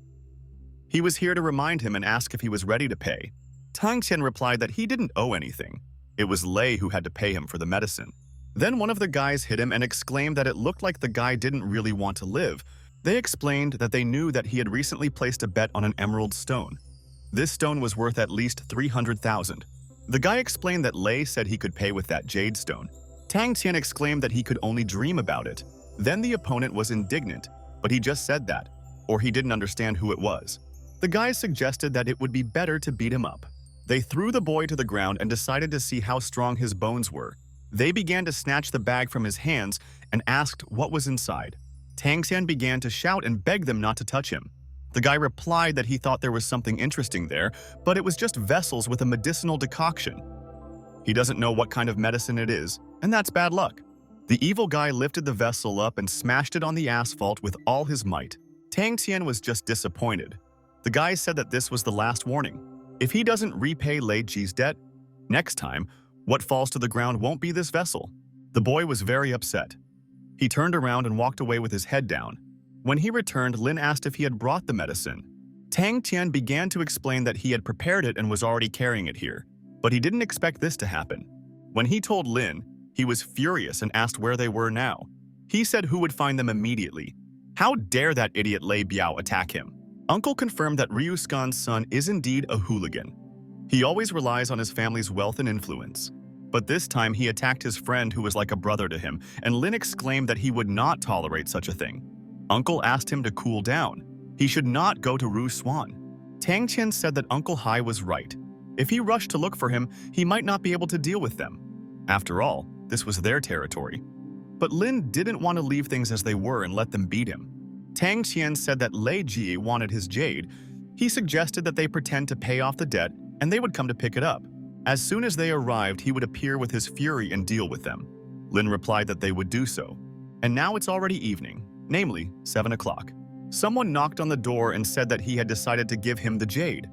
He was here to remind him and ask if he was ready to pay. Tang Qian replied that he didn't owe anything. It was Lei who had to pay him for the medicine. Then one of the guys hit him and exclaimed that it looked like the guy didn't really want to live. They explained that they knew that he had recently placed a bet on an emerald stone. This stone was worth at least 300,000. The guy explained that Lei said he could pay with that jade stone. Tang Qian exclaimed that he could only dream about it. Then the opponent was indignant, but he just said that, or he didn't understand who it was. The guys suggested that it would be better to beat him up. They threw the boy to the ground and decided to see how strong his bones were. They began to snatch the bag from his hands and asked what was inside. Tang Qian began to shout and beg them not to touch him. The guy replied that he thought there was something interesting there, but it was just vessels with a medicinal decoction. He doesn't know what kind of medicine it is, and that's bad luck. The evil guy lifted the vessel up and smashed it on the asphalt with all his might. Tang Qian was just disappointed. The guy said that this was the last warning. If he doesn't repay Lei Ji's debt, next time, what falls to the ground won't be this vessel. The boy was very upset. He turned around and walked away with his head down. When he returned, Lin asked if he had brought the medicine. Tang Qian began to explain that he had prepared it and was already carrying it here, but he didn't expect this to happen. When he told Lin, he was furious and asked where they were now. He said who would find them immediately. How dare that idiot Lei Biao attack him? Uncle confirmed that Ryu Skan's son is indeed a hooligan. He always relies on his family's wealth and influence. But this time he attacked his friend who was like a brother to him, and Lin exclaimed that he would not tolerate such a thing. Uncle asked him to cool down. He should not go to Ru Swan. Tang Qian said that Uncle Hai was right. If he rushed to look for him, he might not be able to deal with them. After all, this was their territory. But Lin didn't want to leave things as they were and let them beat him. Tang Qian said that Lei Ji wanted his jade. He suggested that they pretend to pay off the debt and they would come to pick it up. As soon as they arrived, he would appear with his fury and deal with them. Lin replied that they would do so. And now it's already evening, namely 7 o'clock. Someone knocked on the door and said that he had decided to give him the jade.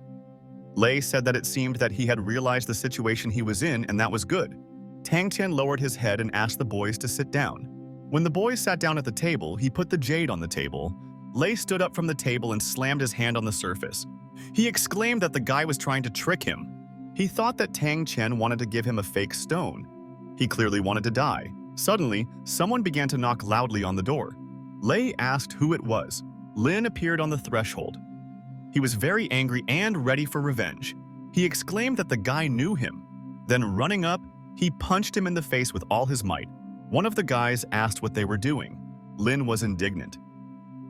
Lei said that it seemed that he had realized the situation he was in and that was good. Tang Qian lowered his head and asked the boys to sit down. When the boys sat down at the table, he put the jade on the table. Lei stood up from the table and slammed his hand on the surface. He exclaimed that the guy was trying to trick him. He thought that Tang Qian wanted to give him a fake stone. He clearly wanted to die. Suddenly, someone began to knock loudly on the door. Lei asked who it was. Lin appeared on the threshold. He was very angry and ready for revenge. He exclaimed that the guy knew him. Then running up, he punched him in the face with all his might. One of the guys asked what they were doing. Lin was indignant.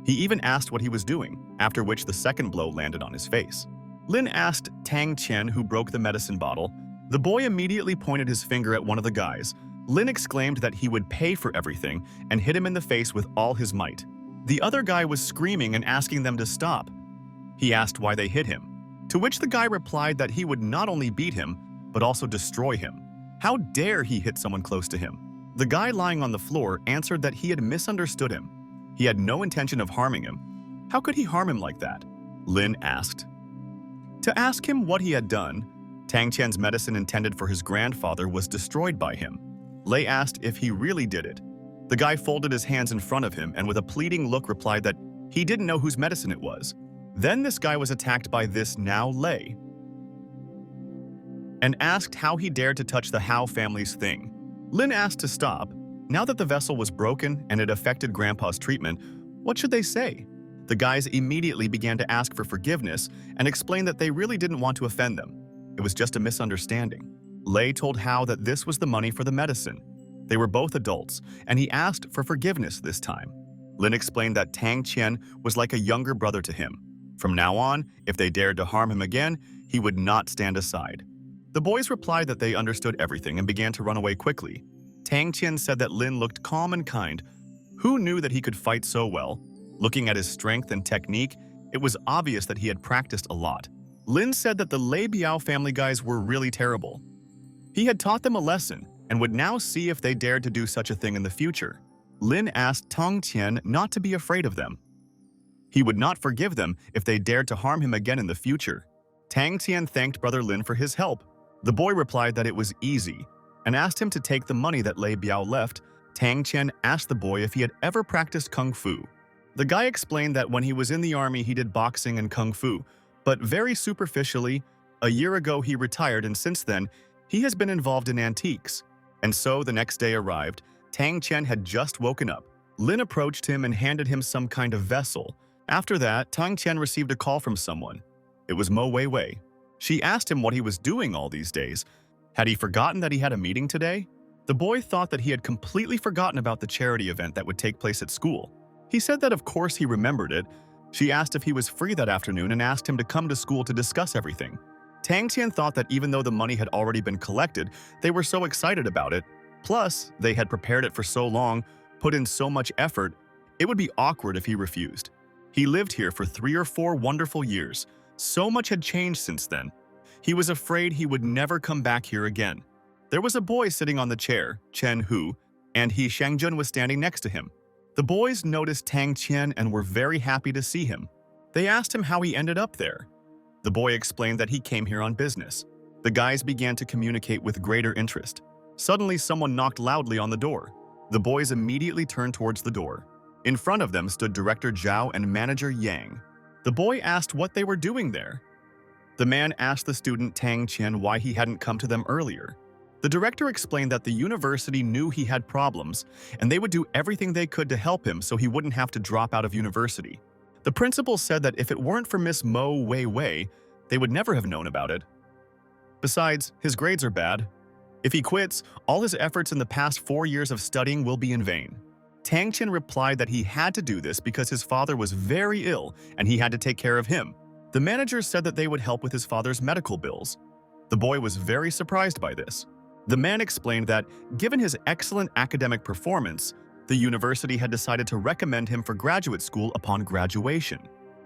He even asked what he was doing, after which the second blow landed on his face. Lin asked Tang Qian who broke the medicine bottle. The boy immediately pointed his finger at one of the guys. Lin exclaimed that he would pay for everything and hit him in the face with all his might. The other guy was screaming and asking them to stop. He asked why they hit him, to which the guy replied that he would not only beat him, but also destroy him. How dare he hit someone close to him? The guy lying on the floor answered that he had misunderstood him. He had no intention of harming him. How could he harm him like that? Lin asked. To ask him what he had done, Tang Qian's medicine intended for his grandfather was destroyed by him. Lei asked if he really did it. The guy folded his hands in front of him and with a pleading look replied that he didn't know whose medicine it was. Then this guy was attacked by this now Lei and asked how he dared to touch the Hao family's thing. Lin asked to stop. Now that the vessel was broken and it affected Grandpa's treatment, what should they say? The guys immediately began to ask for forgiveness and explained that they really didn't want to offend them. It was just a misunderstanding. Lei told Hao that this was the money for the medicine. They were both adults, and he asked for forgiveness this time. Lin explained that Tang Qian was like a younger brother to him. From now on, if they dared to harm him again, he would not stand aside. The boys replied that they understood everything and began to run away quickly. Tang Qian said that Lin looked calm and kind. Who knew that he could fight so well? Looking at his strength and technique, it was obvious that he had practiced a lot. Lin said that the Lei Biao family guys were really terrible. He had taught them a lesson and would now see if they dared to do such a thing in the future. Lin asked Tang Qian not to be afraid of them. He would not forgive them if they dared to harm him again in the future. Tang Qian thanked Brother Lin for his help. The boy replied that it was easy and asked him to take the money that Lei Biao left. Tang Qian asked the boy if he had ever practiced kung fu. The guy explained that when he was in the army he did boxing and kung fu, but very superficially, A year ago, he retired, and since then, he has been involved in antiques. And so the next day arrived. Tang Chen had just woken up. Lin approached him and handed him some kind of vessel. After that, Tang Chen received a call from someone. It was Mo Weiwei. She asked him what he was doing all these days. Had he forgotten that he had a meeting today? The boy thought that he had completely forgotten about the charity event that would take place at school. He said that of course he remembered it. She asked if he was free that afternoon and asked him to come to school to discuss everything. Tang Qian thought that even though the money had already been collected, they were so excited about it. Plus, they had prepared it for so long, put in so much effort, it would be awkward if he refused. He lived here for 3 or 4 wonderful years. So much had changed since then. He was afraid he would never come back here again. There was a boy sitting on the chair, Chen Hu, and He Xiangjun was standing next to him. The boys noticed Tang Qian and were very happy to see him. They asked him how he ended up there. The boy explained that he came here on business. The guys began to communicate with greater interest. Suddenly, someone knocked loudly on the door. The boys immediately turned towards the door. In front of them stood Director Zhao and Manager Yang. The boy asked what they were doing there. The man asked the student Tang Qian why he hadn't come to them earlier. The director explained that the university knew he had problems, and they would do everything they could to help him so he wouldn't have to drop out of university. The principal said that if it weren't for Miss Mo Weiwei, they would never have known about it. Besides, his grades are bad. If he quits, all his efforts in the past 4 years of studying will be in vain. Tang Qian replied that he had to do this because his father was very ill and he had to take care of him. The manager said that they would help with his father's medical bills. The boy was very surprised by this. The man explained that, given his excellent academic performance, the university had decided to recommend him for graduate school upon graduation.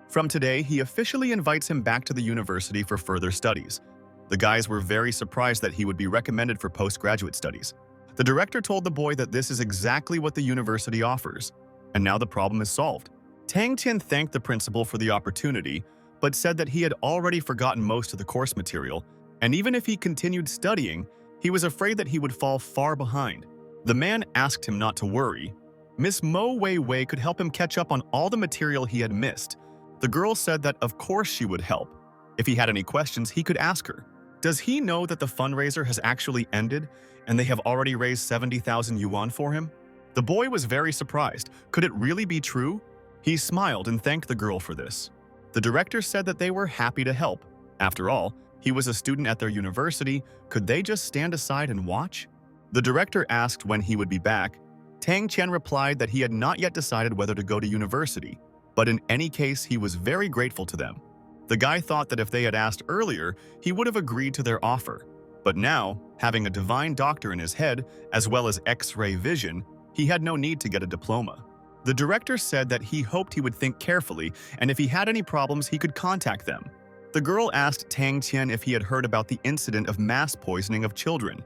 From today, he officially invites him back to the university for further studies. The guys were very surprised that he would be recommended for postgraduate studies. The director told the boy that this is exactly what the university offers, and now the problem is solved. Tang Qian thanked the principal for the opportunity, but said that he had already forgotten most of the course material, and even if he continued studying, he was afraid that he would fall far behind. The man asked him not to worry. Miss Mo Weiwei could help him catch up on all the material he had missed. The girl said that of course she would help. If he had any questions, he could ask her. Does he know that the fundraiser has actually ended and they have already raised 70,000 yuan for him? The boy was very surprised. Could it really be true? He smiled and thanked the girl for this. The director said that they were happy to help. After all, he was a student at their university. Could they just stand aside and watch? The director asked when he would be back. Tang Qian replied that he had not yet decided whether to go to university, but in any case, he was very grateful to them. The guy thought that if they had asked earlier, he would have agreed to their offer. But now, having a divine doctor in his head, as well as X-ray vision, he had no need to get a diploma. The director said that he hoped he would think carefully, and if he had any problems, he could contact them. The girl asked Tang Qian if he had heard about the incident of mass poisoning of children.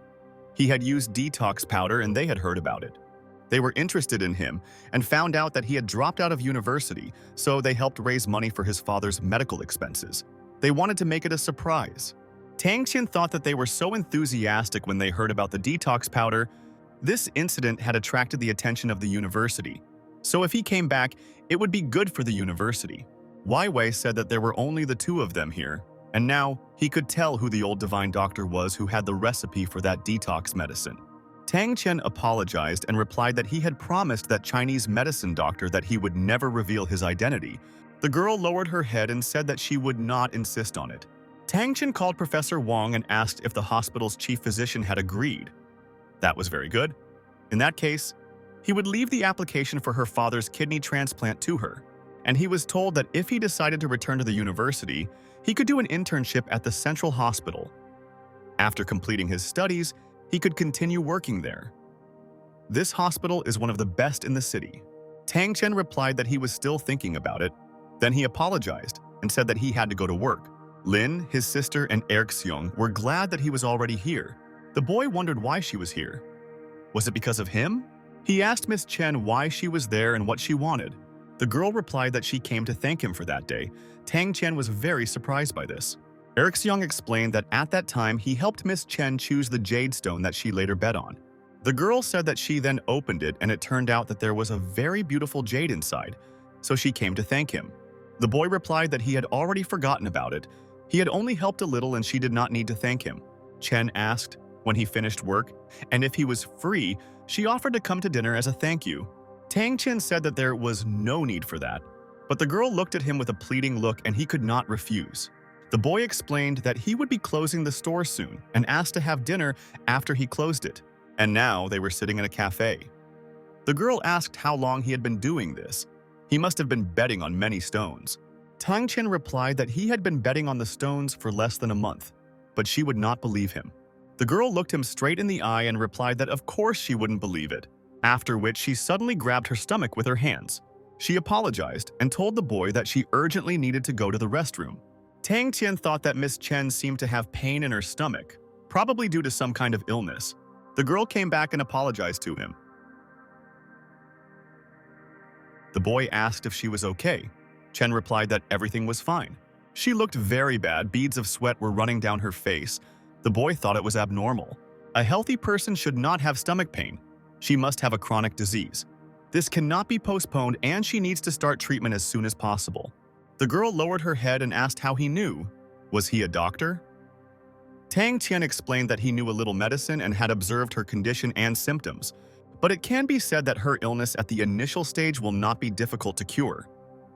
He had used detox powder and they had heard about it. They were interested in him and found out that he had dropped out of university, so they helped raise money for his father's medical expenses. They wanted to make it a surprise. Tang Qian thought that they were so enthusiastic when they heard about the detox powder. This incident had attracted the attention of the university. So if he came back, it would be good for the university. Weiwei said that there were only the 2 of them here, and now he could tell who the old divine doctor was who had the recipe for that detox medicine. Tang Qian apologized and replied that he had promised that Chinese medicine doctor that he would never reveal his identity. The girl lowered her head and said that she would not insist on it. Tang Qian called Professor Wang and asked if the hospital's chief physician had agreed. That was very good. In that case, he would leave the application for her father's kidney transplant to her, and he was told that if he decided to return to the university, he could do an internship at the central hospital. After completing his studies, he could continue working there. This hospital is one of the best in the city. Tang Qian replied that he was still thinking about it. Then he apologized and said that he had to go to work. Lin, his sister, and Xiong were glad that he was already here. The boy wondered why she was here. Was it because of him? He asked Miss Chen why she was there and what she wanted. The girl replied that she came to thank him for that day. Tang Qian was very surprised by this. Xiong explained that at that time he helped Miss Chen choose the jade stone that she later bet on. The girl said that she then opened it and it turned out that there was a very beautiful jade inside, so she came to thank him. The boy replied that he had already forgotten about it, He had only helped a little and she did not need to thank him. Chen asked when he finished work, and if he was free, she offered to come to dinner as a thank you. Tang Chen said that there was no need for that, but the girl looked at him with a pleading look and he could not refuse. The boy explained that he would be closing the store soon and asked to have dinner after he closed it, and now they were sitting in a cafe. The girl asked how long he had been doing this. He must have been betting on many stones. Tang Chen replied that he had been betting on the stones for less than a month, but she would not believe him. The girl looked him straight in the eye and replied that of course she wouldn't believe it, after which she suddenly grabbed her stomach with her hands. She apologized and told the boy that she urgently needed to go to the restroom. Tang Chen thought that Miss Chen seemed to have pain in her stomach, probably due to some kind of illness. The girl came back and apologized to him. The boy asked if she was okay. Chen replied that everything was fine. She looked very bad, beads of sweat were running down her face. The boy thought it was abnormal. A healthy person should not have stomach pain. She must have a chronic disease. This cannot be postponed and she needs to start treatment as soon as possible. The girl lowered her head and asked how he knew. Was he a doctor? Tang Qian explained that he knew a little medicine and had observed her condition and symptoms, but it can be said that her illness at the initial stage will not be difficult to cure.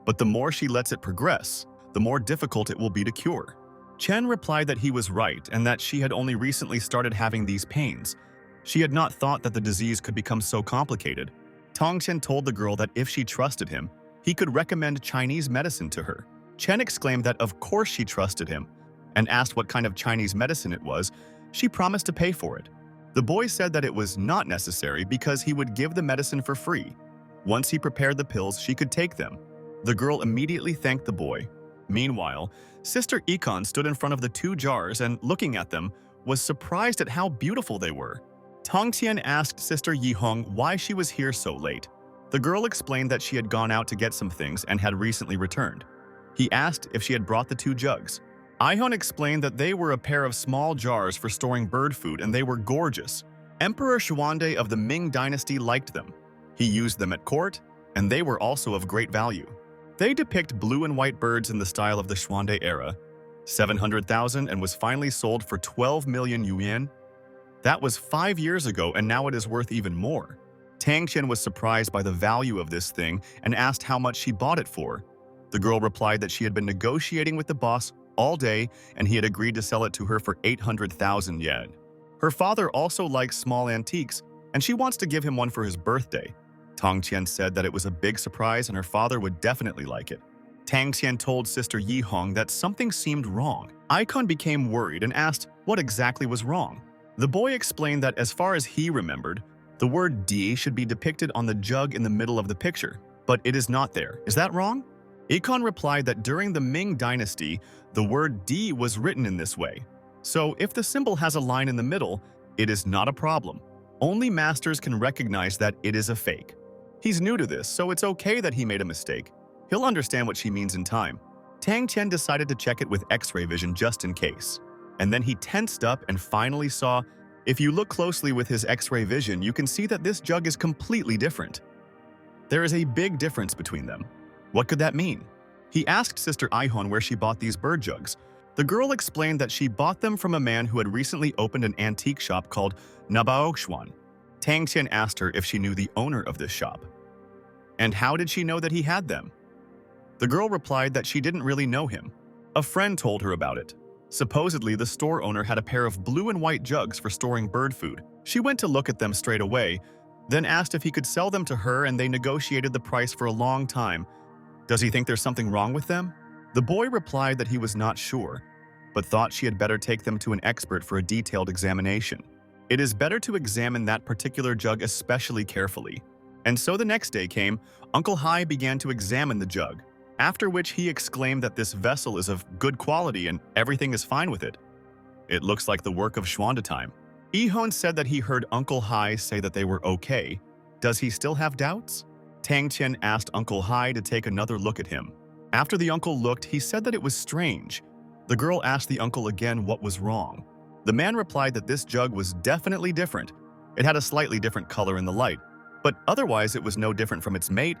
But the more she lets it progress, the more difficult it will be to cure. Chen replied that he was right and that she had only recently started having these pains. She had not thought that the disease could become so complicated. Tang Chen told the girl that if she trusted him, he could recommend Chinese medicine to her. Chen exclaimed that of course she trusted him, and asked what kind of Chinese medicine it was. She promised to pay for it. The boy said that it was not necessary because he would give the medicine for free. Once he prepared the pills, she could take them. The girl immediately thanked the boy. Meanwhile, Sister Ikon stood in front of the 2 jars and, looking at them, was surprised at how beautiful they were. Tang Qian asked Sister Yihong why she was here so late. The girl explained that she had gone out to get some things and had recently returned. He asked if she had brought the 2 jugs. Ihon explained that they were a pair of small jars for storing bird food and they were gorgeous. Emperor Xuande of the Ming dynasty liked them. He used them at court, and they were also of great value. They depict blue and white birds in the style of the Xuande era. 700,000 and was finally sold for 12 million yuan. That was 5 years ago and now it is worth even more. Tang Qian was surprised by the value of this thing and asked how much she bought it for. The girl replied that she had been negotiating with the boss all day and he had agreed to sell it to her for 800,000 yen. Her father also likes small antiques and she wants to give him one for his birthday. Tang Qian said that it was a big surprise and her father would definitely like it. Tang Qian told Sister Yihong that something seemed wrong. Icon became worried and asked what exactly was wrong. The boy explained that as far as he remembered, the word D should be depicted on the jug in the middle of the picture, but it is not there. Is that wrong? Ikon replied that during the Ming dynasty, the word D was written in this way. So if the symbol has a line in the middle, it is not a problem. Only masters can recognize that it is a fake. He's new to this, so it's okay that he made a mistake. He'll understand what she means in time. Tang Qian decided to check it with X-ray vision just in case. And then he tensed up and finally saw, if you look closely with his X-ray vision, you can see that this jug is completely different. There is a big difference between them. What could that mean? He asked Sister Ihon where she bought these bird jugs. The girl explained that she bought them from a man who had recently opened an antique shop called Nabaoxuan. Tang Qian asked her if she knew the owner of this shop. And how did she know that he had them? The girl replied that she didn't really know him. A friend told her about it. Supposedly, the store owner had a pair of blue and white jugs for storing bird food. She went to look at them straight away, then asked if he could sell them to her and they negotiated the price for a long time. Does he think there's something wrong with them? The boy replied that he was not sure, but thought she had better take them to an expert for a detailed examination. It is better to examine that particular jug especially carefully. And so the next day came, Uncle Hai began to examine the jug, after which he exclaimed that this vessel is of good quality and everything is fine with it. It looks like the work of Xuande time. Ihon said that he heard Uncle Hai say that they were okay. Does he still have doubts? Tang Qian asked Uncle Hai to take another look at him. After the uncle looked, he said that it was strange. The girl asked the uncle again what was wrong. The man replied that this jug was definitely different. It had a slightly different color in the light, but otherwise it was no different from its mate.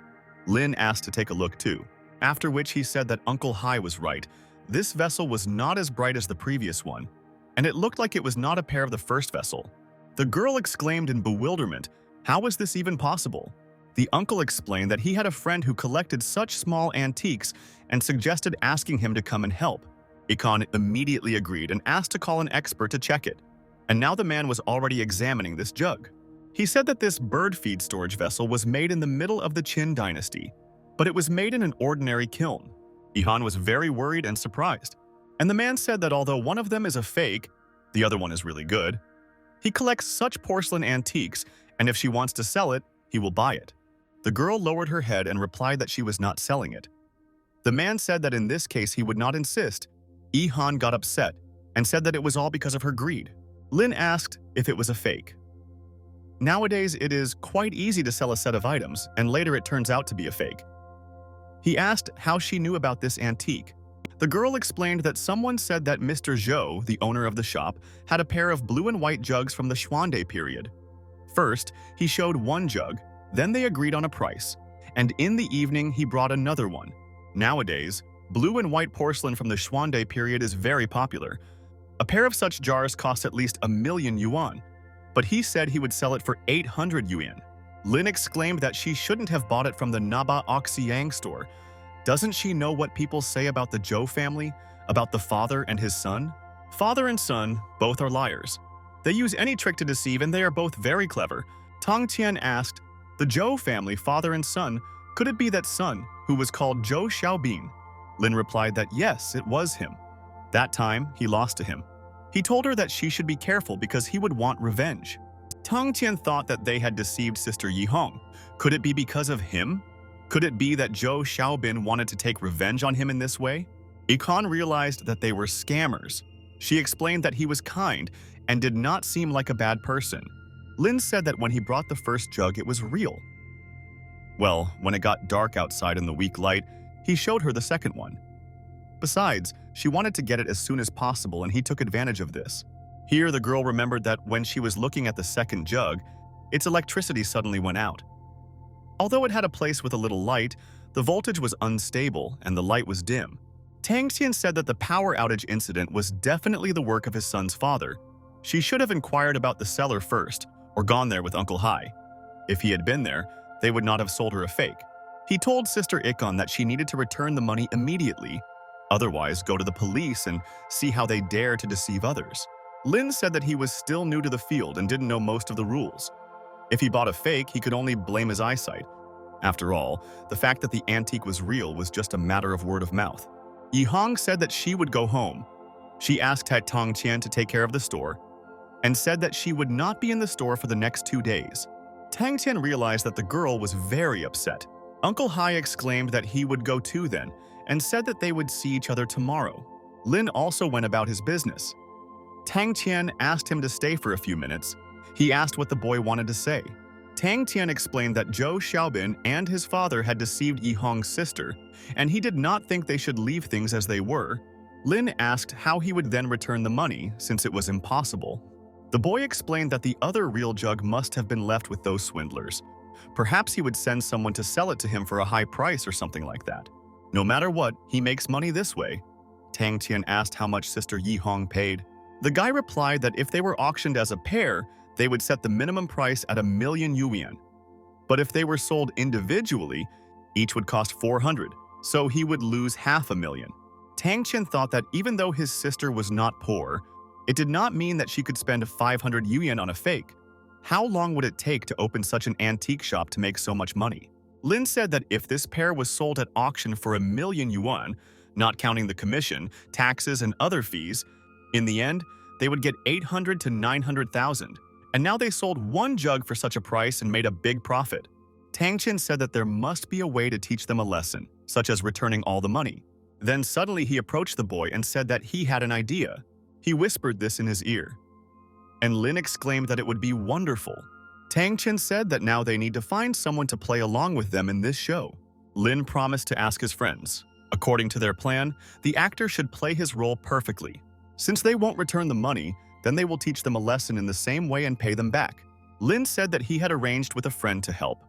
Lin asked to take a look too, after which he said that Uncle Hai was right. This vessel was not as bright as the previous one, and it looked like it was not a pair of the first vessel. The girl exclaimed in bewilderment, "How is this even possible?" The uncle explained that he had a friend who collected such small antiques and suggested asking him to come and help. Ikon immediately agreed and asked to call an expert to check it. And now the man was already examining this jug. He said that this bird feed storage vessel was made in the middle of the Qin dynasty, but it was made in an ordinary kiln. Ihan was very worried and surprised. And the man said that although one of them is a fake, the other one is really good. He collects such porcelain antiques, and if she wants to sell it, he will buy it. The girl lowered her head and replied that she was not selling it. The man said that in this case he would not insist. Ihan got upset and said that it was all because of her greed. Lin asked if it was a fake. Nowadays, it is quite easy to sell a set of items, and later it turns out to be a fake. He asked how she knew about this antique. The girl explained that someone said that Mr. Zhou, the owner of the shop, had a pair of blue and white jugs from the Xuande period. First, he showed one jug, then they agreed on a price, and in the evening he brought another one. Nowadays, blue and white porcelain from the Xuande period is very popular. A pair of such jars cost at least 1,000,000 yuan, but he said he would sell it for 800 yuan. Lin exclaimed that she shouldn't have bought it from the Naba Oxiyang store. Doesn't she know what people say about the Zhou family, about the father and his son? Father and son, both are liars. They use any trick to deceive, and they are both very clever. Tong Tian asked, "The Zhou family, father and son, could it be that son, who was called Zhou Xiaobin?" Lin replied that yes, it was him. That time, he lost to him. He told her that she should be careful because he would want revenge. Tong Tian thought that they had deceived Sister Yihong. Could it be because of him? Could it be that Zhou Xiaobin wanted to take revenge on him in this way? Ikon realized that they were scammers. She explained that he was kind and did not seem like a bad person. Lin said that when he brought the first jug, it was real. Well, when it got dark outside in the weak light, he showed her the second one. Besides, she wanted to get it as soon as possible, and he took advantage of this. Here, the girl remembered that when she was looking at the second jug, its electricity suddenly went out. Although it had a place with a little light, the voltage was unstable and the light was dim. Tang Xian said that the power outage incident was definitely the work of his son's father. She should have inquired about the seller first, or gone there with Uncle Hai. If he had been there, they would not have sold her a fake. He told Sister Ikon that she needed to return the money immediately, otherwise go to the police and see how they dare to deceive others. Lin said that he was still new to the field and didn't know most of the rules. If he bought a fake, he could only blame his eyesight. After all, the fact that the antique was real was just a matter of word of mouth. Yihong said that she would go home. She asked Tai Tong Qian to take care of the store and said that she would not be in the store for the next 2 days. Tang Tian realized that the girl was very upset. Uncle Hai exclaimed that he would go too then and said that they would see each other tomorrow. Lin also went about his business. Tang Tian asked him to stay for a few minutes. He asked what the boy wanted to say. Tang Tian explained that Zhou Xiaobin and his father had deceived Yihong's sister, and he did not think they should leave things as they were. Lin asked how he would then return the money, since it was impossible. The boy explained that the other real jug must have been left with those swindlers. Perhaps he would send someone to sell it to him for a high price or something like that. No matter what, he makes money this way. Tang Tian asked how much Sister Yihong paid. The guy replied that if they were auctioned as a pair, they would set the minimum price at 1,000,000 yuan. But if they were sold individually, each would cost 400, so he would lose 500,000. Tang Tian thought that even though his sister was not poor, it did not mean that she could spend 500 yuan on a fake. How long would it take to open such an antique shop to make so much money? Lin said that if this pair was sold at auction for 1,000,000 yuan, not counting the commission, taxes, and other fees, in the end, they would get 800 to 900,000. And now they sold one jug for such a price and made a big profit. Tang Qian said that there must be a way to teach them a lesson, such as returning all the money. Then suddenly he approached the boy and said that he had an idea. He whispered this in his ear. And Lin exclaimed that it would be wonderful. Tang Qian said that now they need to find someone to play along with them in this show. Lin promised to ask his friends. According to their plan, the actor should play his role perfectly. Since they won't return the money, then they will teach them a lesson in the same way and pay them back. Lin said that he had arranged with a friend to help.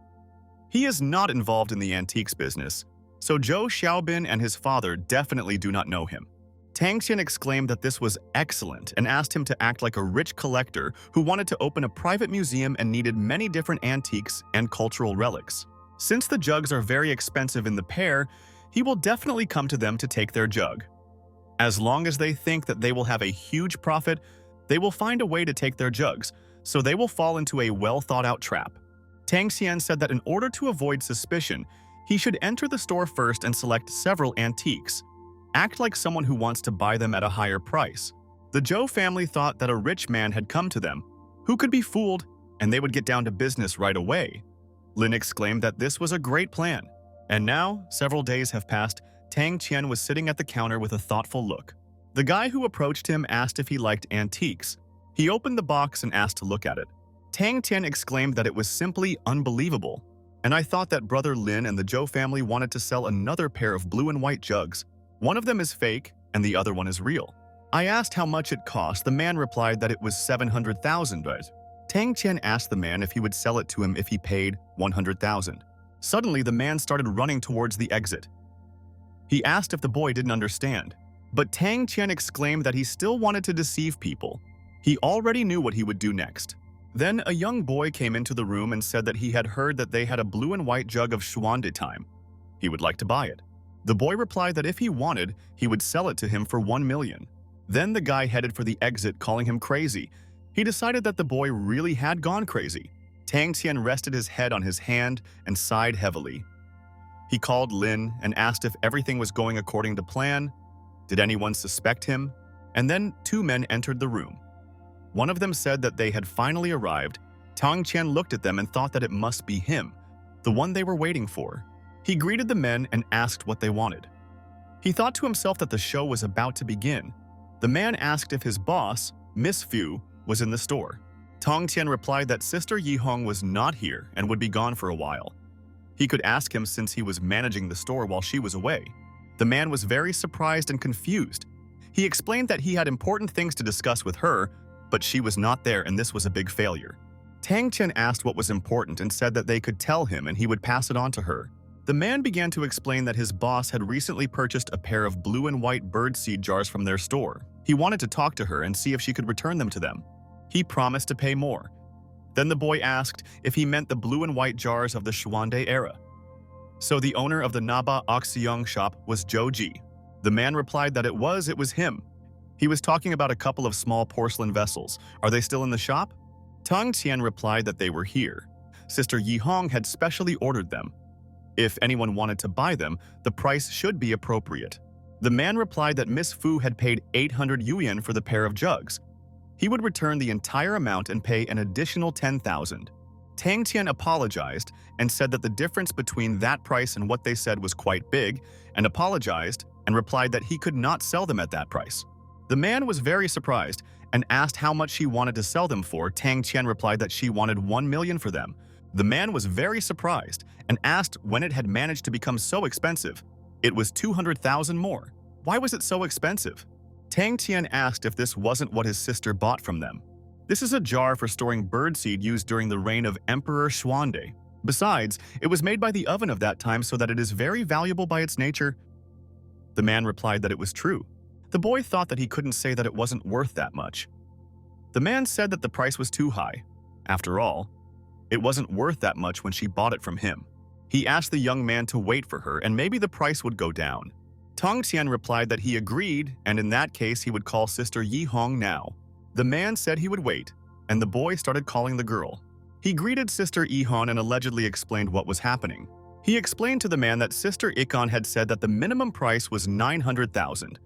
He is not involved in the antiques business, so Zhou Xiaobin and his father definitely do not know him. Tang Qian exclaimed that this was excellent and asked him to act like a rich collector who wanted to open a private museum and needed many different antiques and cultural relics. Since the jugs are very expensive in the pair, he will definitely come to them to take their jug. As long as they think that they will have a huge profit, they will find a way to take their jugs, so they will fall into a well-thought-out trap. Tang Qian said that in order to avoid suspicion, he should enter the store first and select several antiques. Act like someone who wants to buy them at a higher price. The Zhou family thought that a rich man had come to them, who could be fooled, and they would get down to business right away. Lin exclaimed that this was a great plan. And now, several days have passed, Tang Qian was sitting at the counter with a thoughtful look. The guy who approached him asked if he liked antiques. He opened the box and asked to look at it. Tang Qian exclaimed that it was simply unbelievable. And I thought that Brother Lin and the Zhou family wanted to sell another pair of blue and white jugs. One of them is fake, and the other one is real. I asked how much it cost. The man replied that it was 700,000, but Tang Qian asked the man if he would sell it to him if he paid 100,000. Suddenly, the man started running towards the exit. He asked if the boy didn't understand, but Tang Qian exclaimed that he still wanted to deceive people. He already knew what he would do next. Then a young boy came into the room and said that he had heard that they had a blue and white jug of Xuande time. He would like to buy it. The boy replied that if he wanted, he would sell it to him for 1 million. Then the guy headed for the exit, calling him crazy. He decided that the boy really had gone crazy. Tang Qian rested his head on his hand and sighed heavily. He called Lin and asked if everything was going according to plan. Did anyone suspect him? And then 2 men entered the room. One of them said that they had finally arrived. Tang Qian looked at them and thought that it must be him, the one they were waiting for. He greeted the men and asked what they wanted. He thought to himself that the show was about to begin. The man asked if his boss, Miss Fu, was in the store. Tang Qian replied that Sister Yihong was not here and would be gone for a while. He could ask him since he was managing the store while she was away. The man was very surprised and confused. He explained that he had important things to discuss with her, but she was not there and this was a big failure. Tang Qian asked what was important and said that they could tell him and he would pass it on to her. The man began to explain that his boss had recently purchased a pair of blue and white birdseed jars from their store. He wanted to talk to her and see if she could return them to them. He promised to pay more. Then the boy asked if he meant the blue and white jars of the Xuande era. So the owner of the Naba Oxiong shop was Zhou Ji. The man replied that it was him. He was talking about a couple of small porcelain vessels. Are they still in the shop? Tang Qian replied that they were here. Sister Yihong had specially ordered them. If anyone wanted to buy them, the price should be appropriate. The man replied that Miss Fu had paid 800 yuan for the pair of jugs. He would return the entire amount and pay an additional 10,000. Tang Qian apologized and said that the difference between that price and what they said was quite big, and apologized and replied that he could not sell them at that price. The man was very surprised and asked how much she wanted to sell them for. Tang Qian replied that she wanted 1 million for them. The man was very surprised and asked when it had managed to become so expensive. It was 200,000 more. Why was it so expensive? Tang Qian asked if this wasn't what his sister bought from them. This is a jar for storing birdseed used during the reign of Emperor Xuande. Besides, it was made by the oven of that time so that it is very valuable by its nature. The man replied that it was true. The boy thought that he couldn't say that it wasn't worth that much. The man said that the price was too high. After all, it wasn't worth that much when she bought it from him. He asked the young man to wait for her and maybe the price would go down. Tang Qian replied that he agreed and in that case he would call Sister Yihong now. The man said he would wait, and the boy started calling the girl. He greeted Sister Yihong and allegedly explained what was happening. He explained to the man that Sister Ikon had said that the minimum price was 900,000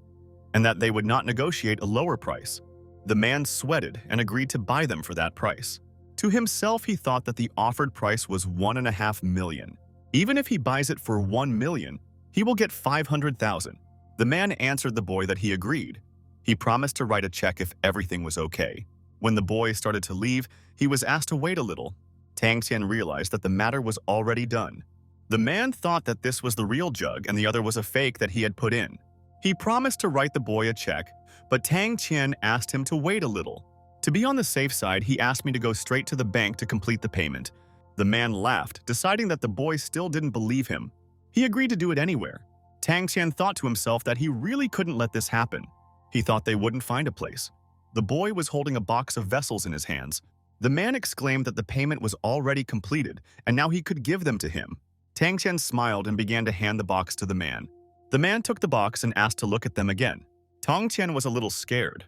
and that they would not negotiate a lower price. The man sweated and agreed to buy them for that price. To himself, he thought that the offered price was 1.5 million. Even if he buys it for 1 million, he will get 500,000. The man answered the boy that he agreed. He promised to write a check if everything was okay. When the boy started to leave, he was asked to wait a little. Tang Qian realized that the matter was already done. The man thought that this was the real jug and the other was a fake that he had put in. He promised to write the boy a check, but Tang Qian asked him to wait a little. To be on the safe side, he asked me to go straight to the bank to complete the payment. The man laughed, deciding that the boy still didn't believe him. He agreed to do it anywhere. Tang Qian thought to himself that he really couldn't let this happen. He thought they wouldn't find a place. The boy was holding a box of vessels in his hands. The man exclaimed that the payment was already completed, and now he could give them to him. Tang Qian smiled and began to hand the box to the man. The man took the box and asked to look at them again. Tang Qian was a little scared.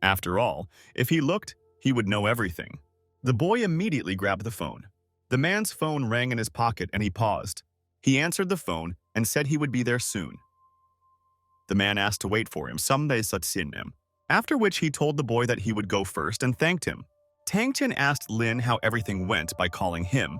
After all, if he looked, he would know everything. The boy immediately grabbed the phone. The man's phone rang in his pocket and he paused. He answered the phone and said he would be there soon. The man asked to wait for him, after which he told the boy that he would go first and thanked him. Tang Qian asked Lin how everything went by calling him.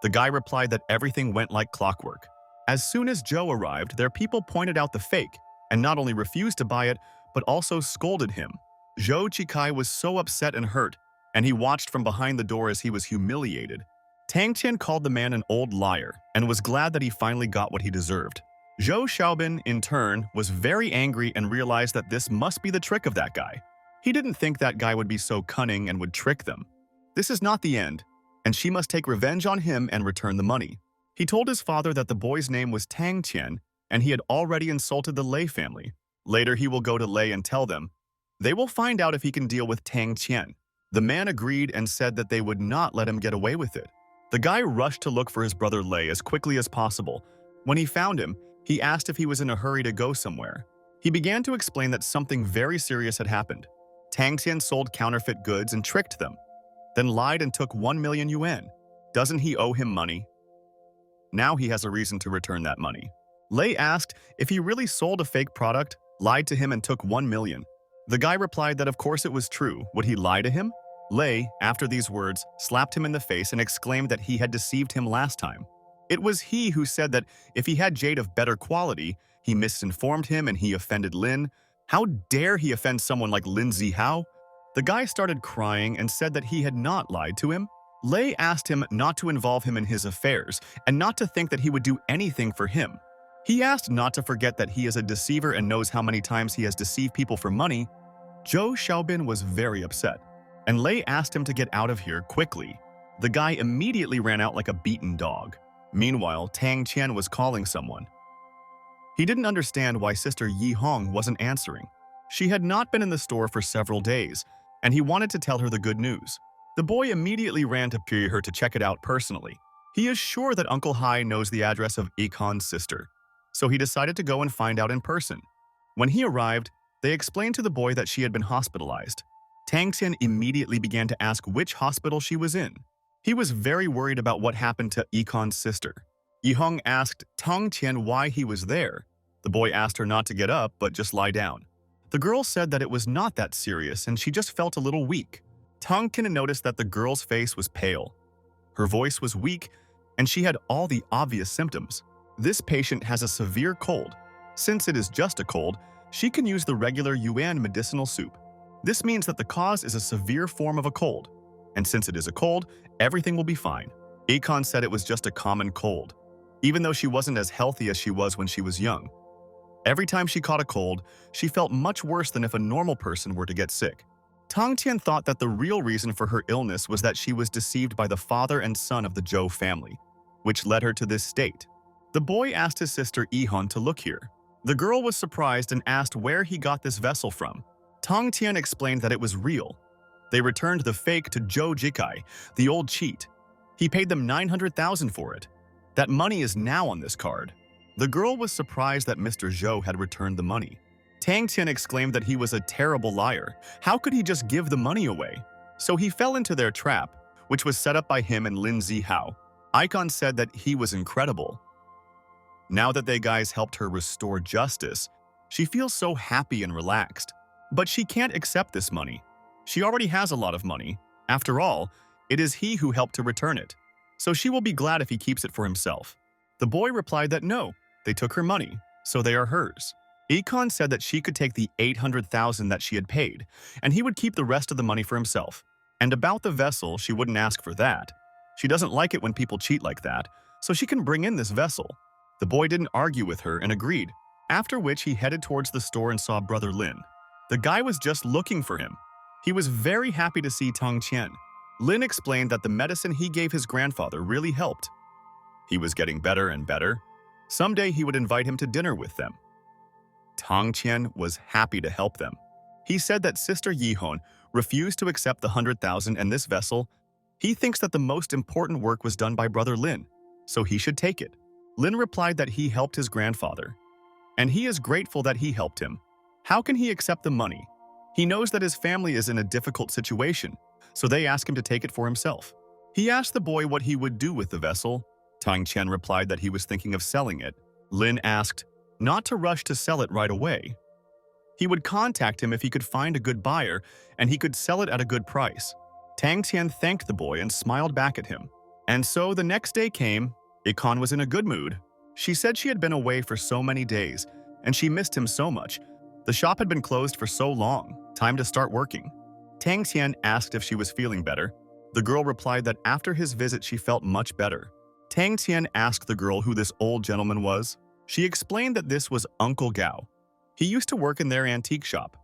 The guy replied that everything went like clockwork. As soon as Joe arrived, their people pointed out the fake and not only refused to buy it, but also scolded him. Zhou Chikai was so upset and hurt, and he watched from behind the door as he was humiliated. Tang Qian called the man an old liar and was glad that he finally got what he deserved. Zhou Xiaobin, in turn, was very angry and realized that this must be the trick of that guy. He didn't think that guy would be so cunning and would trick them. This is not the end, and she must take revenge on him and return the money. He told his father that the boy's name was Tang Qian, and he had already insulted the Lei family. Later, he will go to Lei and tell them. They will find out if he can deal with Tang Qian. The man agreed and said that they would not let him get away with it. The guy rushed to look for his brother Lei as quickly as possible. When he found him, he asked if he was in a hurry to go somewhere. He began to explain that something very serious had happened. Tang Qian sold counterfeit goods and tricked them, then lied and took 1 million yuan. Doesn't he owe him money? Now he has a reason to return that money. Lei asked if he really sold a fake product, lied to him and took 1 million. The guy replied that of course it was true. Would he lie to him? Lei, after these words, slapped him in the face and exclaimed that he had deceived him last time. It was he who said that if he had jade of better quality, he misinformed him and he offended Lin. How dare he offend someone like Lin Zihao? The guy started crying and said that he had not lied to him. Lei asked him not to involve him in his affairs and not to think that he would do anything for him. He asked not to forget that he is a deceiver and knows how many times he has deceived people for money. Zhou Xiaobin was very upset, and Lei asked him to get out of here quickly. The guy immediately ran out like a beaten dog. Meanwhile, Tang Qian was calling someone. He didn't understand why Sister Yi Hong wasn't answering. She had not been in the store for several days, and he wanted to tell her the good news. The boy immediately ran to her to check it out personally. He is sure that Uncle Hai knows the address of Ikon's sister, so he decided to go and find out in person. When he arrived, they explained to the boy that she had been hospitalized. Tang Qian immediately began to ask which hospital she was in. He was very worried about what happened to Ikon's sister. Yi Hong asked Tang Qian why he was there. The boy asked her not to get up, but just lie down. The girl said that it was not that serious and she just felt a little weak. Tang Qian noticed that the girl's face was pale. Her voice was weak, and she had all the obvious symptoms. This patient has a severe cold. Since it is just a cold, she can use the regular yuan medicinal soup. This means that the cause is a severe form of a cold. And since it is a cold, everything will be fine. Ikon said it was just a common cold, even though she wasn't as healthy as she was when she was young. Every time she caught a cold, she felt much worse than if a normal person were to get sick. Tang Qian thought that the real reason for her illness was that she was deceived by the father and son of the Zhou family, which led her to this state. The boy asked his sister Ihon to look here. The girl was surprised and asked where he got this vessel from. Tang Qian explained that it was real. They returned the fake to Zhou Jikai, the old cheat. He paid them 900,000 for it. That money is now on this card. The girl was surprised that Mr. Zhou had returned the money. Tang Qian exclaimed that he was a terrible liar. How could he just give the money away? So he fell into their trap, which was set up by him and Lin Zihao. Icon said that he was incredible. Now that they guys helped her restore justice, she feels so happy and relaxed. But she can't accept this money. She already has a lot of money. After all, it is he who helped to return it. So she will be glad if he keeps it for himself. The boy replied that no, they took her money, so they are hers. Econ said that she could take the 800,000 that she had paid, and he would keep the rest of the money for himself. And about the vessel, she wouldn't ask for that. She doesn't like it when people cheat like that, so she can bring in this vessel. The boy didn't argue with her and agreed, after which he headed towards the store and saw Brother Lin. The guy was just looking for him. He was very happy to see Tang Qian. Lin explained that the medicine he gave his grandfather really helped. He was getting better and better. Someday he would invite him to dinner with them. Tang Qian was happy to help them. He said that Sister Yihon refused to accept the 100,000 and this vessel. He thinks that the most important work was done by Brother Lin, so he should take it. Lin replied that he helped his grandfather, and he is grateful that he helped him. How can he accept the money? He knows that his family is in a difficult situation, so they ask him to take it for himself. He asked the boy what he would do with the vessel. Tang Qian replied that he was thinking of selling it. Lin asked not to rush to sell it right away. He would contact him if he could find a good buyer, and he could sell it at a good price. Tang Qian thanked the boy and smiled back at him. And so the next day came. Ikon was in a good mood. She said she had been away for so many days, and she missed him so much. The shop had been closed for so long. Time to start working. Tang Qian asked if she was feeling better. The girl replied that after his visit she felt much better. Tang Qian asked the girl who this old gentleman was. She explained that this was Uncle Gao. He used to work in their antique shop.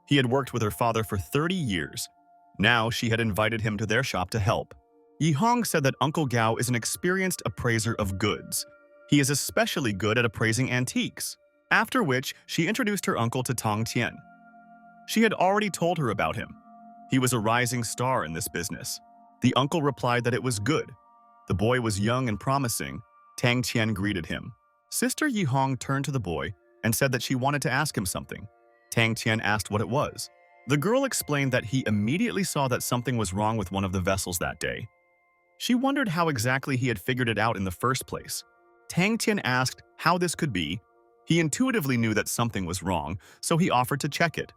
He had worked with her father for 30 years. Now she had invited him to their shop to help. Yi Hong said that Uncle Gao is an experienced appraiser of goods. He is especially good at appraising antiques. After which, she introduced her uncle to Tang Qian. She had already told her about him. He was a rising star in this business. The uncle replied that it was good. The boy was young and promising. Tang Qian greeted him. Sister Yi Hong turned to the boy and said that she wanted to ask him something. Tang Qian asked what it was. The girl explained that he immediately saw that something was wrong with one of the vessels that day. She wondered how exactly he had figured it out in the first place. Tang Qian asked how this could be. He intuitively knew that something was wrong, so he offered to check it.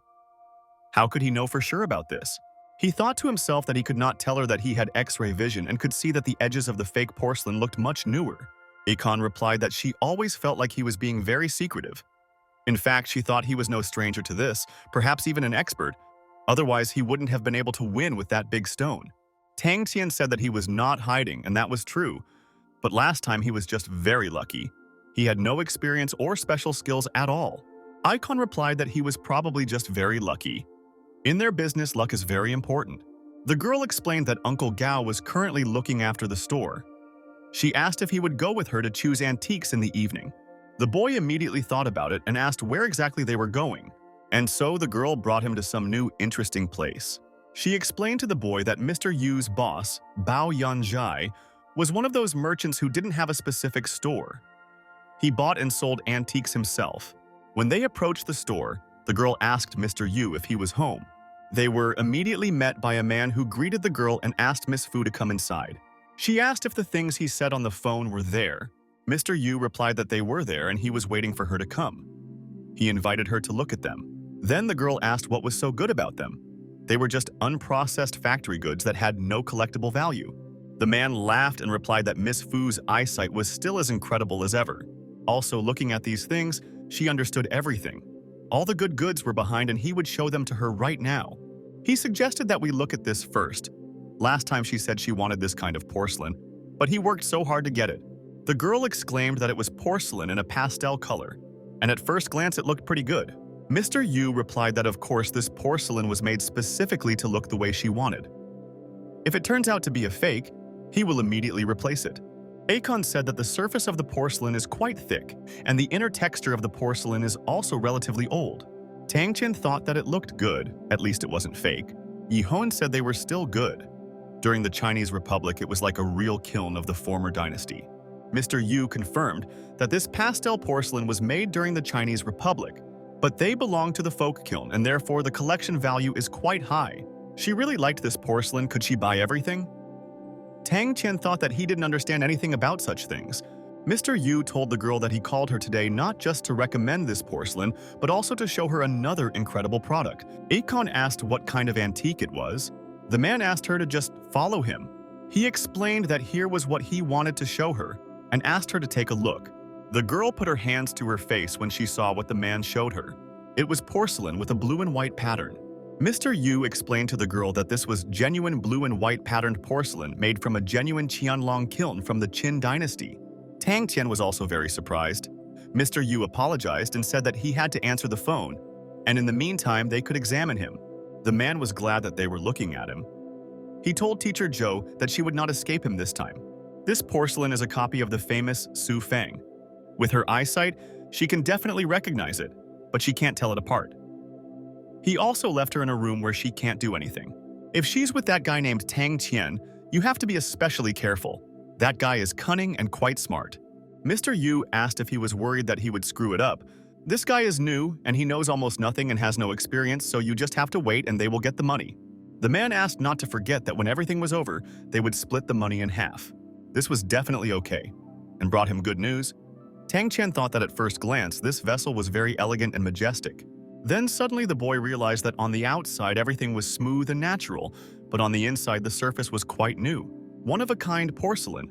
How could he know for sure about this? He thought to himself that he could not tell her that he had X-ray vision and could see that the edges of the fake porcelain looked much newer. Ikon replied that she always felt like he was being very secretive. In fact, she thought he was no stranger to this, perhaps even an expert. Otherwise, he wouldn't have been able to win with that big stone. Tang Qian said that he was not hiding, and that was true. But last time he was just very lucky. He had no experience or special skills at all. Ikon replied that he was probably just very lucky. In their business, luck is very important. The girl explained that Uncle Gao was currently looking after the store. She asked if he would go with her to choose antiques in the evening. The boy immediately thought about it and asked where exactly they were going. And so the girl brought him to some new interesting place. She explained to the boy that Mr. Yu's boss, Bao Yanzhai, was one of those merchants who didn't have a specific store. He bought and sold antiques himself. When they approached the store, the girl asked Mr. Yu if he was home. They were immediately met by a man who greeted the girl and asked Miss Fu to come inside. She asked if the things he said on the phone were there. Mr. Yu replied that they were there and he was waiting for her to come. He invited her to look at them. Then the girl asked what was so good about them. They were just unprocessed factory goods that had no collectible value. The man laughed and replied that Miss Fu's eyesight was still as incredible as ever. Also, looking at these things, she understood everything. All the good goods were behind and he would show them to her right now. He suggested that we look at this first. Last time she said she wanted this kind of porcelain, but he worked so hard to get it. The girl exclaimed that it was porcelain in a pastel color, and at first glance it looked pretty good. Mr. Yu replied that of course this porcelain was made specifically to look the way she wanted. If it turns out to be a fake, he will immediately replace it. Akon said that the surface of the porcelain is quite thick, and the inner texture of the porcelain is also relatively old. Tang Qian thought that it looked good, at least it wasn't fake. Yi Hon said they were still good. During the Chinese Republic, it was like a real kiln of the former dynasty. Mr. Yu confirmed that this pastel porcelain was made during the Chinese Republic, but they belong to the folk kiln and therefore the collection value is quite high. She really liked this porcelain. Could she buy everything? Tang Qian thought that he didn't understand anything about such things. Mr. Yu told the girl that he called her today not just to recommend this porcelain, but also to show her another incredible product. Akon asked what kind of antique it was. The man asked her to just follow him. He explained that here was what he wanted to show her, and asked her to take a look. The girl put her hands to her face when she saw what the man showed her. It was porcelain with a blue and white pattern. Mr. Yu explained to the girl that this was genuine blue and white patterned porcelain made from a genuine Qianlong kiln from the Qin dynasty. Tang Qian was also very surprised. Mr. Yu apologized and said that he had to answer the phone, and in the meantime they could examine him. The man was glad that they were looking at him. He told teacher Zhou that she would not escape him this time. This porcelain is a copy of the famous Su Feng. With her eyesight, she can definitely recognize it, but she can't tell it apart. He also left her in a room where she can't do anything. If she's with that guy named Tang Qian, you have to be especially careful. That guy is cunning and quite smart. Mr. Yu asked if he was worried that he would screw it up. This guy is new, and he knows almost nothing and has no experience, so you just have to wait and they will get the money. The man asked not to forget that when everything was over, they would split the money in half. This was definitely okay, and brought him good news. Tang Qian thought that at first glance, this vessel was very elegant and majestic. Then suddenly the boy realized that on the outside everything was smooth and natural, but on the inside the surface was quite new. One-of-a-kind porcelain.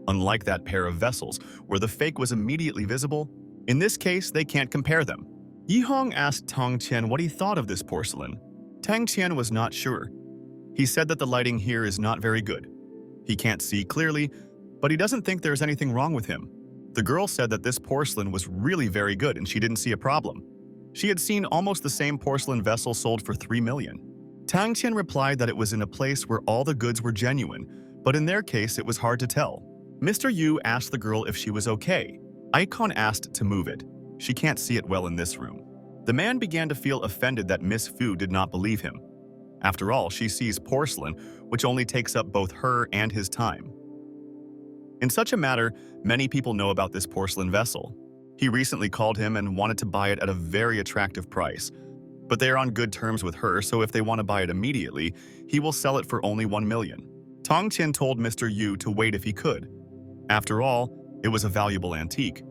Unlike that pair of vessels, where the fake was immediately visible, in this case they can't compare them. Yihong asked Tang Qian what he thought of this porcelain. Tang Qian was not sure. He said that the lighting here is not very good. He can't see clearly, but he doesn't think there's anything wrong with him. The girl said that this porcelain was really very good and she didn't see a problem. She had seen almost the same porcelain vessel sold for 3 million. Tang Qian replied that it was in a place where all the goods were genuine, but in their case it was hard to tell. Mr. Yu asked the girl if she was okay. Icon asked to move it. She can't see it well in this room. The man began to feel offended that Miss Fu did not believe him. After all, she sees porcelain, which only takes up both her and his time. In such a matter, many people know about this porcelain vessel. He recently called him and wanted to buy it at a very attractive price. But they are on good terms with her, so if they want to buy it immediately, he will sell it for only 1 million. Tang Qian told Mr. Yu to wait if he could. After all, it was a valuable antique.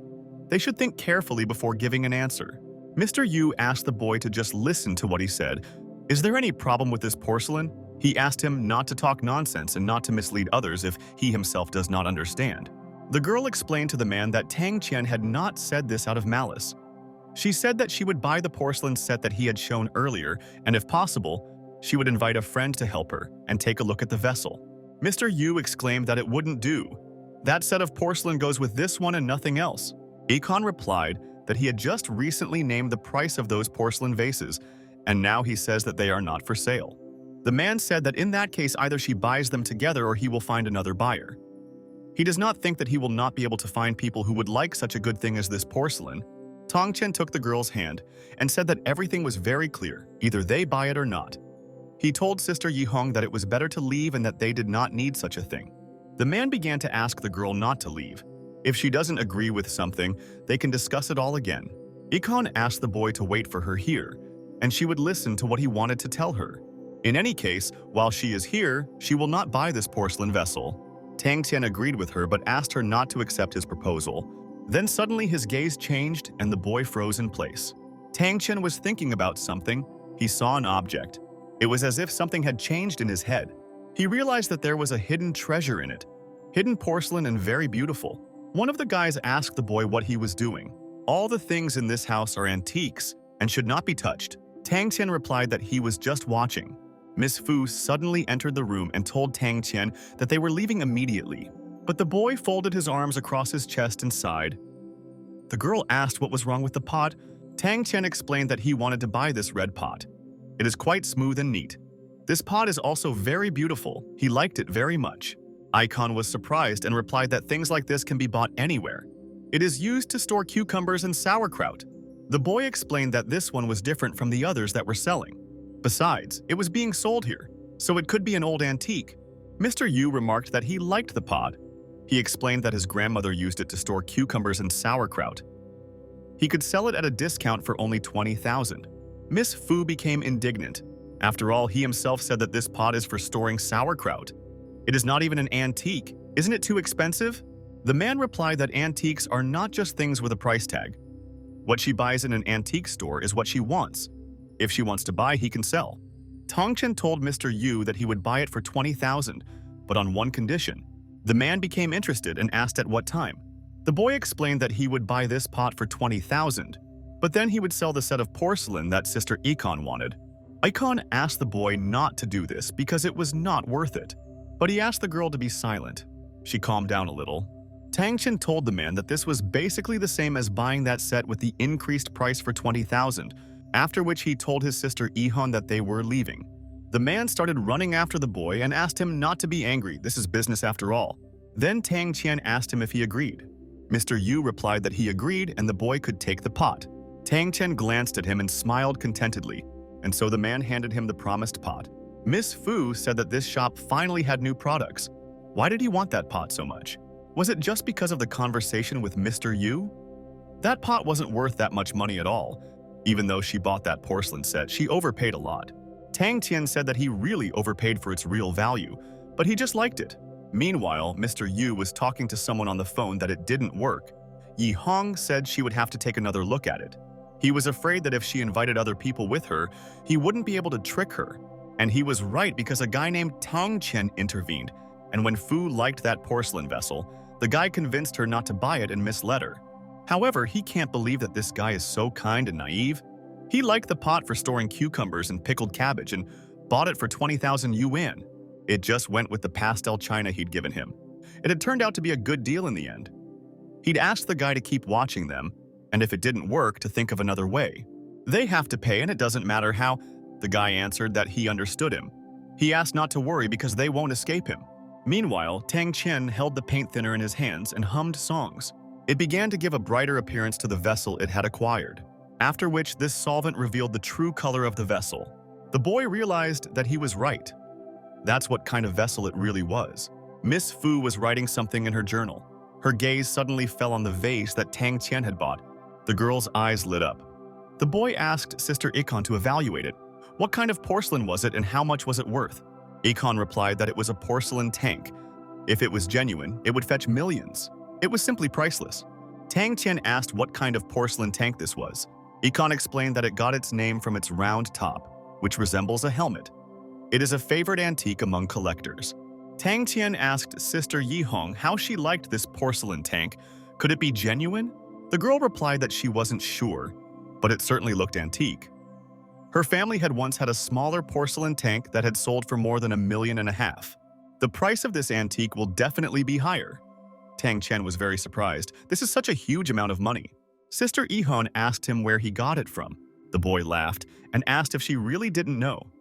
They should think carefully before giving an answer. Mr. Yu asked the boy to just listen to what he said. Is there any problem with this porcelain? He asked him not to talk nonsense and not to mislead others if he himself does not understand. The girl explained to the man that Tang Qian had not said this out of malice. She said that she would buy the porcelain set that he had shown earlier, and if possible, she would invite a friend to help her and take a look at the vessel. Mr. Yu exclaimed that it wouldn't do. That set of porcelain goes with this one and nothing else. Econ replied that he had just recently named the price of those porcelain vases, and now he says that they are not for sale. The man said that in that case either she buys them together or he will find another buyer. He does not think that he will not be able to find people who would like such a good thing as this porcelain. Tang Qian took the girl's hand and said that everything was very clear, either they buy it or not. He told Sister Yihong that it was better to leave and that they did not need such a thing. The man began to ask the girl not to leave. If she doesn't agree with something, they can discuss it all again. Ikon asked the boy to wait for her here, and she would listen to what he wanted to tell her. In any case, while she is here, she will not buy this porcelain vessel. Tang Qian agreed with her but asked her not to accept his proposal. Then suddenly his gaze changed and the boy froze in place. Tang Qian was thinking about something. He saw an object. It was as if something had changed in his head. He realized that there was a hidden treasure in it. Hidden porcelain and very beautiful. One of the guys asked the boy what he was doing. All the things in this house are antiques and should not be touched. Tang Qian replied that he was just watching. Miss Fu suddenly entered the room and told Tang Qian that they were leaving immediately. But the boy folded his arms across his chest and sighed. The girl asked what was wrong with the pot. Tang Qian explained that he wanted to buy this red pot. It is quite smooth and neat. This pot is also very beautiful. He liked it very much. Icon was surprised and replied that things like this can be bought anywhere. It is used to store cucumbers and sauerkraut. The boy explained that this one was different from the others that were selling. Besides, it was being sold here, so it could be an old antique. Mr. Yu remarked that he liked the pot. He explained that his grandmother used it to store cucumbers and sauerkraut. He could sell it at a discount for only 20,000. Miss Fu became indignant. After all, he himself said that this pot is for storing sauerkraut. It is not even an antique. Isn't it too expensive? The man replied that antiques are not just things with a price tag. What she buys in an antique store is what she wants. If she wants to buy, he can sell. Tang Qian told Mr. Yu that he would buy it for 20,000, but on one condition. The man became interested and asked at what time. The boy explained that he would buy this pot for 20,000, but then he would sell the set of porcelain that Sister Econ wanted. Icon asked the boy not to do this because it was not worth it, but he asked the girl to be silent. She calmed down a little. Tang Qian told the man that this was basically the same as buying that set with the increased price for 20,000, after which he told his sister Ihon that they were leaving. The man started running after the boy and asked him not to be angry, this is business after all. Then Tang Qian asked him if he agreed. Mr. Yu replied that he agreed and the boy could take the pot. Tang Qian glanced at him and smiled contentedly. and so the man handed him the promised pot. Miss Fu said that this shop finally had new products. Why did he want that pot so much? Was it just because of the conversation with Mr. Yu? That pot wasn't worth that much money at all. Even though she bought that porcelain set, she overpaid a lot. Tang Tian said that he really overpaid for its real value, but he just liked it. Meanwhile, Mr. Yu was talking to someone on the phone that it didn't work. Yi Hong said she would have to take another look at it. He was afraid that if she invited other people with her, he wouldn't be able to trick her. And he was right because a guy named Tang Chen intervened, and when Fu liked that porcelain vessel, the guy convinced her not to buy it and misled her. However, he can't believe that this guy is so kind and naive. He liked the pot for storing cucumbers and pickled cabbage and bought it for 20,000 yuan. It just went with the pastel china he'd given him. It had turned out to be a good deal in the end. He'd asked the guy to keep watching them, and if it didn't work, to think of another way. They have to pay and it doesn't matter how. The guy answered that he understood him. He asked not to worry because they won't escape him. Meanwhile, Tang Chen held the paint thinner in his hands and hummed songs. It began to give a brighter appearance to the vessel it had acquired, after which this solvent revealed the true color of the vessel. The boy realized that he was right. That's what kind of vessel it really was. Miss Fu was writing something in her journal. Her gaze suddenly fell on the vase that Tang Tian had bought. The girl's eyes lit up. The boy asked Sister Ikon to evaluate it. What kind of porcelain was it and how much was it worth? Ikon replied that it was a porcelain tank. If it was genuine, it would fetch millions. It was simply priceless. Tang Tian asked what kind of porcelain tank this was. Ikon explained that it got its name from its round top, which resembles a helmet. It is a favorite antique among collectors. Tang Tian asked Sister Yi Hong how she liked this porcelain tank. Could it be genuine? The girl replied that she wasn't sure, but it certainly looked antique. Her family had once had a smaller porcelain tank that had sold for more than $1.5 million. The price of this antique will definitely be higher. Tang Chen was very surprised. This is such a huge amount of money. Sister Ihon asked him where he got it from. The boy laughed and asked if she really didn't know.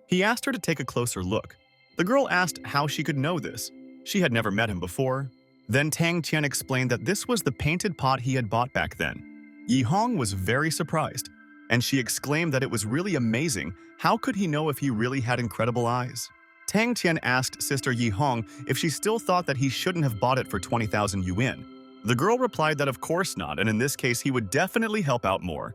He asked her to take a closer look. The girl asked how she could know this. She had never met him before. Then Tang Tian explained that this was the painted pot he had bought back then. Yi Hong was very surprised, and she exclaimed that it was really amazing. How could he know if he really had incredible eyes? Tang Tian asked Sister Yi Hong if she still thought that he shouldn't have bought it for 20,000 yuan. The girl replied that of course not, and in this case he would definitely help out more.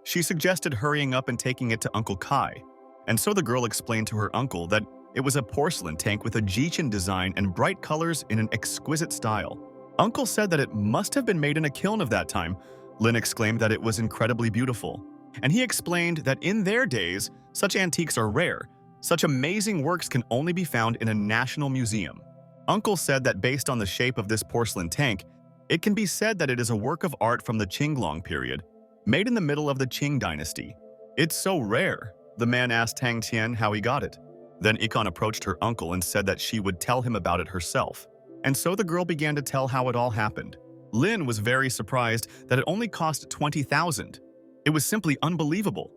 She suggested hurrying up and taking it to Uncle Kai, and so the girl explained to her uncle that it was a porcelain tank with a Jichin design and bright colors in an exquisite style. Uncle said that it must have been made in a kiln of that time. Lin exclaimed that it was incredibly beautiful, and he explained that in their days, such antiques are rare. Such amazing works can only be found in a national museum. Uncle said that based on the shape of this porcelain tank, it can be said that it is a work of art from the Qinglong period, made in the middle of the Qing dynasty. It's so rare. The man asked Tang Tian how he got it. Then Ikon approached her uncle and said that she would tell him about it herself. And so the girl began to tell how it all happened. Lin was very surprised that it only cost 20,000. It was simply unbelievable.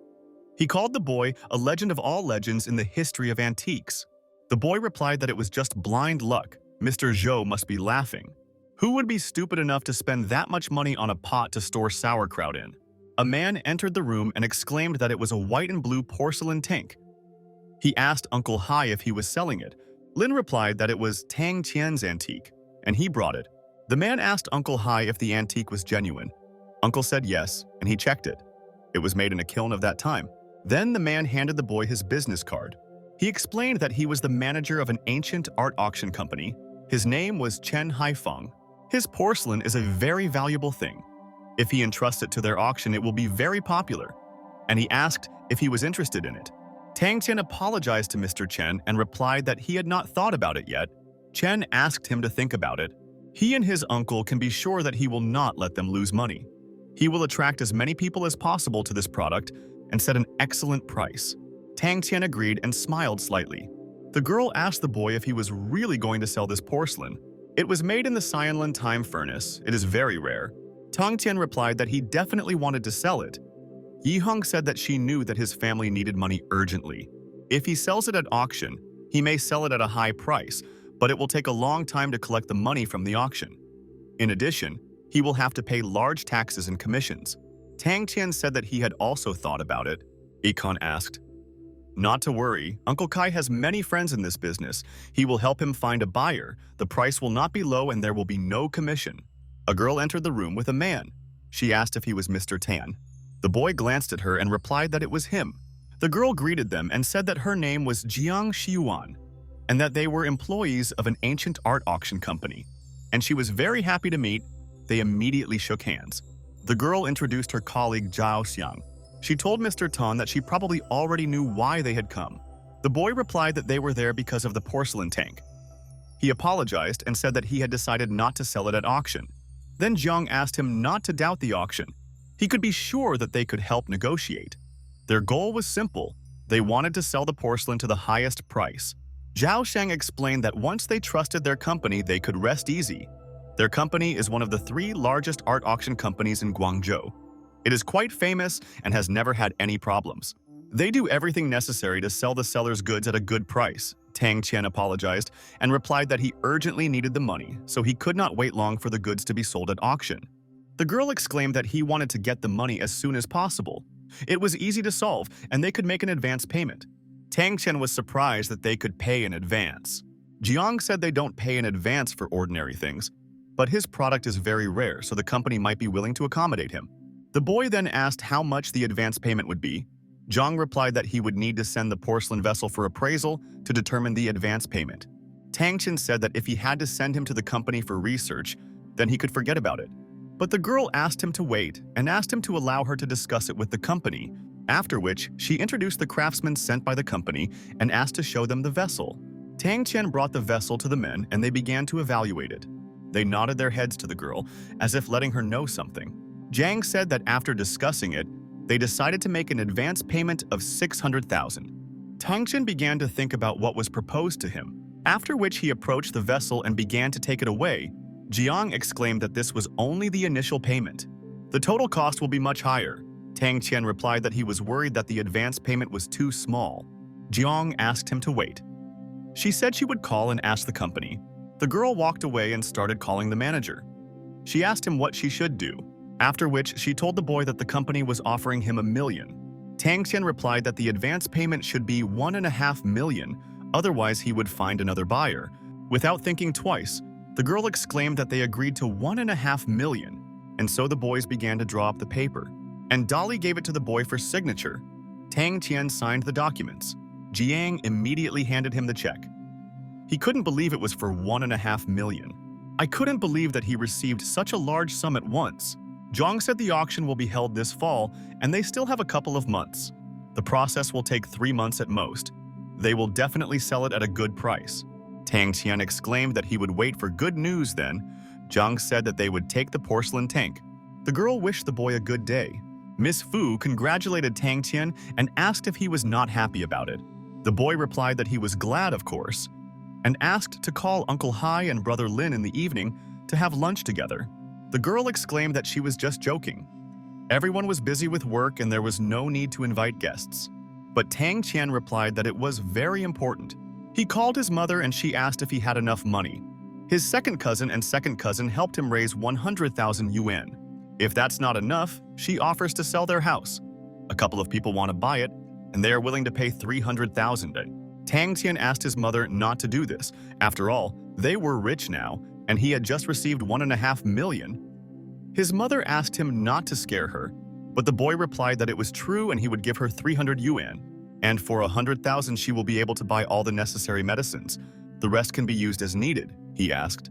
He called the boy a legend of all legends in the history of antiques. The boy replied that it was just blind luck. Mr. Zhou must be laughing. Who would be stupid enough to spend that much money on a pot to store sauerkraut in? A man entered the room and exclaimed that it was a white and blue porcelain tank. He asked Uncle Hai if he was selling it. Lin replied that it was Tang Tian's antique, and he brought it. The man asked Uncle Hai if the antique was genuine. Uncle said yes, and he checked it. It was made in a kiln of that time. Then the man handed the boy his business card. He explained that he was the manager of an ancient art auction company. His name was Chen Haifeng. His porcelain is a very valuable thing. If he entrusts it to their auction, it will be very popular. And he asked if he was interested in it. Tang Tian apologized to Mr. Chen and replied that he had not thought about it yet. Chen asked him to think about it. He and his uncle can be sure that he will not let them lose money. He will attract as many people as possible to this product and set an excellent price. Tang Tian agreed and smiled slightly. The girl asked the boy if he was really going to sell this porcelain. It was made in the Xianlin time furnace. It is very rare. Tang Tian replied that he definitely wanted to sell it. Yi Hong said that she knew that his family needed money urgently. If he sells it at auction, he may sell it at a high price, but it will take a long time to collect the money from the auction. In addition, he will have to pay large taxes and commissions. Tang Tian said that he had also thought about it. Econ asked. Not to worry, Uncle Kai has many friends in this business. He will help him find a buyer. The price will not be low and there will be no commission. A girl entered the room with a man. She asked if he was Mr. Tan. The boy glanced at her and replied that it was him. The girl greeted them and said that her name was Jiang Xiuan and that they were employees of an ancient art auction company. And she was very happy to meet. They immediately shook hands. The girl introduced her colleague Zhao Xiang. She told Mr. Tan that she probably already knew why they had come. The boy replied that they were there because of the porcelain tank. He apologized and said that he had decided not to sell it at auction. Then Jiang asked him not to doubt the auction. He could be sure that they could help negotiate. Their goal was simple. They wanted to sell the porcelain to the highest price. Zhao Shang explained that once they trusted their company, they could rest easy. Their company is one of the 3 largest art auction companies in Guangzhou. It is quite famous and has never had any problems. They do everything necessary to sell the seller's goods at a good price. Tang Qian apologized and replied that he urgently needed the money, so he could not wait long for the goods to be sold at auction. The girl exclaimed that he wanted to get the money as soon as possible. It was easy to solve, and they could make an advance payment. Tang Qian was surprised that they could pay in advance. Jiang said they don't pay in advance for ordinary things, but his product is very rare, so the company might be willing to accommodate him. The boy then asked how much the advance payment would be. Jiang replied that he would need to send the porcelain vessel for appraisal to determine the advance payment. Tang Qian said that if he had to send him to the company for research, then he could forget about it. But the girl asked him to wait and asked him to allow her to discuss it with the company, after which she introduced the craftsmen sent by the company and asked to show them the vessel. Tang Qian brought the vessel to the men and they began to evaluate it. They nodded their heads to the girl, as if letting her know something. Jiang said that after discussing it, they decided to make an advance payment of 600,000. Tang Qian began to think about what was proposed to him, after which he approached the vessel and began to take it away. Jiang exclaimed that this was only the initial payment. The total cost will be much higher. Tang Qian replied that he was worried that the advance payment was too small. Jiang asked him to wait. She said she would call and ask the company. The girl walked away and started calling the manager. She asked him what she should do, after which she told the boy that the company was offering him $1 million. Tang Qian replied that the advance payment should be $1.5 million, otherwise he would find another buyer. Without thinking twice, the girl exclaimed that they agreed to $1.5 million, and so the boys began to draw up the paper. And Dolly gave it to the boy for signature. Tang Qian signed the documents. Jiang immediately handed him the check. He couldn't believe it was for $1.5 million. I couldn't believe that he received such a large sum at once. Jiang said the auction will be held this fall, and they still have a couple of months. The process will take 3 months at most. They will definitely sell it at a good price. Tang Qian exclaimed that he would wait for good news then. Jiang said that they would take the porcelain tank. The girl wished the boy a good day. Miss Fu congratulated Tang Qian and asked if he was not happy about it. The boy replied that he was glad, of course, and asked to call Uncle Hai and Brother Lin in the evening to have lunch together. The girl exclaimed that she was just joking. Everyone was busy with work and there was no need to invite guests. But Tang Qian replied that it was very important. He called his mother and she asked if he had enough money. His second cousin helped him raise 100,000 yuan. If that's not enough, she offers to sell their house. A couple of people want to buy it, and they are willing to pay 300,000. Tang Qian asked his mother not to do this. After all, they were rich now, and he had just received $1.5 million. His mother asked him not to scare her, but the boy replied that it was true and he would give her 300 yuan. And for 100,000 she will be able to buy all the necessary medicines. The rest can be used as needed, he asked.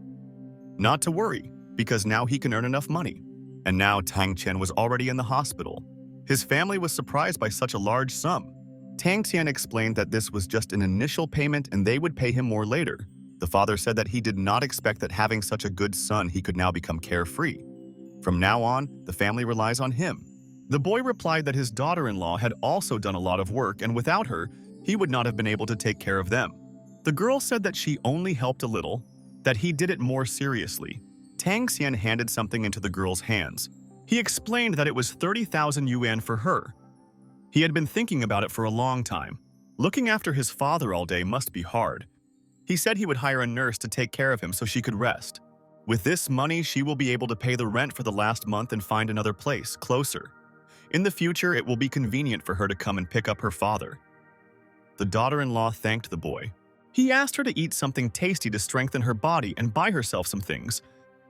Not to worry, because now he can earn enough money. And now Tang Qian was already in the hospital. His family was surprised by such a large sum. Tang Qian explained that this was just an initial payment and they would pay him more later. The father said that he did not expect that having such a good son he could now become carefree. From now on, the family relies on him. The boy replied that his daughter-in-law had also done a lot of work and without her, he would not have been able to take care of them. The girl said that she only helped a little, that he did it more seriously. Tang Qian handed something into the girl's hands. He explained that it was 30,000 yuan for her. He had been thinking about it for a long time. Looking after his father all day must be hard. He said he would hire a nurse to take care of him so she could rest. With this money, she will be able to pay the rent for the last month and find another place, closer. In the future, it will be convenient for her to come and pick up her father. The daughter-in-law thanked the boy. He asked her to eat something tasty to strengthen her body and buy herself some things.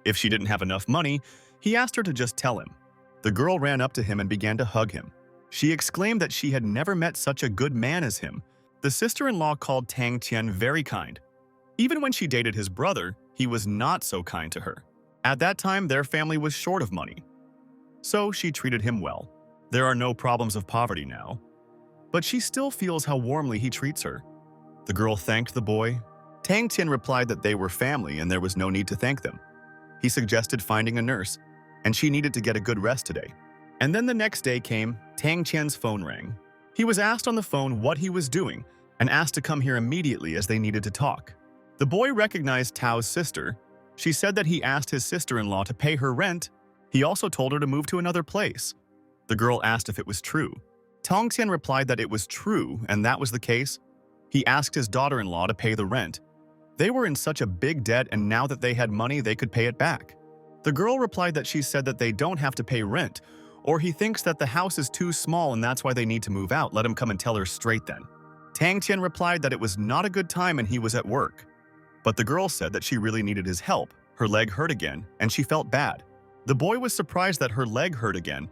If she didn't have enough money, he asked her to just tell him. The girl ran up to him and began to hug him. She exclaimed that she had never met such a good man as him. The sister-in-law called Tang Tian very kind. Even when she dated his brother, he was not so kind to her. At that time, their family was short of money. So she treated him well. There are no problems of poverty now. But she still feels how warmly he treats her. The girl thanked the boy. Tang Tian replied that they were family and there was no need to thank them. He suggested finding a nurse, and she needed to get a good rest today. And then the next day came, Tang Tian's phone rang. He was asked on the phone what he was doing and asked to come here immediately as they needed to talk. The boy recognized Tao's sister. She said that he asked his sister-in-law to pay her rent. He also told her to move to another place. The girl asked if it was true. Tang Tian replied that it was true, and that was the case. He asked his daughter-in-law to pay the rent. They were in such a big debt, and now that they had money, they could pay it back. The girl replied that she said that they don't have to pay rent, or he thinks that the house is too small and that's why they need to move out. Let him come and tell her straight then. Tang Tian replied that it was not a good time and he was at work. But the girl said that she really needed his help. Her leg hurt again, and she felt bad. The boy was surprised that her leg hurt again.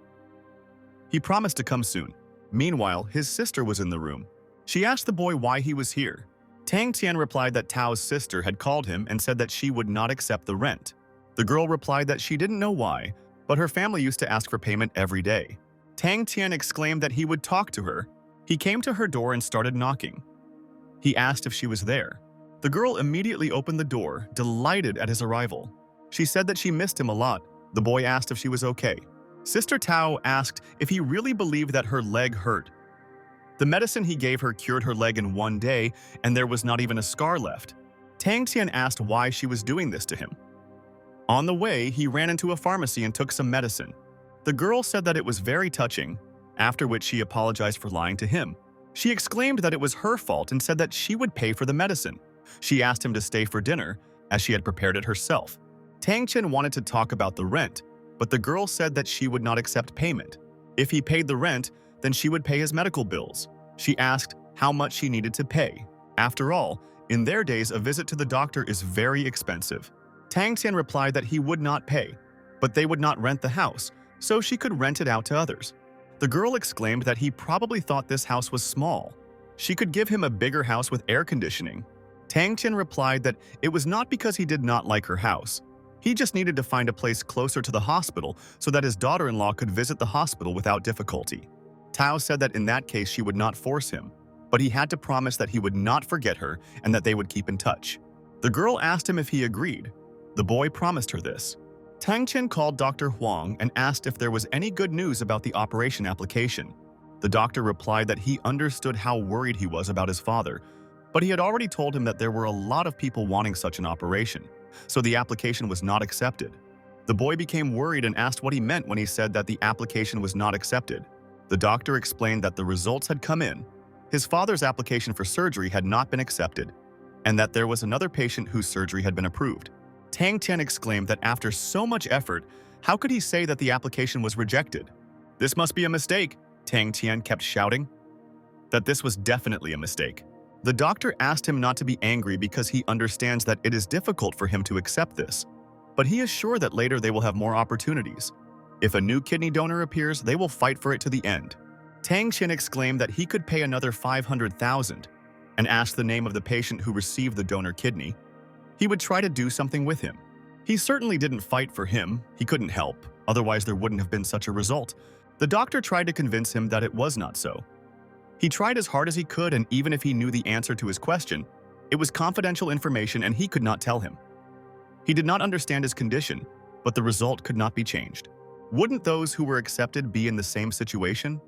He promised to come soon. Meanwhile, his sister was in the room. She asked the boy why he was here. Tang Tian replied that Tao's sister had called him and said that she would not accept the rent. The girl replied that she didn't know why, but her family used to ask for payment every day. Tang Tian exclaimed that he would talk to her. He came to her door and started knocking. He asked if she was there. The girl immediately opened the door, delighted at his arrival. She said that she missed him a lot. The boy asked if she was okay. Sister Tao asked if he really believed that her leg hurt. The medicine he gave her cured her leg in one day, and there was not even a scar left. Tang Tian asked why she was doing this to him. On the way, he ran into a pharmacy and took some medicine. The girl said that it was very touching, after which she apologized for lying to him. She exclaimed that it was her fault and said that she would pay for the medicine. She asked him to stay for dinner, as she had prepared it herself. Tang Tian wanted to talk about the rent, but the girl said that she would not accept payment. If he paid the rent, then she would pay his medical bills. She asked how much she needed to pay. After all, in their days, a visit to the doctor is very expensive. Tang Tian replied that he would not pay, but they would not rent the house, so she could rent it out to others. The girl exclaimed that he probably thought this house was small. She could give him a bigger house with air conditioning. Tang Tian replied that it was not because he did not like her house. He just needed to find a place closer to the hospital so that his daughter-in-law could visit the hospital without difficulty. Tao said that in that case she would not force him, but he had to promise that he would not forget her and that they would keep in touch. The girl asked him if he agreed. The boy promised her this. Tang Tian called Dr. Wang and asked if there was any good news about the operation application. The doctor replied that he understood how worried he was about his father, but he had already told him that there were a lot of people wanting such an operation, so the application was not accepted. The boy became worried and asked what he meant when he said that the application was not accepted. The doctor explained that the results had come in. His father's application for surgery had not been accepted, and that there was another patient whose surgery had been approved. Tang Tian exclaimed that after so much effort, how could he say that the application was rejected? This must be a mistake, Tang Tian kept shouting. That this was definitely a mistake. The doctor asked him not to be angry because he understands that it is difficult for him to accept this, but he is sure that later they will have more opportunities. If a new kidney donor appears, they will fight for it to the end. Tang Tian exclaimed that he could pay another 500,000 and asked the name of the patient who received the donor kidney. He would try to do something with him. He certainly didn't fight for him. He couldn't help, otherwise there wouldn't have been such a result. The doctor tried to convince him that it was not so. He tried as hard as he could, and even if he knew the answer to his question, it was confidential information and he could not tell him. He did not understand his condition, but the result could not be changed. Wouldn't those who were accepted be in the same situation?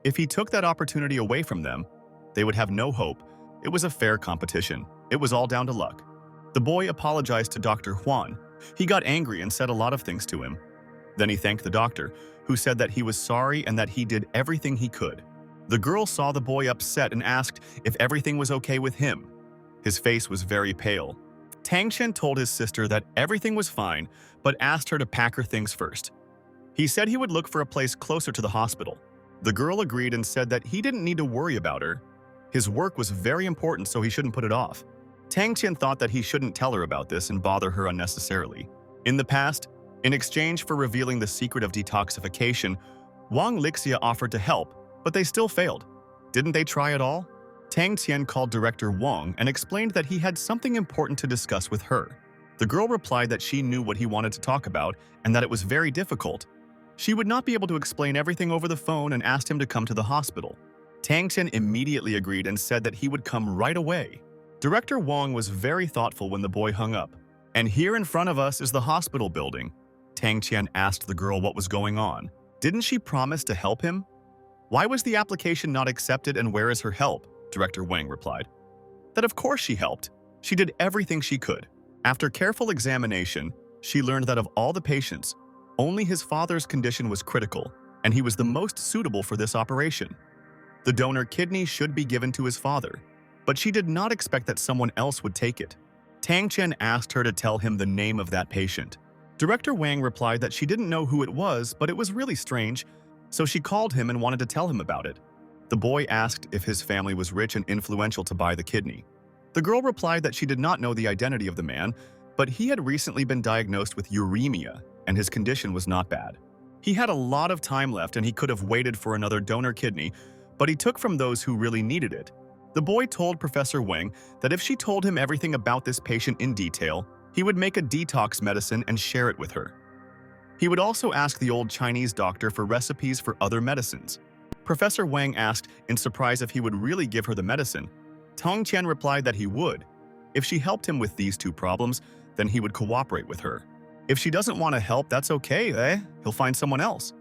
If he took that opportunity away from them, they would have no hope. It was a fair competition. It was all down to luck. The boy apologized to Dr. Huan. He got angry and said a lot of things to him. Then he thanked the doctor, who said that he was sorry and that he did everything he could. The girl saw the boy upset and asked if everything was okay with him. His face was very pale. Tang Tian told his sister that everything was fine, but asked her to pack her things first. He said he would look for a place closer to the hospital. The girl agreed and said that he didn't need to worry about her. His work was very important, so he shouldn't put it off. Tang Qian thought that he shouldn't tell her about this and bother her unnecessarily. In the past, in exchange for revealing the secret of detoxification, Wang Lixia offered to help, but they still failed. Didn't they try at all? Tang Qian called Director Wang and explained that he had something important to discuss with her. The girl replied that she knew what he wanted to talk about and that it was very difficult. She would not be able to explain everything over the phone and asked him to come to the hospital. Tang Qian immediately agreed and said that he would come right away. Director Wang was very thoughtful when the boy hung up. "And here in front of us is the hospital building." Tang Qian asked the girl what was going on. Didn't she promise to help him? "Why was the application not accepted and where is her help?" Director Wang replied. "That of course she helped. She did everything she could." After careful examination, she learned that of all the patients, only his father's condition was critical, and he was the most suitable for this operation. The donor kidney should be given to his father, but she did not expect that someone else would take it. Tang Qian asked her to tell him the name of that patient. Director Wang replied that she didn't know who it was, but it was really strange, so she called him and wanted to tell him about it. The boy asked if his family was rich and influential to buy the kidney. The girl replied that she did not know the identity of the man, but he had recently been diagnosed with uremia, and his condition was not bad. He had a lot of time left and he could have waited for another donor kidney, but he took from those who really needed it. The boy told Professor Wang that if she told him everything about this patient in detail, he would make a detox medicine and share it with her. He would also ask the old Chinese doctor for recipes for other medicines. Professor Wang asked in surprise if he would really give her the medicine. Tang Qian replied that he would. If she helped him with these two problems, then he would cooperate with her. If she doesn't want to help, that's okay, He'll find someone else.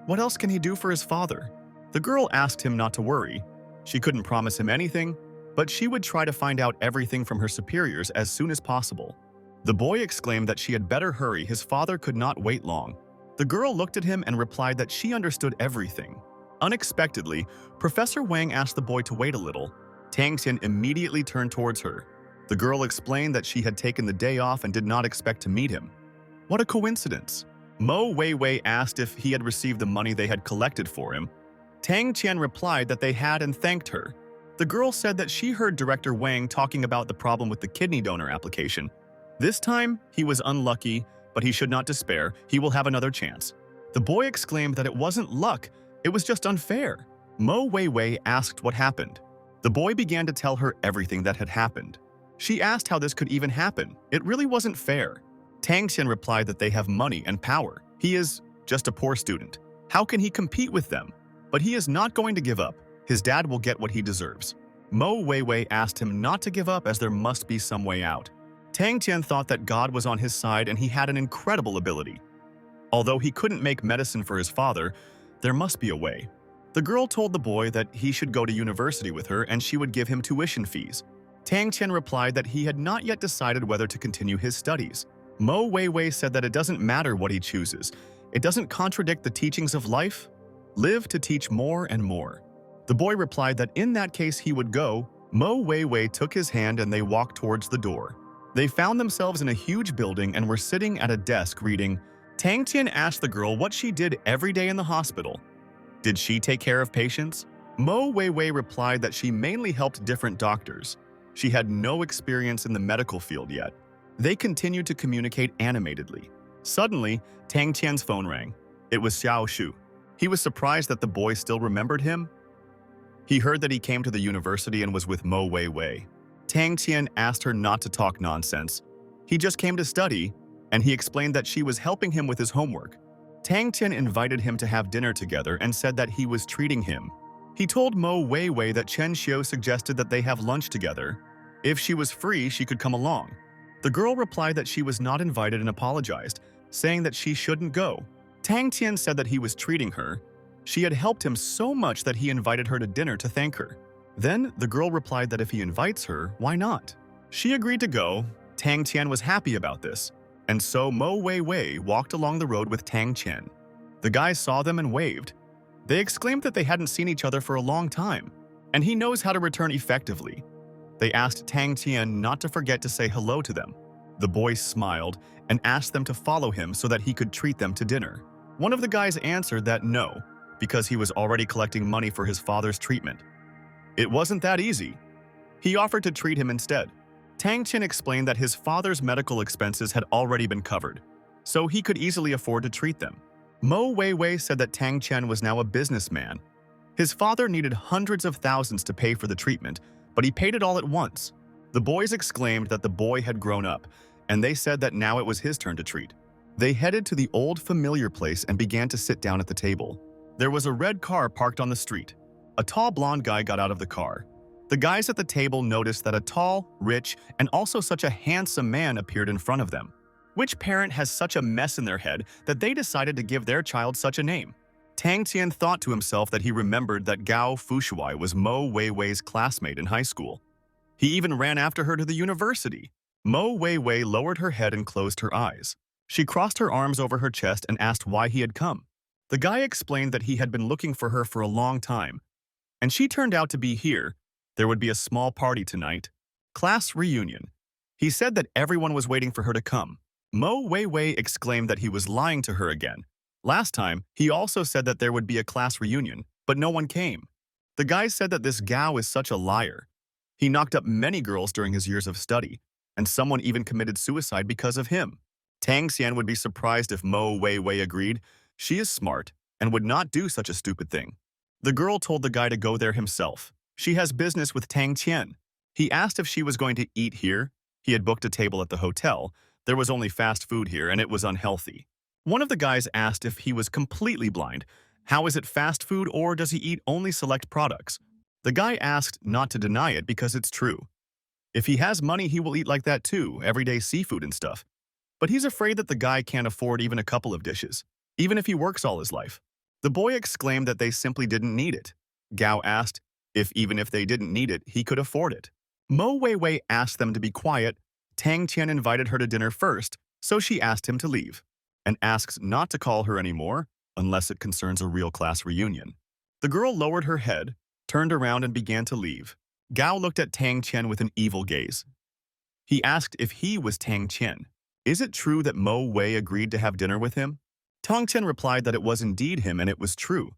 What else can he do for his father? The girl asked him not to worry. She couldn't promise him anything, but she would try to find out everything from her superiors as soon as possible. The boy exclaimed that she had better hurry, his father could not wait long. The girl looked at him and replied that she understood everything. Unexpectedly, Professor Wang asked the boy to wait a little. Tang Qian immediately turned towards her. The girl explained that she had taken the day off and did not expect to meet him. What a coincidence! Mo Weiwei asked if he had received the money they had collected for him. Tang Qian replied that they had and thanked her. The girl said that she heard Director Wang talking about the problem with the kidney donor application. This time, he was unlucky, but he should not despair. He will have another chance. The boy exclaimed that it wasn't luck, it was just unfair. Mo Weiwei asked what happened. The boy began to tell her everything that had happened. She asked how this could even happen. It really wasn't fair. Tang Qian replied that they have money and power. He is just a poor student. How can he compete with them? But he is not going to give up. His dad will get what he deserves. Mo Weiwei asked him not to give up as there must be some way out. Tang Qian thought that God was on his side and he had an incredible ability. Although he couldn't make medicine for his father, there must be a way. The girl told the boy that he should go to university with her and she would give him tuition fees. Tang Qian replied that he had not yet decided whether to continue his studies. Mo Weiwei said that it doesn't matter what he chooses. It doesn't contradict the teachings of life. Live to teach more and more. The boy replied that in that case he would go. Mo Weiwei took his hand and they walked towards the door. They found themselves in a huge building and were sitting at a desk reading. Tang Qian asked the girl what she did every day in the hospital. Did she take care of patients? Mo Weiwei replied that she mainly helped different doctors. She had no experience in the medical field yet. They continued to communicate animatedly. Suddenly, Tang Qian's phone rang. It was Xiao Shu. He was surprised that the boy still remembered him. He heard that he came to the university and was with Mo Weiwei. Tang Qian asked her not to talk nonsense. He just came to study, and he explained that she was helping him with his homework. Tang Qian invited him to have dinner together and said that he was treating him. He told Mo Weiwei that Chen Xiu suggested that they have lunch together. If she was free, she could come along. The girl replied that she was not invited and apologized, saying that she shouldn't go. Tang Qian said that he was treating her. She had helped him so much that he invited her to dinner to thank her. Then the girl replied that if he invites her, why not? She agreed to go. Tang Qian was happy about this. And so Mo Weiwei walked along the road with Tang Qian. The guys saw them and waved. They exclaimed that they hadn't seen each other for a long time, and he knows how to return effectively. They asked Tang Qian not to forget to say hello to them. The boy smiled and asked them to follow him so that he could treat them to dinner. One of the guys answered that no, because he was already collecting money for his father's treatment. It wasn't that easy. He offered to treat him instead. Tang Qian explained that his father's medical expenses had already been covered, so he could easily afford to treat them. Mo Weiwei said that Tang Qian was now a businessman. His father needed hundreds of thousands to pay for the treatment, but he paid it all at once. The boys exclaimed that the boy had grown up, and they said that now it was his turn to treat. They headed to the old familiar place and began to sit down at the table. There was a red car parked on the street. A tall blonde guy got out of the car. The guys at the table noticed that a tall, rich, and also such a handsome man appeared in front of them. Which parent has such a mess in their head that they decided to give their child such a name? Tang Qian thought to himself that he remembered that Gao Fushuai was Mo Weiwei's classmate in high school. He even ran after her to the university. Mo Weiwei lowered her head and closed her eyes. She crossed her arms over her chest and asked why he had come. The guy explained that he had been looking for her for a long time, and she turned out to be here. There would be a small party tonight. Class reunion. He said that everyone was waiting for her to come. Mo Weiwei exclaimed that he was lying to her again. Last time, he also said that there would be a class reunion, but no one came. The guy said that this Gao is such a liar. He knocked up many girls during his years of study, and someone even committed suicide because of him. Tang Xian would be surprised if Mo Weiwei agreed. She is smart and would not do such a stupid thing. The girl told the guy to go there himself. She has business with Tang Qian. He asked if she was going to eat here. He had booked a table at the hotel. There was only fast food here, and it was unhealthy. One of the guys asked if he was completely blind. How is it fast food, or does he eat only select products? The guy asked not to deny it because it's true. If he has money, he will eat like that too, everyday seafood and stuff. But he's afraid that the guy can't afford even a couple of dishes, even if he works all his life. The boy exclaimed that they simply didn't need it. Gao asked if even if they didn't need it, he could afford it. Mo Weiwei asked them to be quiet. Tang Qian invited her to dinner first, so she asked him to leave, and asks not to call her anymore unless it concerns a real class reunion. The girl lowered her head, turned around and began to leave. Gao looked at Tang Qian with an evil gaze. He asked if he was Tang Qian. Is it true that Mo Wei agreed to have dinner with him? Tang Qian replied that it was indeed him and it was true.